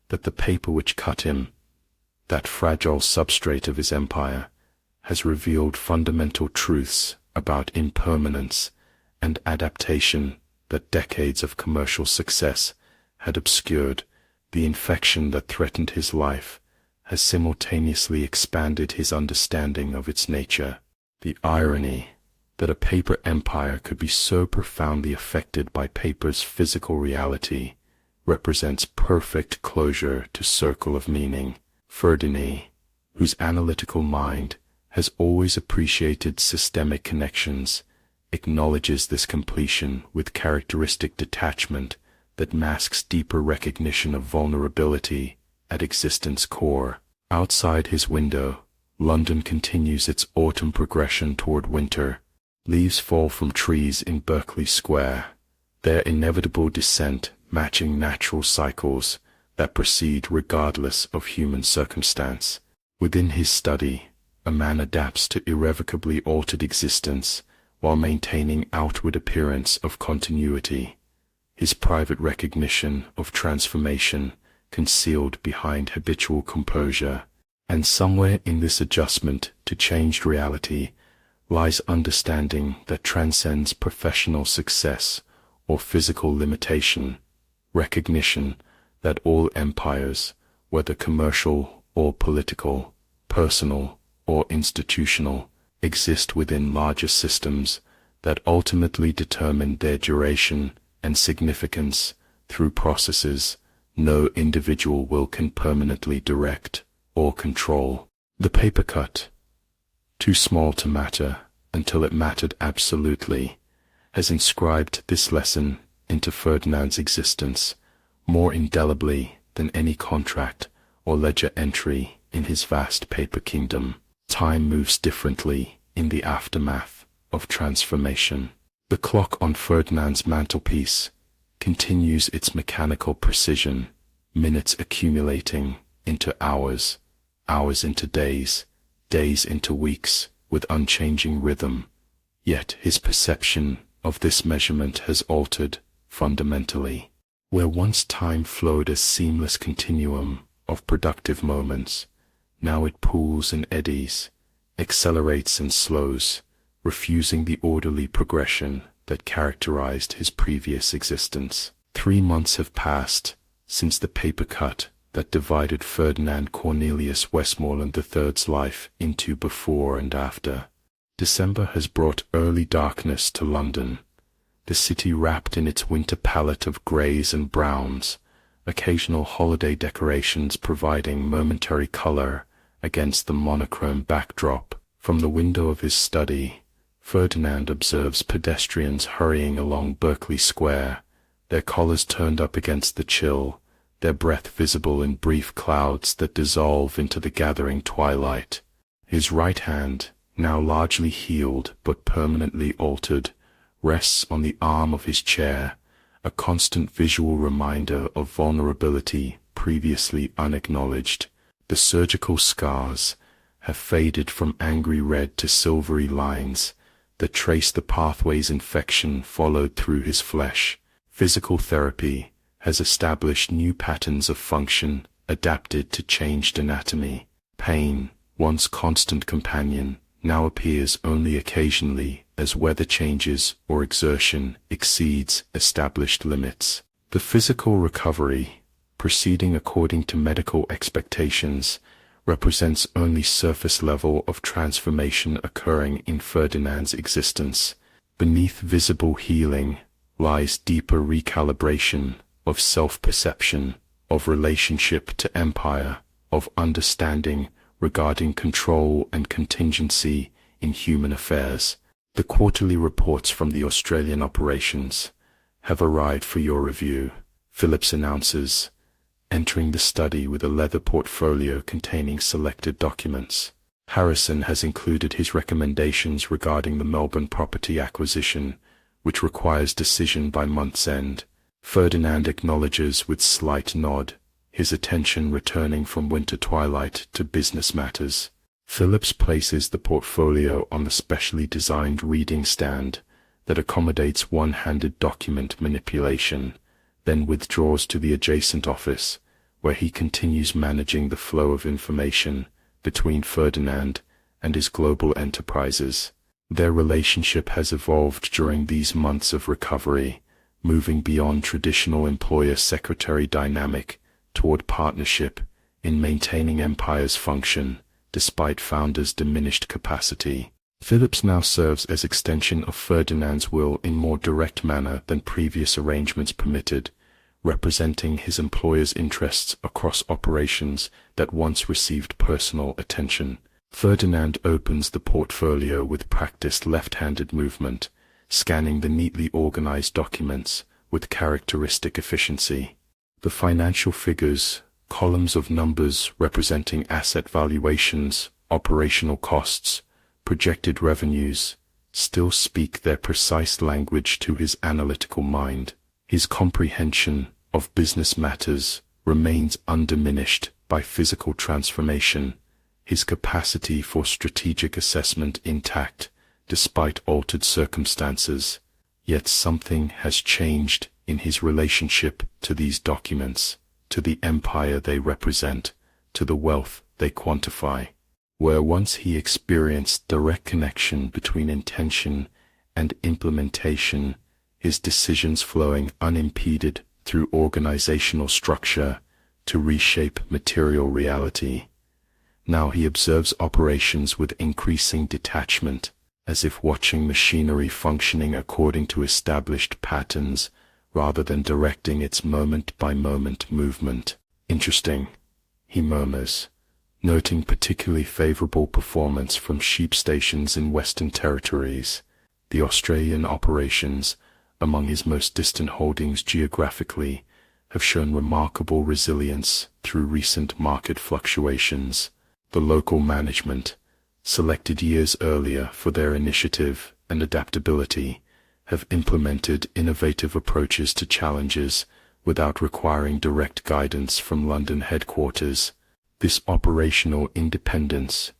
that the paper which cut him, that fragile substrate of his empire, has revealed fundamental truths about impermanence and adaptation that decades of commercial success had obscured. The infection that threatened his life has simultaneously expanded his understanding of its nature. The irony that a paper empire could be so profoundly affected by paper's physical reality represents perfect closure to circle of meaning. Ferdinand, whose analytical mind has always appreciated systemic connections, acknowledges this completion with characteristic detachment that masks deeper recognition of vulnerability at existence core. Outside his window, London continues its autumn progression toward winter. Leaves fall from trees in Berkeley Square, their inevitable descent matching natural cycles that proceed regardless of human circumstance. Within his study, a man adapts to irrevocably altered existence while maintaining outward appearance of continuity. His private recognition of transformation concealed behind habitual composure. And somewhere in this adjustment to changed reality lies understanding that transcends professional success or physical limitation, recognition that all empires, whether commercial or political, personal or institutional, exist within larger systems that ultimately determine their duration and significance through processes no individual will can permanently direct or control. The paper cut, too small to matter until it mattered absolutely, has inscribed this lesson into Ferdinand's existence more indelibly than any contract or ledger entry in his vast paper kingdom. Time moves differently in the aftermath of transformation. The clock on Ferdinand's mantelpiece continues its mechanical precision, minutes accumulating into hours, hours into days, days into weeks, with unchanging rhythm. Yet his perception of this measurement has altered fundamentally. Where once time flowed as seamless continuum of productive moments, now it pools and eddies, accelerates and slows, refusing the orderly progression that characterized his previous existence. 3 months have passed since the paper cut that divided Ferdinand Cornelius Westmoreland III's life into before and after. December has brought early darkness to London, the city wrapped in its winter palette of greys and browns, occasional holiday decorations providing momentary color against the monochrome backdrop. From the window of his study, Ferdinand observes pedestrians hurrying along Berkeley Square, their collars turned up against the chill, their breath visible in brief clouds that dissolve into the gathering twilight. His right hand, now largely healed but permanently altered, rests on the arm of his chair, a constant visual reminder of vulnerability previously unacknowledged. The surgical scars have faded from angry red to silvery lines that trace the pathways infection followed through his flesh. Physical therapy has established new patterns of function adapted to changed anatomy. Pain, once constant companion, now appears only occasionally as weather changes or exertion exceeds established limits. The physical recovery, proceeding according to medical expectations, represents only surface level of transformation occurring in Ferdinand's existence. Beneath visible healing lies deeper recalibration of self-perception, of relationship to empire, of understanding regarding control and contingency in human affairs. The quarterly reports from the Australian operations have arrived for your review, Phillips announces, entering the study with a leather portfolio containing selected documents. Harrison has included his recommendations regarding the Melbourne property acquisition, which requires decision by month's end. Ferdinand acknowledges with slight nod, his attention returning from winter twilight to business matters. Phillips places the portfolio on the specially designed reading stand that accommodates one-handed document manipulation, then withdraws to the adjacent office, where he continues managing the flow of information between Ferdinand and his global enterprises. Their relationship has evolved during these months of recovery, moving beyond traditional employer-secretary dynamic toward partnership in maintaining Empire's function despite founder's diminished capacity. Phillips now serves as extension of Ferdinand's will in more direct manner than previous arrangements permitted, representing his employer's interests across operations that once received personal attention. Ferdinand opens the portfolio with practiced left-handed movement, scanning the neatly organized documents with characteristic efficiency. The financial figures, columns of numbers representing asset valuations, operational costs, projected revenues, still speak their precise language to his analytical mind. His comprehension of business matters remains undiminished by physical transformation, his capacity for strategic assessment intact despite altered circumstances. Yet something has changed in his relationship to these documents. to the empire they represent, to the wealth they quantify. Where once he experienced direct connection between intention and implementation, his decisions flowing unimpeded through organizational structure to reshape material reality. Now he observes operations with increasing detachment, as if watching machinery functioning according to established patterns rather than directing its moment-by-moment movement. Interesting, he murmurs, noting particularly favorable performance from sheep stations in Western Territories. The Australian operations, among his most distant holdings geographically, have shown remarkable resilience through recent market fluctuations. The local management, selected years earlier for their initiative and adaptability, have implemented innovative approaches to challenges without requiring direct guidance from London headquarters. This operational independence,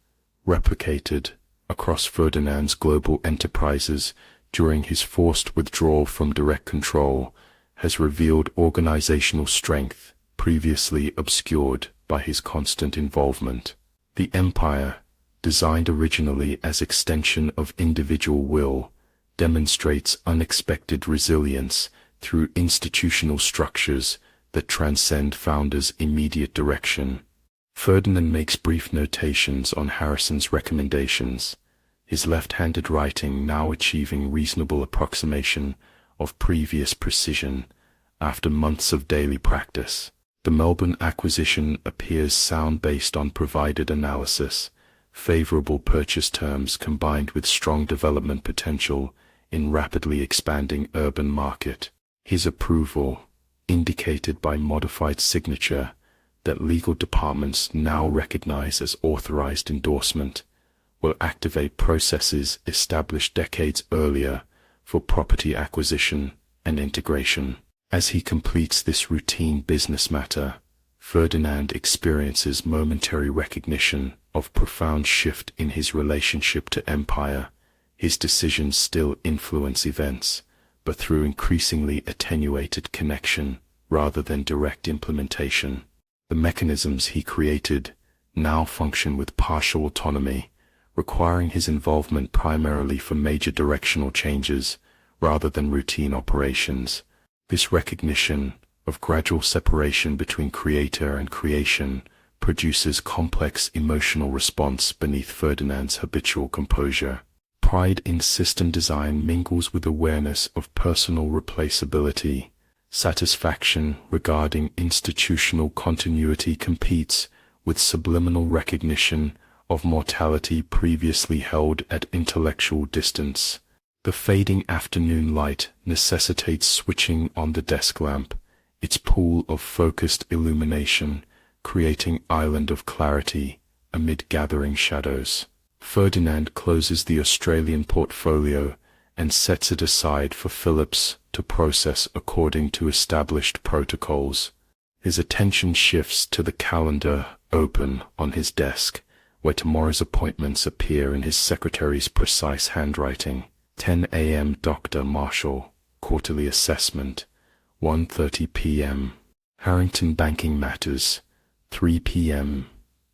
replicated across Ferdinand's global enterprises during his forced withdrawal from direct control, has revealed organizational strength previously obscured by his constant involvement. The empire, designed originally as extension of individual will, demonstrates unexpected resilience through institutional structures that transcend founders' immediate direction. Ferdinand makes brief notations on Harrison's recommendations, his left-handed writing now achieving reasonable approximation of previous precision after months of daily practice. The Melbourne acquisition appears sound based on provided analysis, favorable purchase terms combined with strong development potential in rapidly expanding urban market. His approval, indicated by modified signature that legal departments now recognize as authorized endorsement, will activate processes established decades earlier for property acquisition and integration. As he completes this routine business matter, Ferdinand experiences momentary recognition of profound shift in his relationship to empire. His decisions still influence events, but through increasingly attenuated connection rather than direct implementation. The mechanisms he created now function with partial autonomy, requiring his involvement primarily for major directional changes rather than routine operations. This recognition of gradual separation between creator and creation produces complex emotional response beneath Ferdinand's habitual composure. Pride in system design mingles with awareness of personal replaceability. Satisfaction regarding institutional continuity competes with subliminal recognition of mortality previously held at intellectual distance. The fading afternoon light necessitates switching on the desk lamp, its pool of focused illumination creating island of clarity amid gathering shadows. Ferdinand closes the Australian portfolio and sets it aside for Phillips to process according to established protocols. His attention shifts to the calendar open on his desk, where tomorrow's appointments appear in his secretary's precise handwriting. 10 a.m. Dr. Marshall, quarterly assessment, 1:30 p.m. Harrington banking matters, 3 p.m.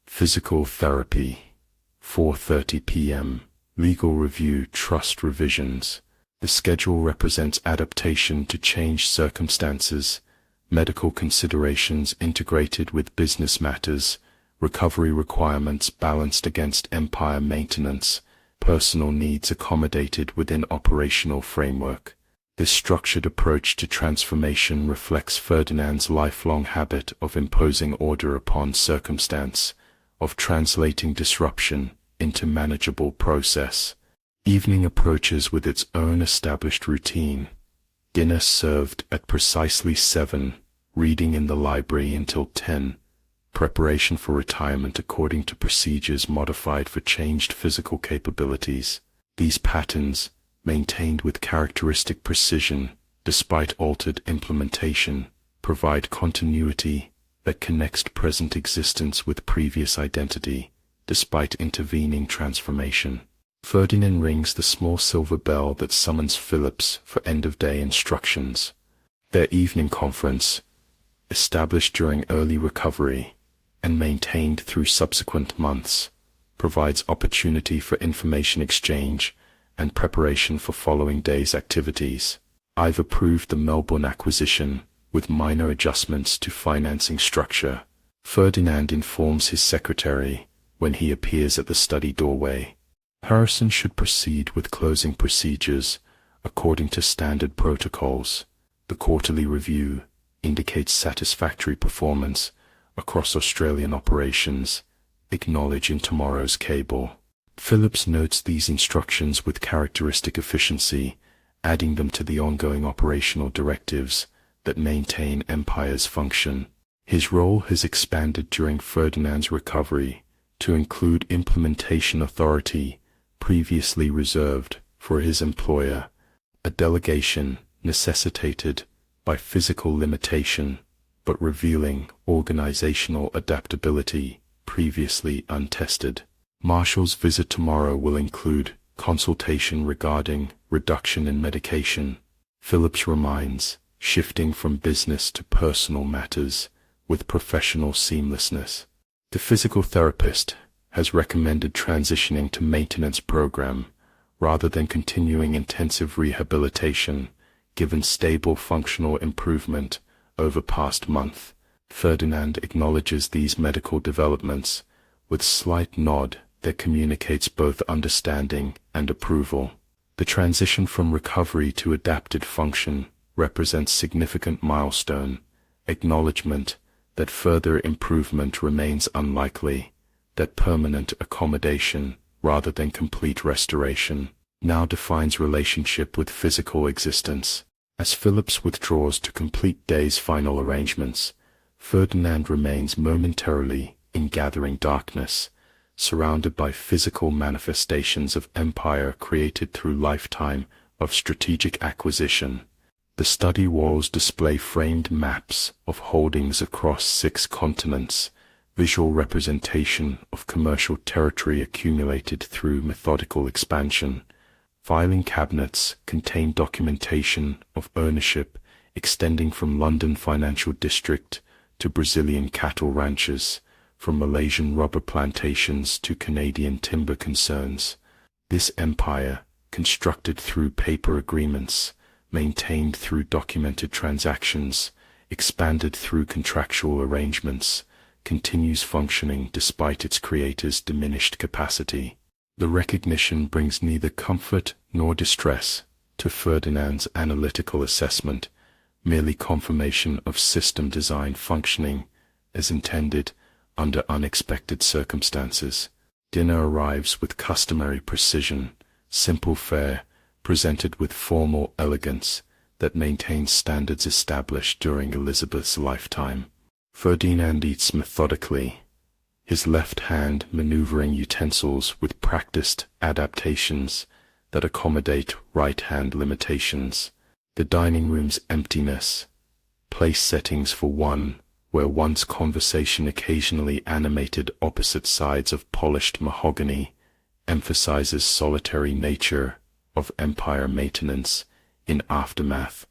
Physical therapy, 4:30 p.m. Legal review trust revisions. The schedule represents adaptation to changed circumstances, medical considerations integrated with business matters, recovery requirements balanced against empire maintenance, personal needs accommodated within operational framework. This structured approach to transformation reflects Ferdinand's lifelong habit of imposing order upon circumstance, of translating disruption into manageable process. Evening approaches with its own established routine. Dinner served at precisely 7, reading in the library until 10, preparation for retirement according to procedures modified for changed physical capabilities. These patterns, maintained with characteristic precision despite altered implementation, provide continuity that connects present existence with previous identity, despite intervening transformation. Ferdinand rings the small silver bell that summons Phillips for end-of-day instructions. Their evening conference, established during early recovery and maintained through subsequent months, provides opportunity for information exchange and preparation for following day's activities. I've approved the Melbourne acquisition with minor adjustments to financing structure. Ferdinand informs his secretary when he appears at the study doorway. Harrison should proceed with closing procedures according to standard protocols. The quarterly review indicates satisfactory performance across Australian operations, acknowledge in tomorrow's cable. Phillips notes these instructions with characteristic efficiency, adding them to the ongoing operational directives that maintain Empire's function. His role has expanded during Ferdinand's recovery to include implementation authority previously reserved for his employer, a delegation necessitated by physical limitation but revealing organizational adaptability previously untested. Marshall's visit tomorrow will include consultation regarding reduction in medication. Phillips reminds, shifting from business to personal matters with professional seamlessness. The physical therapist has recommended transitioning to maintenance program rather than continuing intensive rehabilitation, given stable functional improvement over past month. Ferdinand acknowledges these medical developments with slight nod that communicates both understanding and approval. The transition from recovery to adapted function represents significant milestone, acknowledgement that further improvement remains unlikely, that permanent accommodation rather than complete restoration now defines relationship with physical existence. As Phillips withdraws to complete day's final arrangements, Ferdinand remains momentarily in gathering darkness, surrounded by physical manifestations of empire created through lifetime of strategic acquisition. The study walls display framed maps of holdings across 6 continents, visual representation of commercial territory accumulated through methodical expansion. Filing cabinets contain documentation of ownership extending from London Financial District to Brazilian cattle ranches, from Malaysian rubber plantations to Canadian timber concerns. This empire, constructed through paper agreements, maintained through documented transactions, expanded through contractual arrangements, continues functioning despite its creator's diminished capacity. The recognition brings neither comfort nor distress to Ferdinand's analytical assessment, merely confirmation of system design functioning as intended under unexpected circumstances. Dinner arrives with customary precision, simple fare, presented with formal elegance that maintains standards established during Elizabeth's lifetime. Ferdinand eats methodically, his left hand maneuvering utensils with practiced adaptations that accommodate right-hand limitations. The dining room's emptiness, place settings for one, where once conversation occasionally animated opposite sides of polished mahogany, emphasizes solitary nature of empire maintenance in aftermath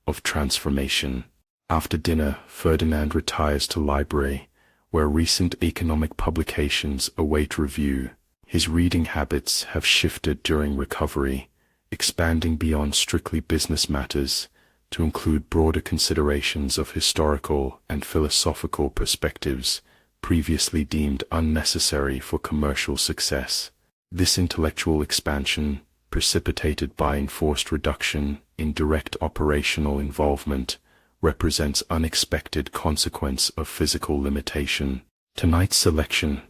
of transformation. After dinner, Ferdinand retires to library, where recent economic publications await review. His reading habits have shifted during recovery, expanding beyond strictly business matters to include broader considerations of historical and philosophical perspectives previously deemed unnecessary for commercial success. This intellectual expansion, precipitated by enforced reduction in direct operational involvement, represents unexpected consequence of physical limitation. Tonight's selection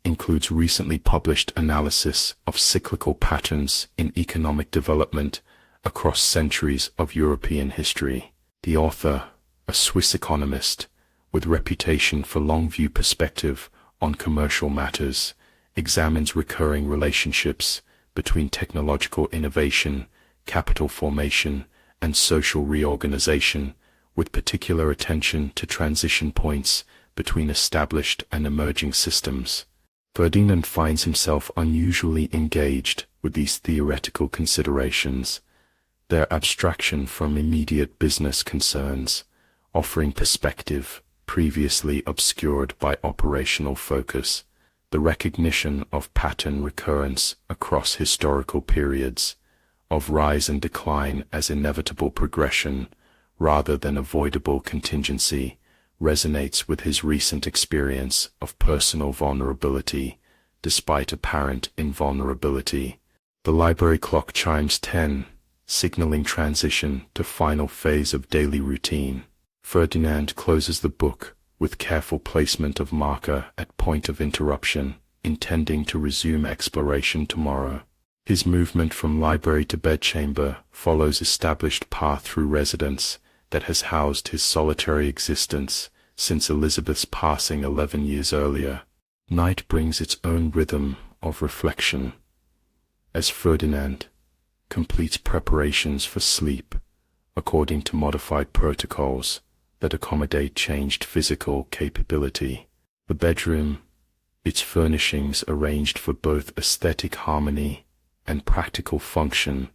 includes recently published analysis of cyclical patterns in economic development across centuries of European history. The author, a Swiss economist with reputation for long-view perspective on commercial matters, examines recurring relationships between technological innovation, capital formation, and social reorganization, with particular attention to transition points between established and emerging systems. Ferdinand finds himself unusually engaged with these theoretical considerations, their abstraction from immediate business concerns, offering perspective previously obscured by operational focus, the recognition of pattern recurrence across historical periods, of rise and decline as inevitable progression rather than avoidable contingency, resonates with his recent experience of personal vulnerability despite apparent invulnerability. The library clock chimes 10, signaling transition to final phase of daily routine. Ferdinand closes the book with careful placement of marker at point of interruption, intending to resume exploration tomorrow. His movement from library to bedchamber follows established path through residence that has housed his solitary existence since Elizabeth's passing 11 years earlier. Night brings its own rhythm of reflection, as Ferdinand completes preparations for sleep according to modified protocols that accommodate changed physical capability. The bedroom, its furnishings arranged for both aesthetic harmony and practical function,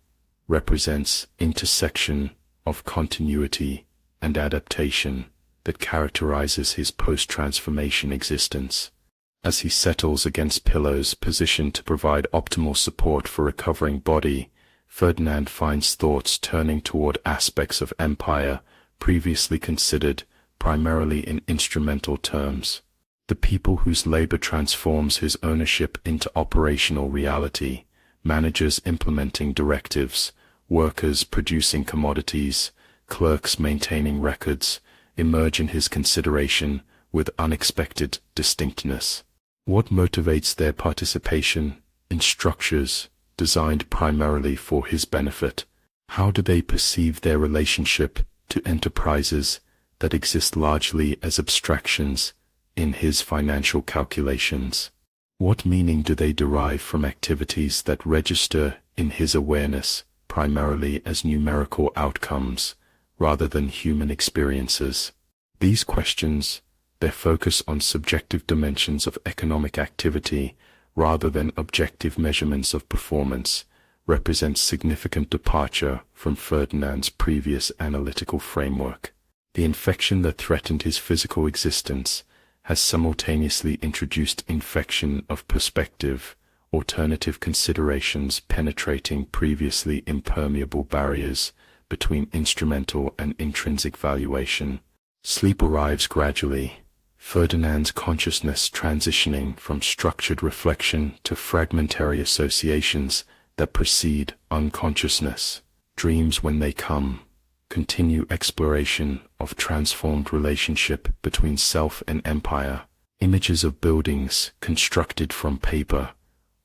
represents intersection of continuity and adaptation that characterizes his post-transformation existence. As he settles against pillows positioned to provide optimal support for recovering body, Ferdinand finds thoughts turning toward aspects of empire previously considered primarily in instrumental terms. The people whose labor transforms his ownership into operational reality, managers implementing directives, workers producing commodities, clerks maintaining records, emerge in his consideration with unexpected distinctness. What motivates their participation in structures designed primarily for his benefit? How do they perceive their relationship to enterprises that exist largely as abstractions in his financial calculations? What meaning do they derive from activities that register in his awareness primarily as numerical outcomes rather than human experiences? These questions, their focus on subjective dimensions of economic activity rather than objective measurements of performance, represent significant departure from Ferdinand's previous analytical framework. The infection that threatened his physical existence has simultaneously introduced infection of perspective, alternative considerations penetrating previously impermeable barriers between instrumental and intrinsic valuation. Sleep arrives gradually, Ferdinand's consciousness transitioning from structured reflection to fragmentary associations that precede unconsciousness. Dreams, when they come, continue exploration of transformed relationship between self and empire, images of buildings constructed from paper,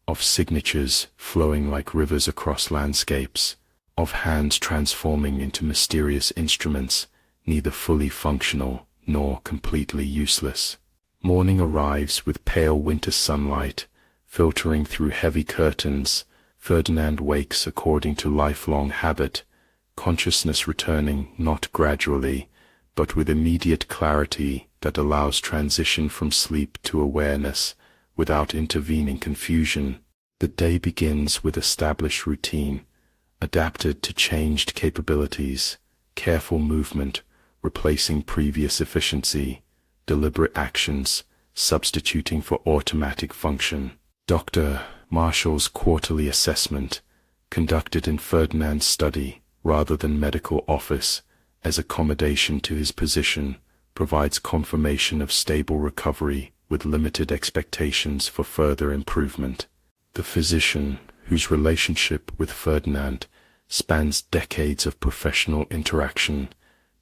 of signatures flowing like rivers across landscapes, of hands transforming into mysterious instruments, neither fully functional nor completely useless. Morning arrives with pale winter sunlight, filtering through heavy curtains. Ferdinand wakes according to lifelong habit, consciousness returning not gradually, but with immediate clarity that allows transition from sleep to awareness without intervening confusion. The day begins with established routine, adapted to changed capabilities, careful movement, replacing previous efficiency, deliberate actions, substituting for automatic function. Dr. Marshall's quarterly assessment, conducted in Ferdinand's study rather than medical office, as accommodation to his position, provides confirmation of stable recovery with limited expectations for further improvement. The physician, whose relationship with Ferdinand spans decades of professional interaction,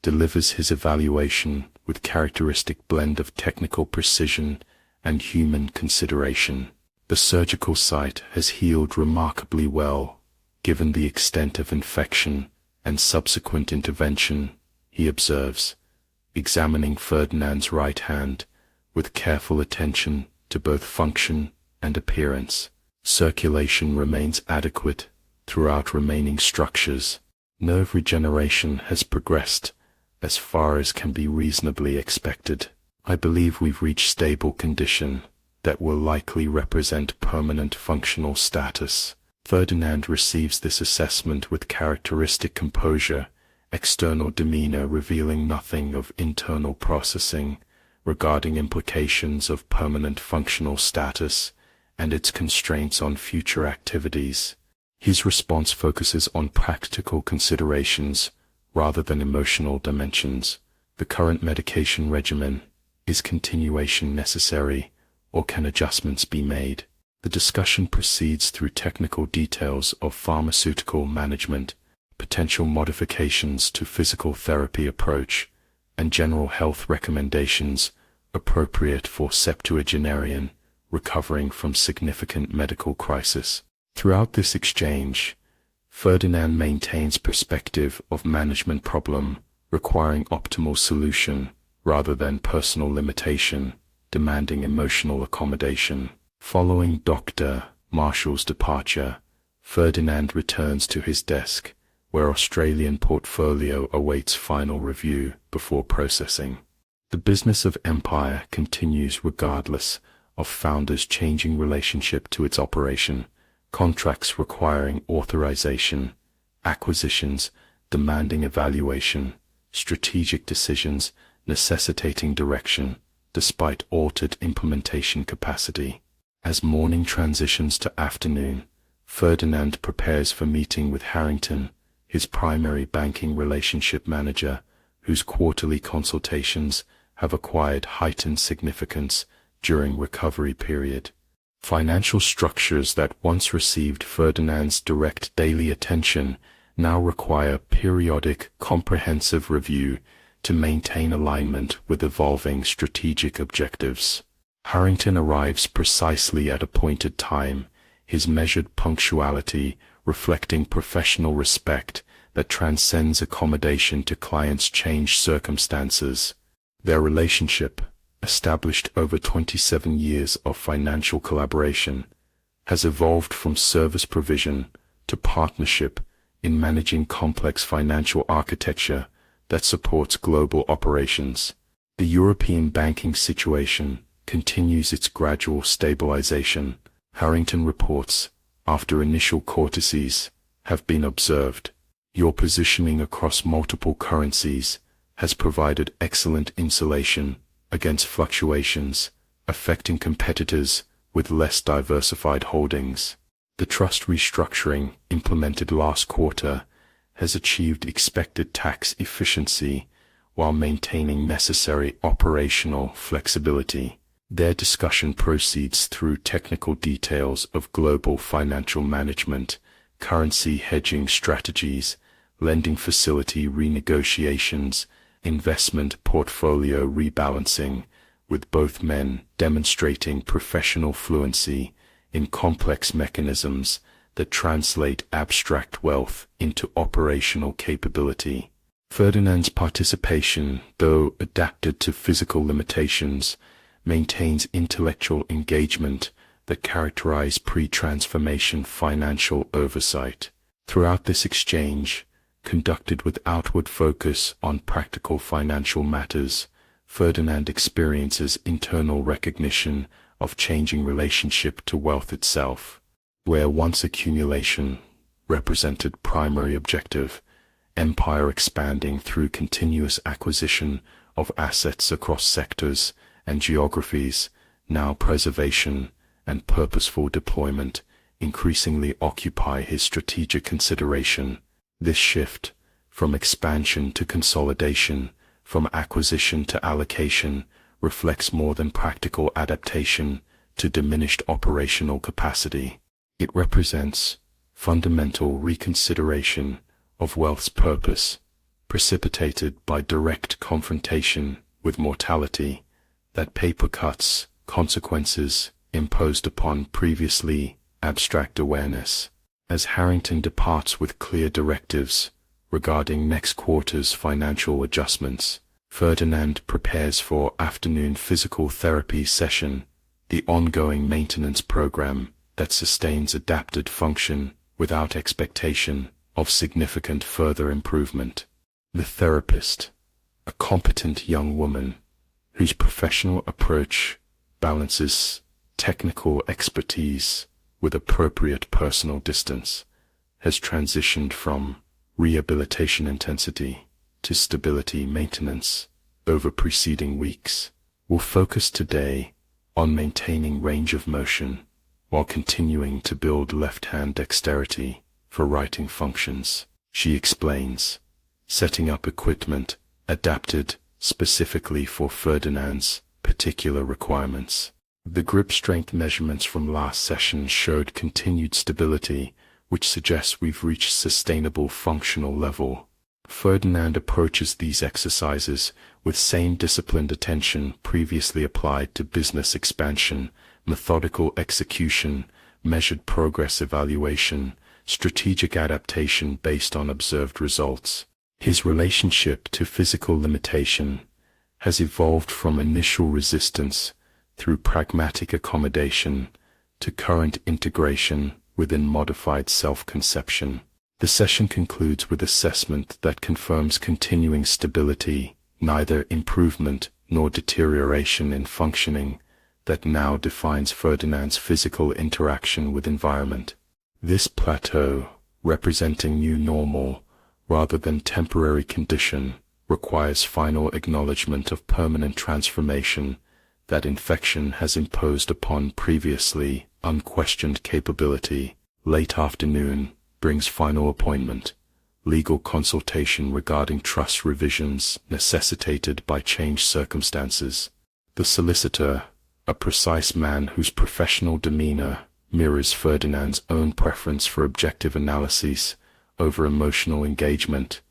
delivers his evaluation with characteristic blend of technical precision and human consideration. The surgical site has healed remarkably well, given the extent of infection and subsequent intervention, he observes, examining Ferdinand's right hand with careful attention to both function and appearance. Circulation remains adequate throughout remaining structures. Nerve regeneration has progressed as far as can be reasonably expected. I believe we've reached stable condition that will likely represent permanent functional status. Ferdinand receives this assessment with characteristic composure external demeanor revealing nothing of internal processing regarding implications of permanent functional status and its constraints on future activities. His response focuses on practical considerations rather than emotional dimensions. The current medication regimen, is continuation necessary, or can adjustments be made? The discussion proceeds through technical details of pharmaceutical management, potential modifications to physical therapy approach, and general health recommendations appropriate for septuagenarian recovering from significant medical crisis. Throughout this exchange, Ferdinand maintains perspective of management problem requiring optimal solution rather than personal limitation, demanding emotional accommodation. Following Dr. Marshall's departure, Ferdinand returns to his desk, where Australian portfolio awaits final review before processing. The business of empire continues regardless of founder's changing relationship to its operation, contracts requiring authorization, acquisitions demanding evaluation, strategic decisions necessitating direction, despite altered implementation capacity. As morning transitions to afternoon, Ferdinand prepares for meeting with Harrington, his primary banking relationship manager, whose quarterly consultations have acquired heightened significance during recovery period. Financial structures that once received Ferdinand's direct daily attention now require periodic, comprehensive review to maintain alignment with evolving strategic objectives. Harrington arrives precisely at appointed time, his measured punctuality reflecting professional respect that transcends accommodation to clients' changed circumstances. Their relationship, established over 27 years of financial collaboration, has evolved from service provision to partnership in managing complex financial architecture that supports global operations. The European banking situation continues its gradual stabilization, Harrington reports, after initial courtesies have been observed. Your positioning across multiple currencies has provided excellent insulation against fluctuations affecting competitors with less diversified holdings. The trust restructuring implemented last quarter has achieved expected tax efficiency while maintaining necessary operational flexibility. Their discussion proceeds through technical details of global financial management, currency hedging strategies, lending facility renegotiations, investment portfolio rebalancing, with both men demonstrating professional fluency in complex mechanisms that translate abstract wealth into operational capability. Ferdinand's participation, though adapted to physical limitations, maintains intellectual engagement that characterize pre-transformation financial oversight. Throughout this exchange, conducted with outward focus on practical financial matters, Ferdinand experiences internal recognition of changing relationship to wealth itself. Where once accumulation represented primary objective, empire expanding through continuous acquisition of assets across sectors and geographies, now preservation and purposeful deployment increasingly occupy his strategic consideration. This shift, from expansion to consolidation, from acquisition to allocation, reflects more than practical adaptation to diminished operational capacity. It represents fundamental reconsideration of wealth's purpose, precipitated by direct confrontation with mortality, that paper cuts consequences imposed upon previously abstract awareness. As Harrington departs with clear directives regarding next quarter's financial adjustments, Ferdinand prepares for afternoon physical therapy session, the ongoing maintenance program that sustains adapted function without expectation of significant further improvement. The therapist, a competent young woman whose professional approach balances technical expertise with appropriate personal distance, has transitioned from rehabilitation intensity to stability maintenance over preceding weeks. We'll focus today on maintaining range of motion while continuing to build left-hand dexterity for writing functions. She explains, setting up equipment adapted specifically for Ferdinand's particular requirements. The grip strength measurements from last session showed continued stability, which suggests we've reached sustainable functional level. Ferdinand approaches these exercises with same disciplined attention previously applied to business expansion, methodical execution, measured progress evaluation, strategic adaptation based on observed results. His relationship to physical limitation has evolved from initial resistance through pragmatic accommodation to current integration within modified self-conception. The session concludes with assessment that confirms continuing stability, neither improvement nor deterioration in functioning, that now defines Ferdinand's physical interaction with environment. This plateau, representing new normal rather than temporary condition, requires final acknowledgement of permanent transformation that infection has imposed upon previously unquestioned capability. Late afternoon brings final appointment, legal consultation regarding trust revisions necessitated by changed circumstances. The solicitor, a precise man whose professional demeanor mirrors Ferdinand's own preference for objective analyses over emotional engagement,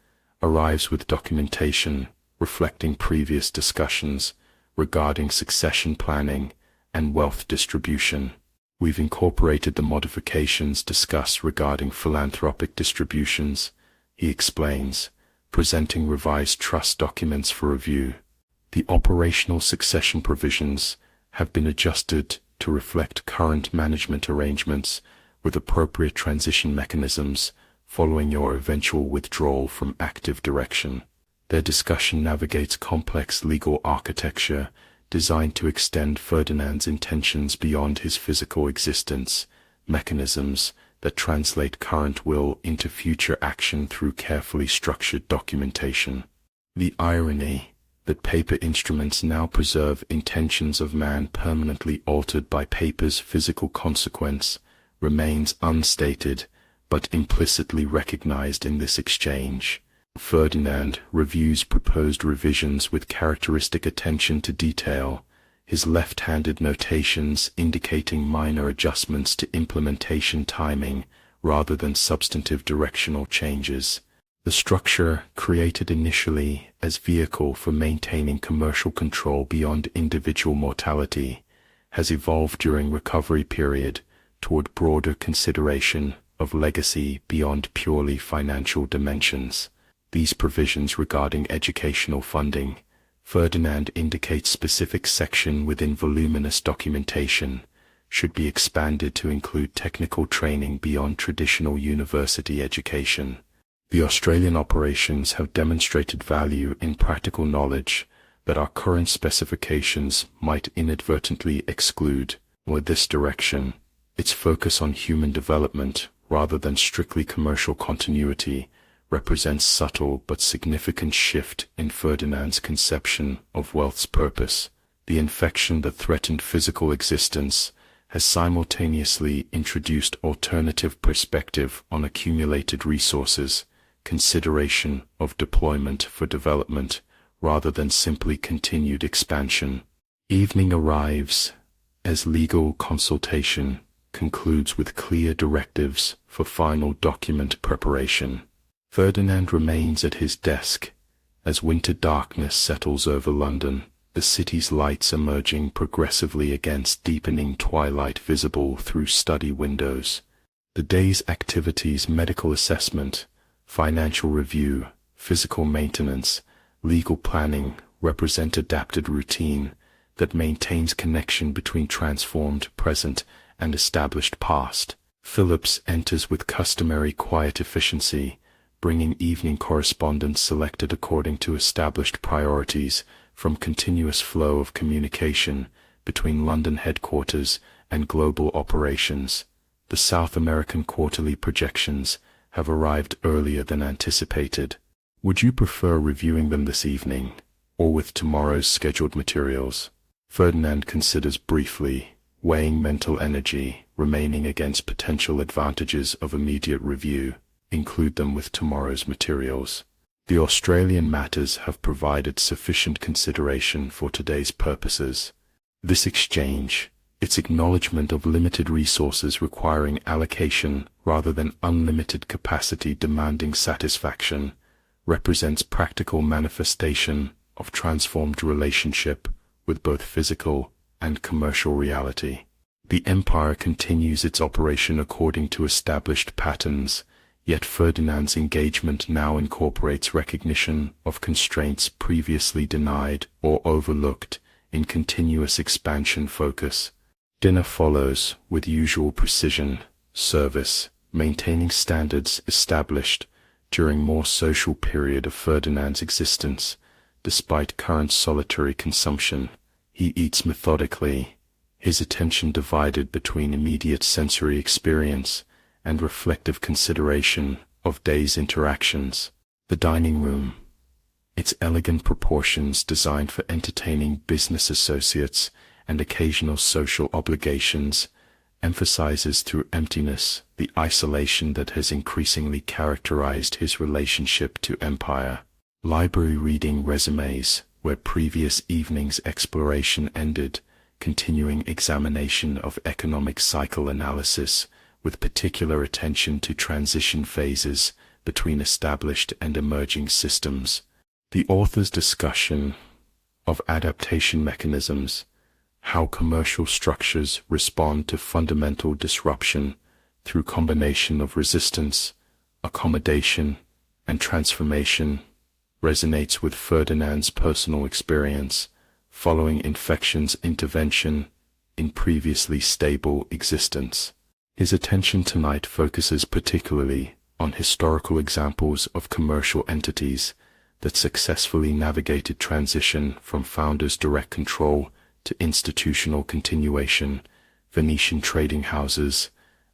arrives with documentation reflecting previous discussions regarding succession planning and wealth distribution. We've incorporated the modifications discussed regarding philanthropic distributions, he explains, presenting revised trust documents for review. The operational succession provisions have been adjusted to reflect current management arrangements with appropriate transition mechanisms following your eventual withdrawal from active direction. Their discussion navigates complex legal architecture designed to extend Ferdinand's intentions beyond his physical existence, mechanisms that translate current will into future action through carefully structured documentation. The irony that paper instruments now preserve intentions of man permanently altered by paper's physical consequence remains unstated, but implicitly recognized in this exchange. Ferdinand reviews proposed revisions with characteristic attention to detail, his left-handed notations indicating minor adjustments to implementation timing rather than substantive directional changes. The structure, created initially as vehicle for maintaining commercial control beyond individual mortality, has evolved during recovery period toward broader consideration of legacy beyond purely financial dimensions. These provisions regarding educational funding, Ferdinand indicates specific section within voluminous documentation, should be expanded to include technical training beyond traditional university education. The Australian operations have demonstrated value in practical knowledge that our current specifications might inadvertently exclude. With this direction, its focus on human development rather than strictly commercial continuity represents subtle but significant shift in Ferdinand's conception of wealth's purpose. The infection that threatened physical existence has simultaneously introduced alternative perspective on accumulated resources, consideration of deployment for development rather than simply continued expansion. Evening arrives as legal consultation concludes with clear directives for final document preparation. Ferdinand remains at his desk as winter darkness settles over London, the city's lights emerging progressively against deepening twilight visible through study windows. The day's activities, medical assessment, financial review, physical maintenance, legal planning, represent adapted routine that maintains connection between transformed present and established past. Phillips enters with customary quiet efficiency, bringing evening correspondence selected according to established priorities from continuous flow of communication between London headquarters and global operations. The South American quarterly projections have arrived earlier than anticipated. Would you prefer reviewing them this evening, or with tomorrow's scheduled materials? Ferdinand considers briefly, weighing mental energy remaining against potential advantages of immediate review. Include them with tomorrow's materials. The Australian matters have provided sufficient consideration for today's purposes. This exchange, its acknowledgement of limited resources requiring allocation rather than unlimited capacity demanding satisfaction, represents practical manifestation of transformed relationship with both physical and commercial reality. The empire continues its operation according to established patterns, yet Ferdinand's engagement now incorporates recognition of constraints previously denied or overlooked in continuous expansion focus. Dinner follows with usual precision, service, maintaining standards established during more social period of Ferdinand's existence. Despite current solitary consumption, he eats methodically, his attention divided between immediate sensory experience and reflective consideration of day's interactions. The dining room, its elegant proportions designed for entertaining business associates and occasional social obligations, emphasizes through emptiness the isolation that has increasingly characterized his relationship to empire. Library reading resumes, where previous evening's exploration ended, continuing examination of economic cycle analysis, with particular attention to transition phases between established and emerging systems. The author's discussion of adaptation mechanisms, how commercial structures respond to fundamental disruption through combination of resistance, accommodation, and transformation, resonates with Ferdinand's personal experience following infection's intervention in previously stable existence. His attention tonight focuses particularly on historical examples of commercial entities that successfully navigated transition from founders' direct control to institutional continuation. Venetian trading houses,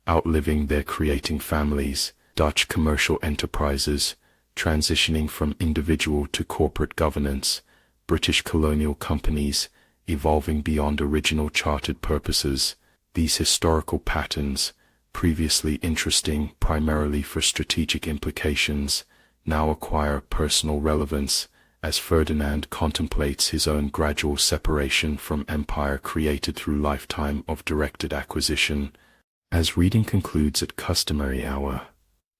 outliving their creating families, Dutch commercial enterprises, transitioning from individual to corporate governance, British colonial companies, evolving beyond original chartered purposes. These historical patterns, previously interesting primarily for strategic implications, now acquire personal relevance as Ferdinand contemplates his own gradual separation from empire created through lifetime of directed acquisition. As reading concludes at customary hour,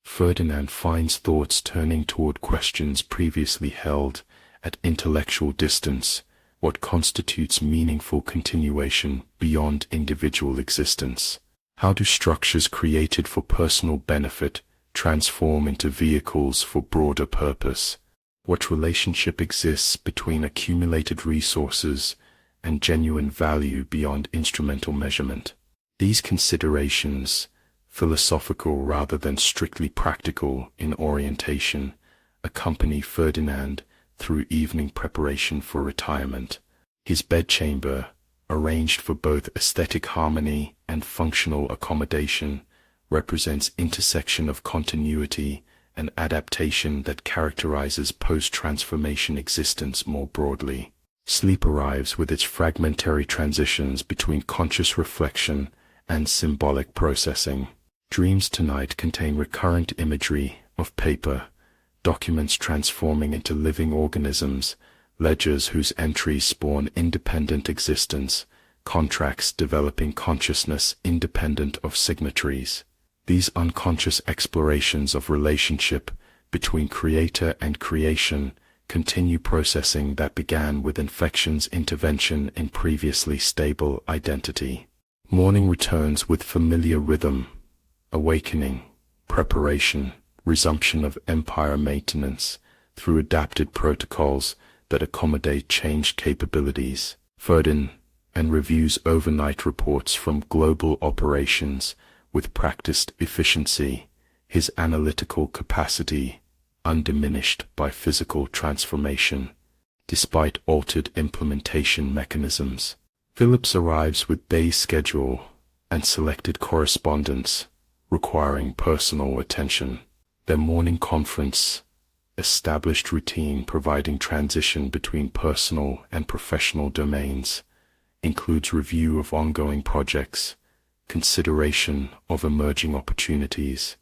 Ferdinand finds thoughts turning toward questions previously held at intellectual distance. What constitutes meaningful continuation beyond individual existence? How do structures created for personal benefit transform into vehicles for broader purpose? What relationship exists between accumulated resources and genuine value beyond instrumental measurement? These considerations, philosophical rather than strictly practical in orientation, accompany Ferdinand through evening preparation for retirement. His bedchamber, arranged for both aesthetic harmony and functional accommodation, represents intersection of continuity and adaptation that characterizes post-transformation existence more broadly. Sleep arrives with its fragmentary transitions between conscious reflection and symbolic processing. Dreams tonight contain recurrent imagery of paper, documents transforming into living organisms, ledgers whose entries spawn independent existence, contracts developing consciousness independent of signatories. These unconscious explorations of relationship between creator and creation continue processing that began with infection's intervention in previously stable identity. Morning returns with familiar rhythm, awakening, preparation, resumption of empire maintenance through adapted protocols that accommodate changed capabilities. Ferdinand reviews overnight reports from global operations with practiced efficiency, his analytical capacity undiminished by physical transformation, despite altered implementation mechanisms. Phillips arrives with day's schedule and selected correspondence, requiring personal attention. Their morning conference, established routine providing transition between personal and professional domains, includes review of ongoing projects, consideration of emerging opportunities,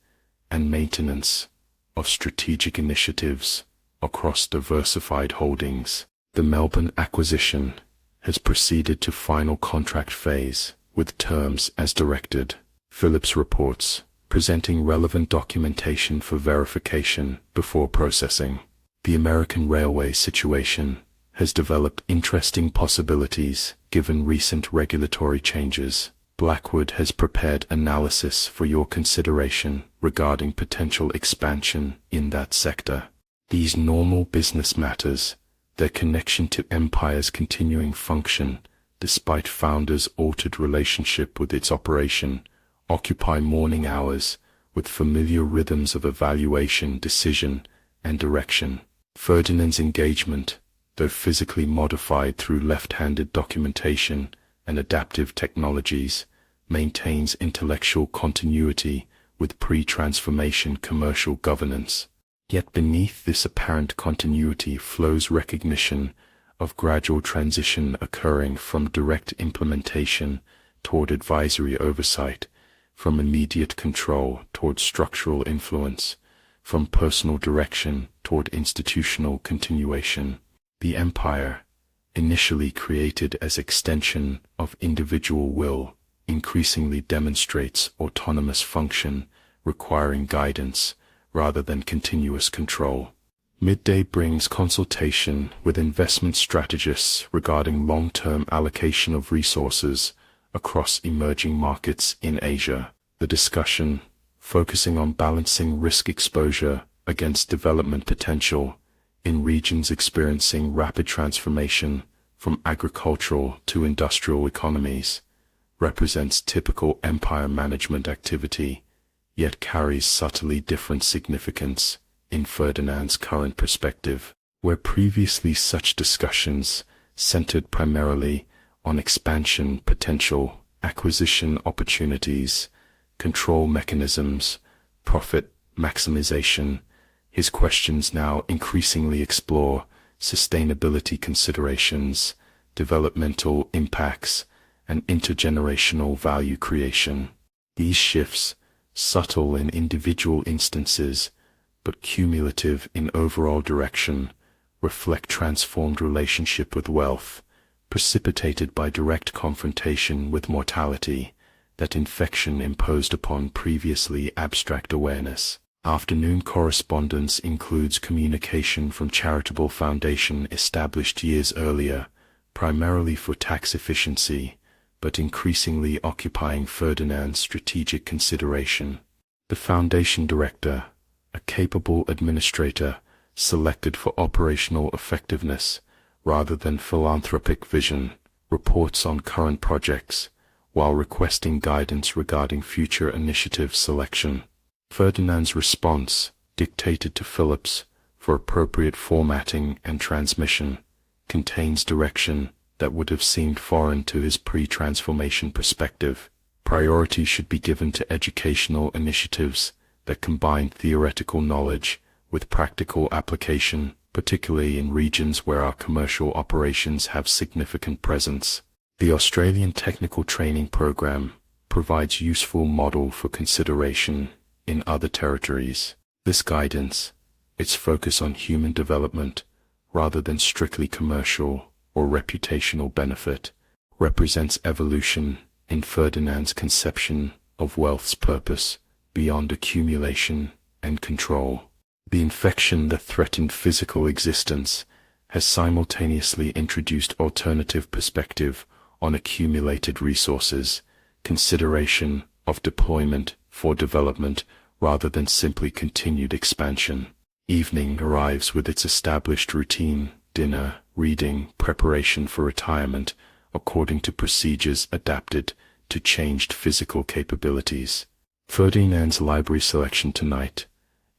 and maintenance of strategic initiatives across diversified holdings. The Melbourne acquisition has proceeded to final contract phase with terms as directed. Phillips reports, presenting relevant documentation for verification before processing. The American railway situation has developed interesting possibilities given recent regulatory changes. Blackwood has prepared analysis for your consideration regarding potential expansion in that sector. These normal business matters, their connection to Empire's continuing function, despite founder's altered relationship with its operation, occupy morning hours with familiar rhythms of evaluation, decision, and direction. Ferdinand's engagement, though physically modified through left-handed documentation and adaptive technologies, maintains intellectual continuity with pre-transformation commercial governance. Yet beneath this apparent continuity flows recognition of gradual transition occurring from direct implementation toward advisory oversight, from immediate control toward structural influence, from personal direction toward institutional continuation. The Empire, initially created as extension of individual will, increasingly demonstrates autonomous function, requiring guidance rather than continuous control. Midday brings consultation with investment strategists regarding long-term allocation of resources across emerging markets in Asia. The discussion, focusing on balancing risk exposure against development potential in regions experiencing rapid transformation from agricultural to industrial economies, represents typical empire management activity, yet carries subtly different significance in Ferdinand's current perspective. Where previously such discussions centered primarily on expansion potential, acquisition opportunities, control mechanisms, profit maximization, his questions now increasingly explore sustainability considerations, developmental impacts, and intergenerational value creation. These shifts, subtle in individual instances, but cumulative in overall direction, reflect transformed relationship with wealth, precipitated by direct confrontation with mortality, that infection imposed upon previously abstract awareness. Afternoon correspondence includes communication from charitable foundation established years earlier, primarily for tax efficiency, but increasingly occupying Ferdinand's strategic consideration. The foundation director, a capable administrator, selected for operational effectiveness rather than philanthropic vision, reports on current projects, while requesting guidance regarding future initiative selection. Ferdinand's response, dictated to Phillips for appropriate formatting and transmission, contains direction that would have seemed foreign to his pre-transformation perspective. Priority should be given to educational initiatives that combine theoretical knowledge with practical application, particularly in regions where our commercial operations have significant presence. The Australian Technical Training Program provides useful model for consideration in other territories. This guidance, its focus on human development rather than strictly commercial or reputational benefit, represents evolution in Ferdinand's conception of wealth's purpose beyond accumulation and control. The infection that threatened physical existence has simultaneously introduced alternative perspective on accumulated resources, consideration of deployment for development rather than simply continued expansion. Evening arrives with its established routine, dinner, reading, preparation for retirement, according to procedures adapted to changed physical capabilities. Ferdinand's library selection tonight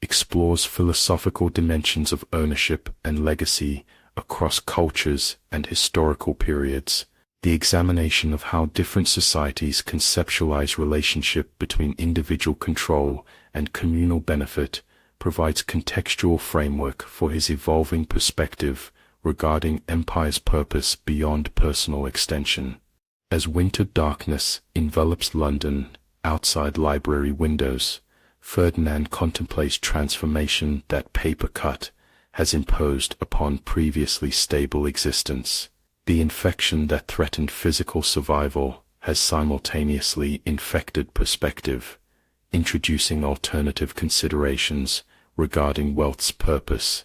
explores philosophical dimensions of ownership and legacy across cultures and historical periods. The examination of how different societies conceptualize relationship between individual control and communal benefit provides contextual framework for his evolving perspective regarding empire's purpose beyond personal extension. As winter darkness envelops London outside library windows, Ferdinand contemplates transformation that paper cut has imposed upon previously stable existence. The infection that threatened physical survival has simultaneously infected perspective, introducing alternative considerations regarding wealth's purpose,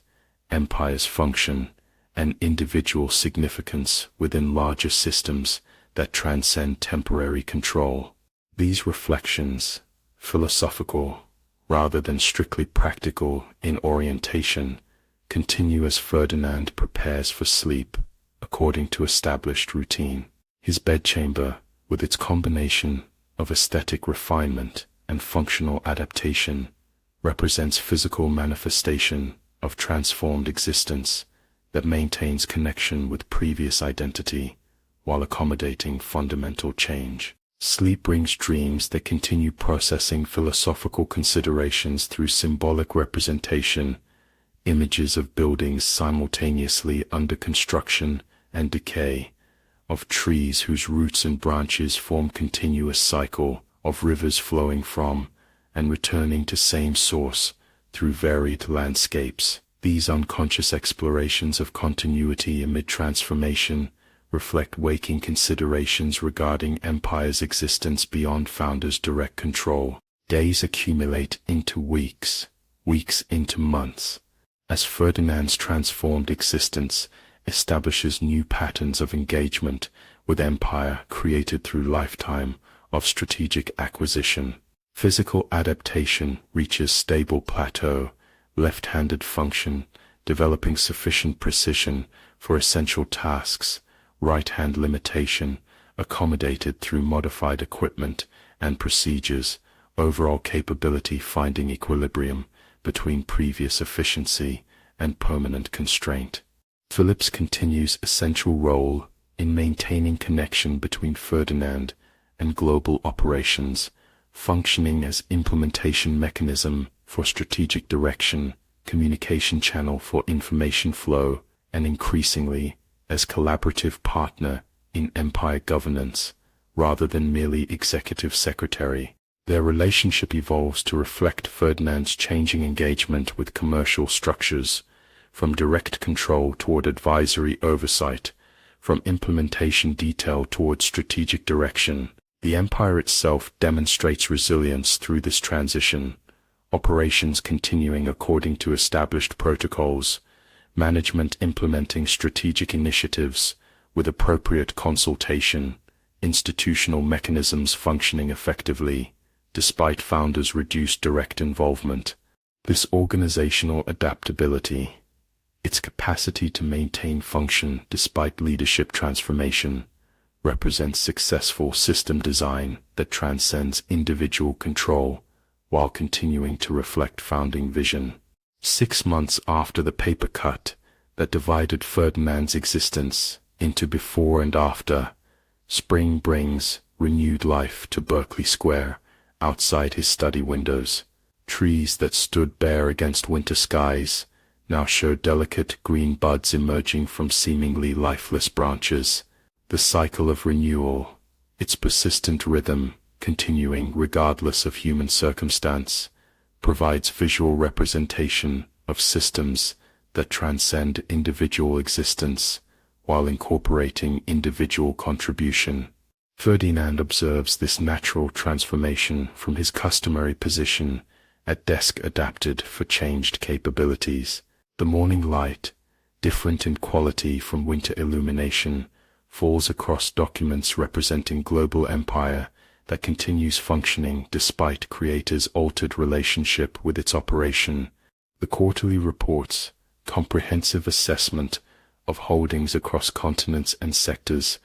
empire's function, and individual significance within larger systems that transcend temporary control. These reflections, philosophical rather than strictly practical in orientation, continue as Ferdinand prepares for sleep according to established routine. His bedchamber, with its combination of aesthetic refinement and functional adaptation, represents physical manifestation of transformed existence that maintains connection with previous identity while accommodating fundamental change. Sleep brings dreams that continue processing philosophical considerations through symbolic representation, images of buildings simultaneously under construction and decay, of trees whose roots and branches form continuous cycle, of rivers flowing from and returning to same source through varied landscapes. These unconscious explorations of continuity amid transformation reflect waking considerations regarding empire's existence beyond founders' direct control. Days accumulate into weeks, weeks into months, as Ferdinand's transformed existence establishes new patterns of engagement with empire created through lifetime of strategic acquisition. Physical adaptation reaches stable plateau, left-handed function, developing sufficient precision for essential tasks, right-hand limitation, accommodated through modified equipment and procedures, overall capability finding equilibrium between previous efficiency and permanent constraint. Philip's continues essential role in maintaining connection between Ferdinand and global operations, functioning as implementation mechanism for strategic direction, communication channel for information flow, and increasingly as collaborative partner in empire governance, rather than merely executive secretary. Their relationship evolves to reflect Ferdinand's changing engagement with commercial structures, from direct control toward advisory oversight, from implementation detail toward strategic direction. The empire itself demonstrates resilience through this transition, operations continuing according to established protocols, management implementing strategic initiatives with appropriate consultation, institutional mechanisms functioning effectively, despite founders' reduced direct involvement. This organizational adaptability, its capacity to maintain function despite leadership transformation, represents successful system design that transcends individual control while continuing to reflect founding vision. 6 months after the paper cut that divided Ferdinand's existence into before and after, spring brings renewed life to Berkeley Square outside his study windows. Trees that stood bare against winter skies now show delicate green buds emerging from seemingly lifeless branches. The cycle of renewal, its persistent rhythm continuing regardless of human circumstance, provides visual representation of systems that transcend individual existence while incorporating individual contribution. Ferdinand observes this natural transformation from his customary position at desk adapted for changed capabilities. The morning light, different in quality from winter illumination, falls across documents representing global empire that continues functioning despite creator's altered relationship with its operation. The quarterly reports, comprehensive assessment of holdings across continents and sectors,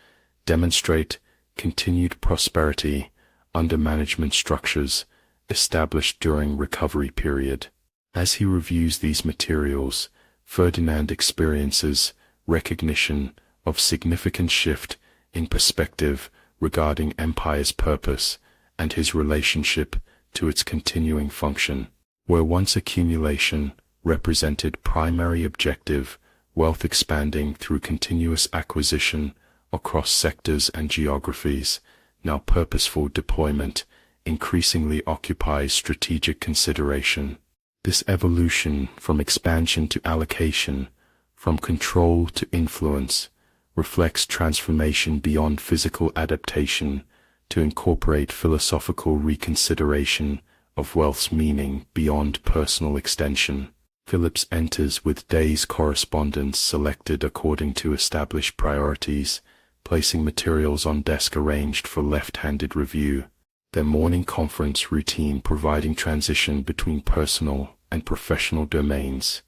demonstrate continued prosperity under management structures established during recovery period. As he reviews these materials, Ferdinand experiences recognition of significant shift in perspective regarding empire's purpose and his relationship to its continuing function. Where once accumulation represented primary objective, wealth expanding through continuous acquisition across sectors and geographies, now purposeful deployment increasingly occupies strategic consideration. This evolution from expansion to allocation, from control to influence, reflects transformation beyond physical adaptation to incorporate philosophical reconsideration of wealth's meaning beyond personal extension. Phillips enters with day's correspondence selected according to established priorities, placing materials on desk arranged for left-handed review, their morning conference routine providing transition between personal and professional domains,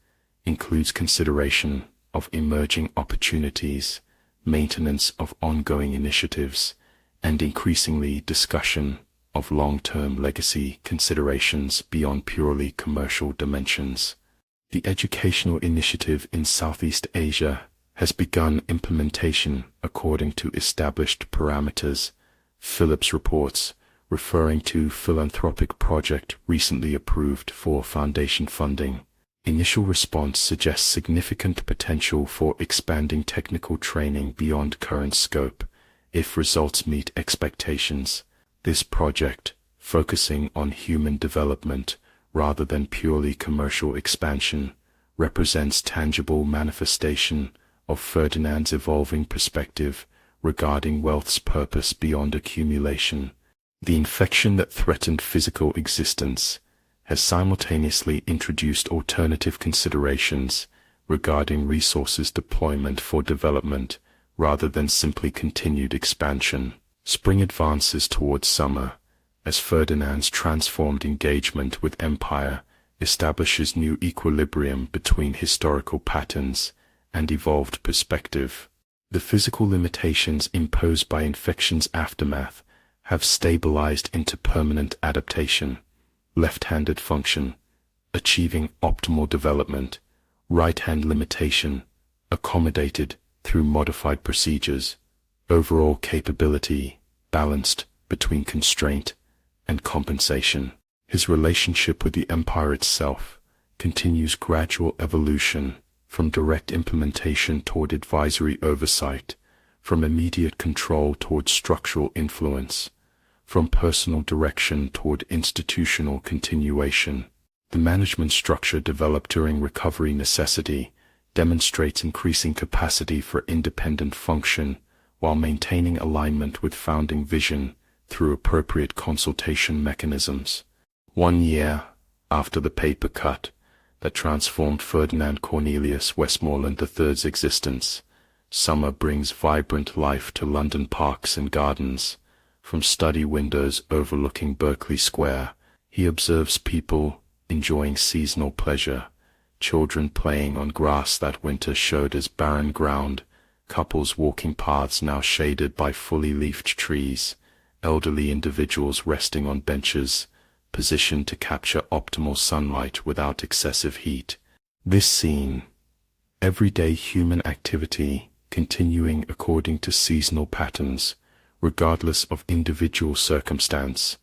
includes consideration of emerging opportunities, maintenance of ongoing initiatives, and increasingly discussion of long-term legacy considerations beyond purely commercial dimensions. The educational initiative in Southeast Asia has begun implementation according to established parameters, Phillips reports, referring to philanthropic project recently approved for foundation funding. Initial response suggests significant potential for expanding technical training beyond current scope, if results meet expectations. This project, focusing on human development rather than purely commercial expansion, represents tangible manifestation of Ferdinand's evolving perspective regarding wealth's purpose beyond accumulation. The infection that threatened physical existence has simultaneously introduced alternative considerations regarding resources deployment for development rather than simply continued expansion. Spring advances towards summer, as Ferdinand's transformed engagement with empire establishes new equilibrium between historical patterns and evolved perspective. The physical limitations imposed by infection's aftermath have stabilized into permanent adaptation, left-handed function, achieving optimal development, right-hand limitation, accommodated through modified procedures, overall capability balanced between constraint and compensation. His relationship with the empire itself continues gradual evolution from direct implementation toward advisory oversight, from immediate control toward structural influence, from personal direction toward institutional continuation. The management structure developed during recovery necessity demonstrates increasing capacity for independent function while maintaining alignment with founding vision through appropriate consultation mechanisms. 1 year after the paper cut that transformed Ferdinand Cornelius Westmoreland III's existence, summer brings vibrant life to London parks and gardens. From study windows overlooking Berkeley Square, he observes people enjoying seasonal pleasure, children playing on grass that winter showed as barren ground, couples walking paths now shaded by fully leafed trees, elderly individuals resting on benches, positioned to capture optimal sunlight without excessive heat. This scene, everyday human activity continuing according to seasonal patterns, regardless of individual circumstance,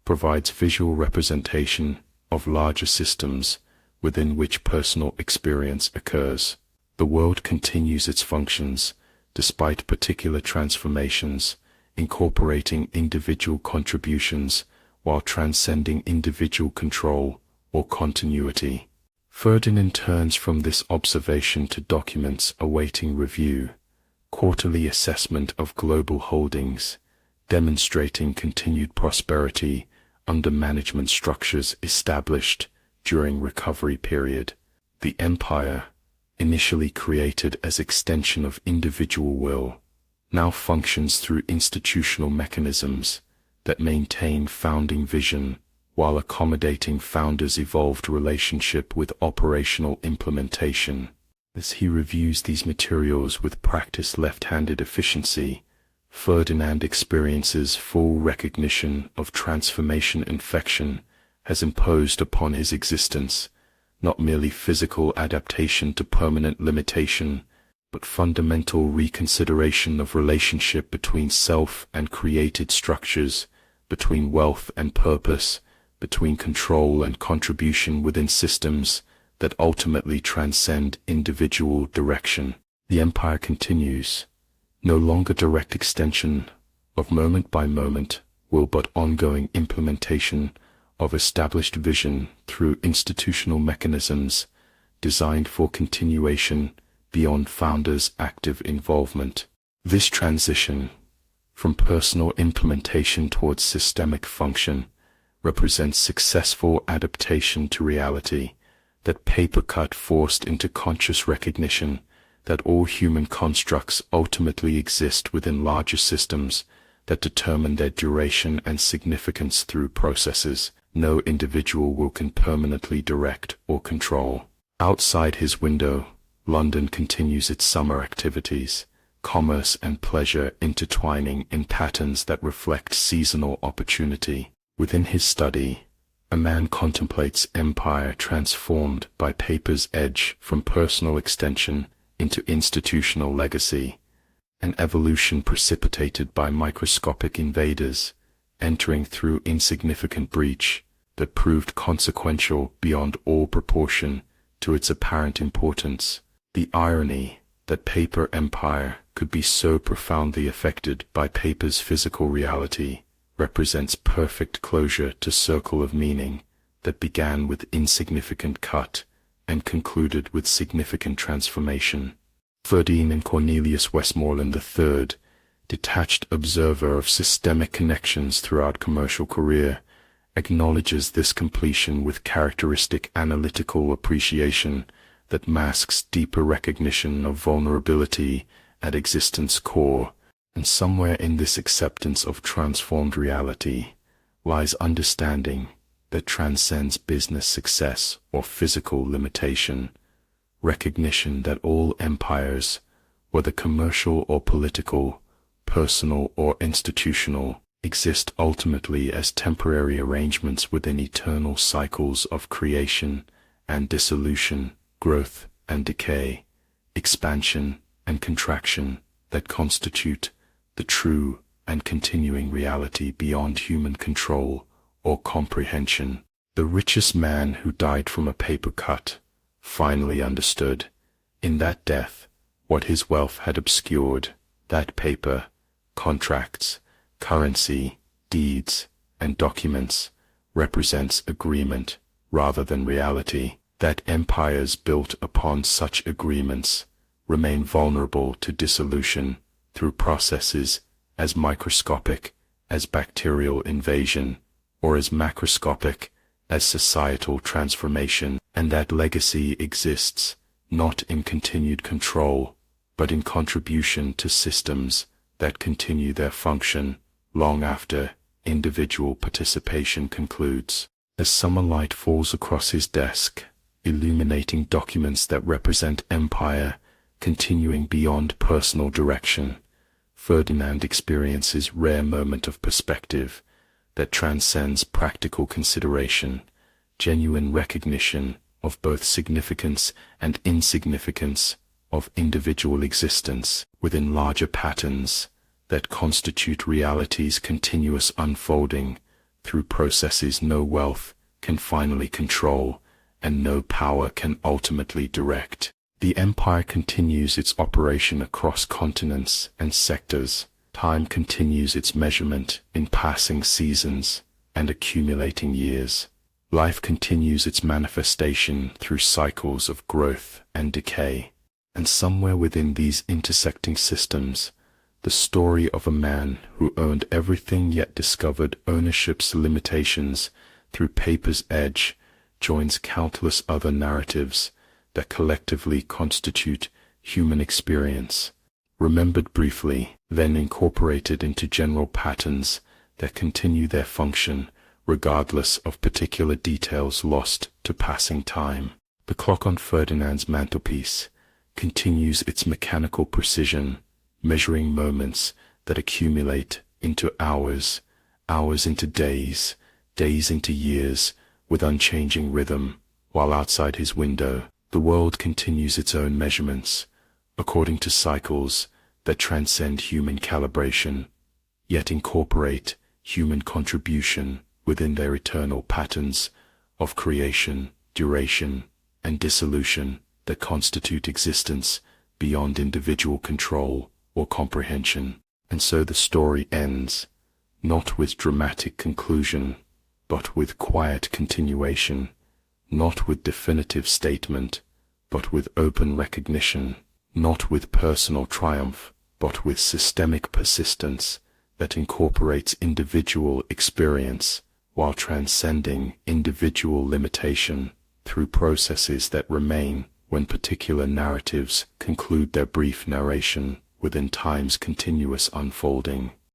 provides visual representation of larger systems within which personal experience occurs. The world continues its functions, despite particular transformations, incorporating individual contributions while transcending individual control or continuity. Ferdinand turns from this observation to documents awaiting review, quarterly assessment of global holdings, demonstrating continued prosperity under management structures established during recovery period. The empire, initially created as extension of individual will, now functions through institutional mechanisms that maintain founding vision while accommodating founders' evolved relationship with operational implementation. As he reviews these materials with practiced left-handed efficiency, Ferdinand experiences full recognition of transformation infection has imposed upon his existence, not merely physical adaptation to permanent limitation, but fundamental reconsideration of relationship between self and created structures, between wealth and purpose, between control and contribution within systems that ultimately transcend individual direction. The empire continues, no longer direct extension of moment by moment will, but ongoing implementation of established vision through institutional mechanisms designed for continuation beyond founders' active involvement. This transition from personal implementation towards systemic function represents successful adaptation to reality, that paper cut forced into conscious recognition that all human constructs ultimately exist within larger systems that determine their duration and significance through processes no individual can permanently direct or control. Outside his window, London continues its summer activities, commerce and pleasure intertwining in patterns that reflect seasonal opportunity. Within his study, a man contemplates empire transformed by paper's edge from personal extension into institutional legacy, an evolution precipitated by microscopic invaders entering through insignificant breach that proved consequential beyond all proportion to its apparent importance. The irony that paper empire could be so profoundly affected by paper's physical reality represents perfect closure to circle of meaning that began with insignificant cut and concluded with significant transformation. Ferdinand Cornelius Westmoreland III, detached observer of systemic connections throughout commercial career, acknowledges this completion with characteristic analytical appreciation that masks deeper recognition of vulnerability at existence core, and somewhere in this acceptance of transformed reality lies understanding that transcends business success or physical limitation, recognition that all empires, whether commercial or political, personal or institutional, exist ultimately as temporary arrangements within eternal cycles of creation and dissolution, growth and decay, expansion and contraction that constitute the true and continuing reality beyond human control or comprehension. The richest man who died from a paper cut finally understood, in that death, what his wealth had obscured, that paper, contracts, currency, deeds, and documents represents agreement rather than reality, that empires built upon such agreements remain vulnerable to dissolution through processes as microscopic as bacterial invasion or as macroscopic as societal transformation, and that legacy exists not in continued control but in contribution to systems that continue their function long after individual participation concludes. As summer light falls across his desk, illuminating documents that represent empire continuing beyond personal direction, Ferdinand experiences rare moment of perspective that transcends practical consideration, genuine recognition of both significance and insignificance of individual existence within larger patterns that constitute reality's continuous unfolding through processes no wealth can finally control and no power can ultimately direct. The empire continues its operation across continents and sectors. Time continues its measurement in passing seasons and accumulating years. Life continues its manifestation through cycles of growth and decay. And somewhere within these intersecting systems, the story of a man who owned everything yet discovered ownership's limitations through paper's edge joins countless other narratives that collectively constitute human experience, remembered briefly, then incorporated into general patterns that continue their function regardless of particular details lost to passing time. The clock on Ferdinand's mantelpiece continues its mechanical precision, measuring moments that accumulate into hours, hours into days, days into years, with unchanging rhythm, while outside his window, the world continues its own measurements, according to cycles that transcend human calibration, yet incorporate human contribution within their eternal patterns of creation, duration, and dissolution that constitute existence beyond individual control or comprehension. And so the story ends, not with dramatic conclusion, but with quiet continuation, not with definitive statement, but with open recognition, not with personal triumph, but with systemic persistence that incorporates individual experience while transcending individual limitation through processes that remain when particular narratives conclude their brief narration within time's continuous unfolding.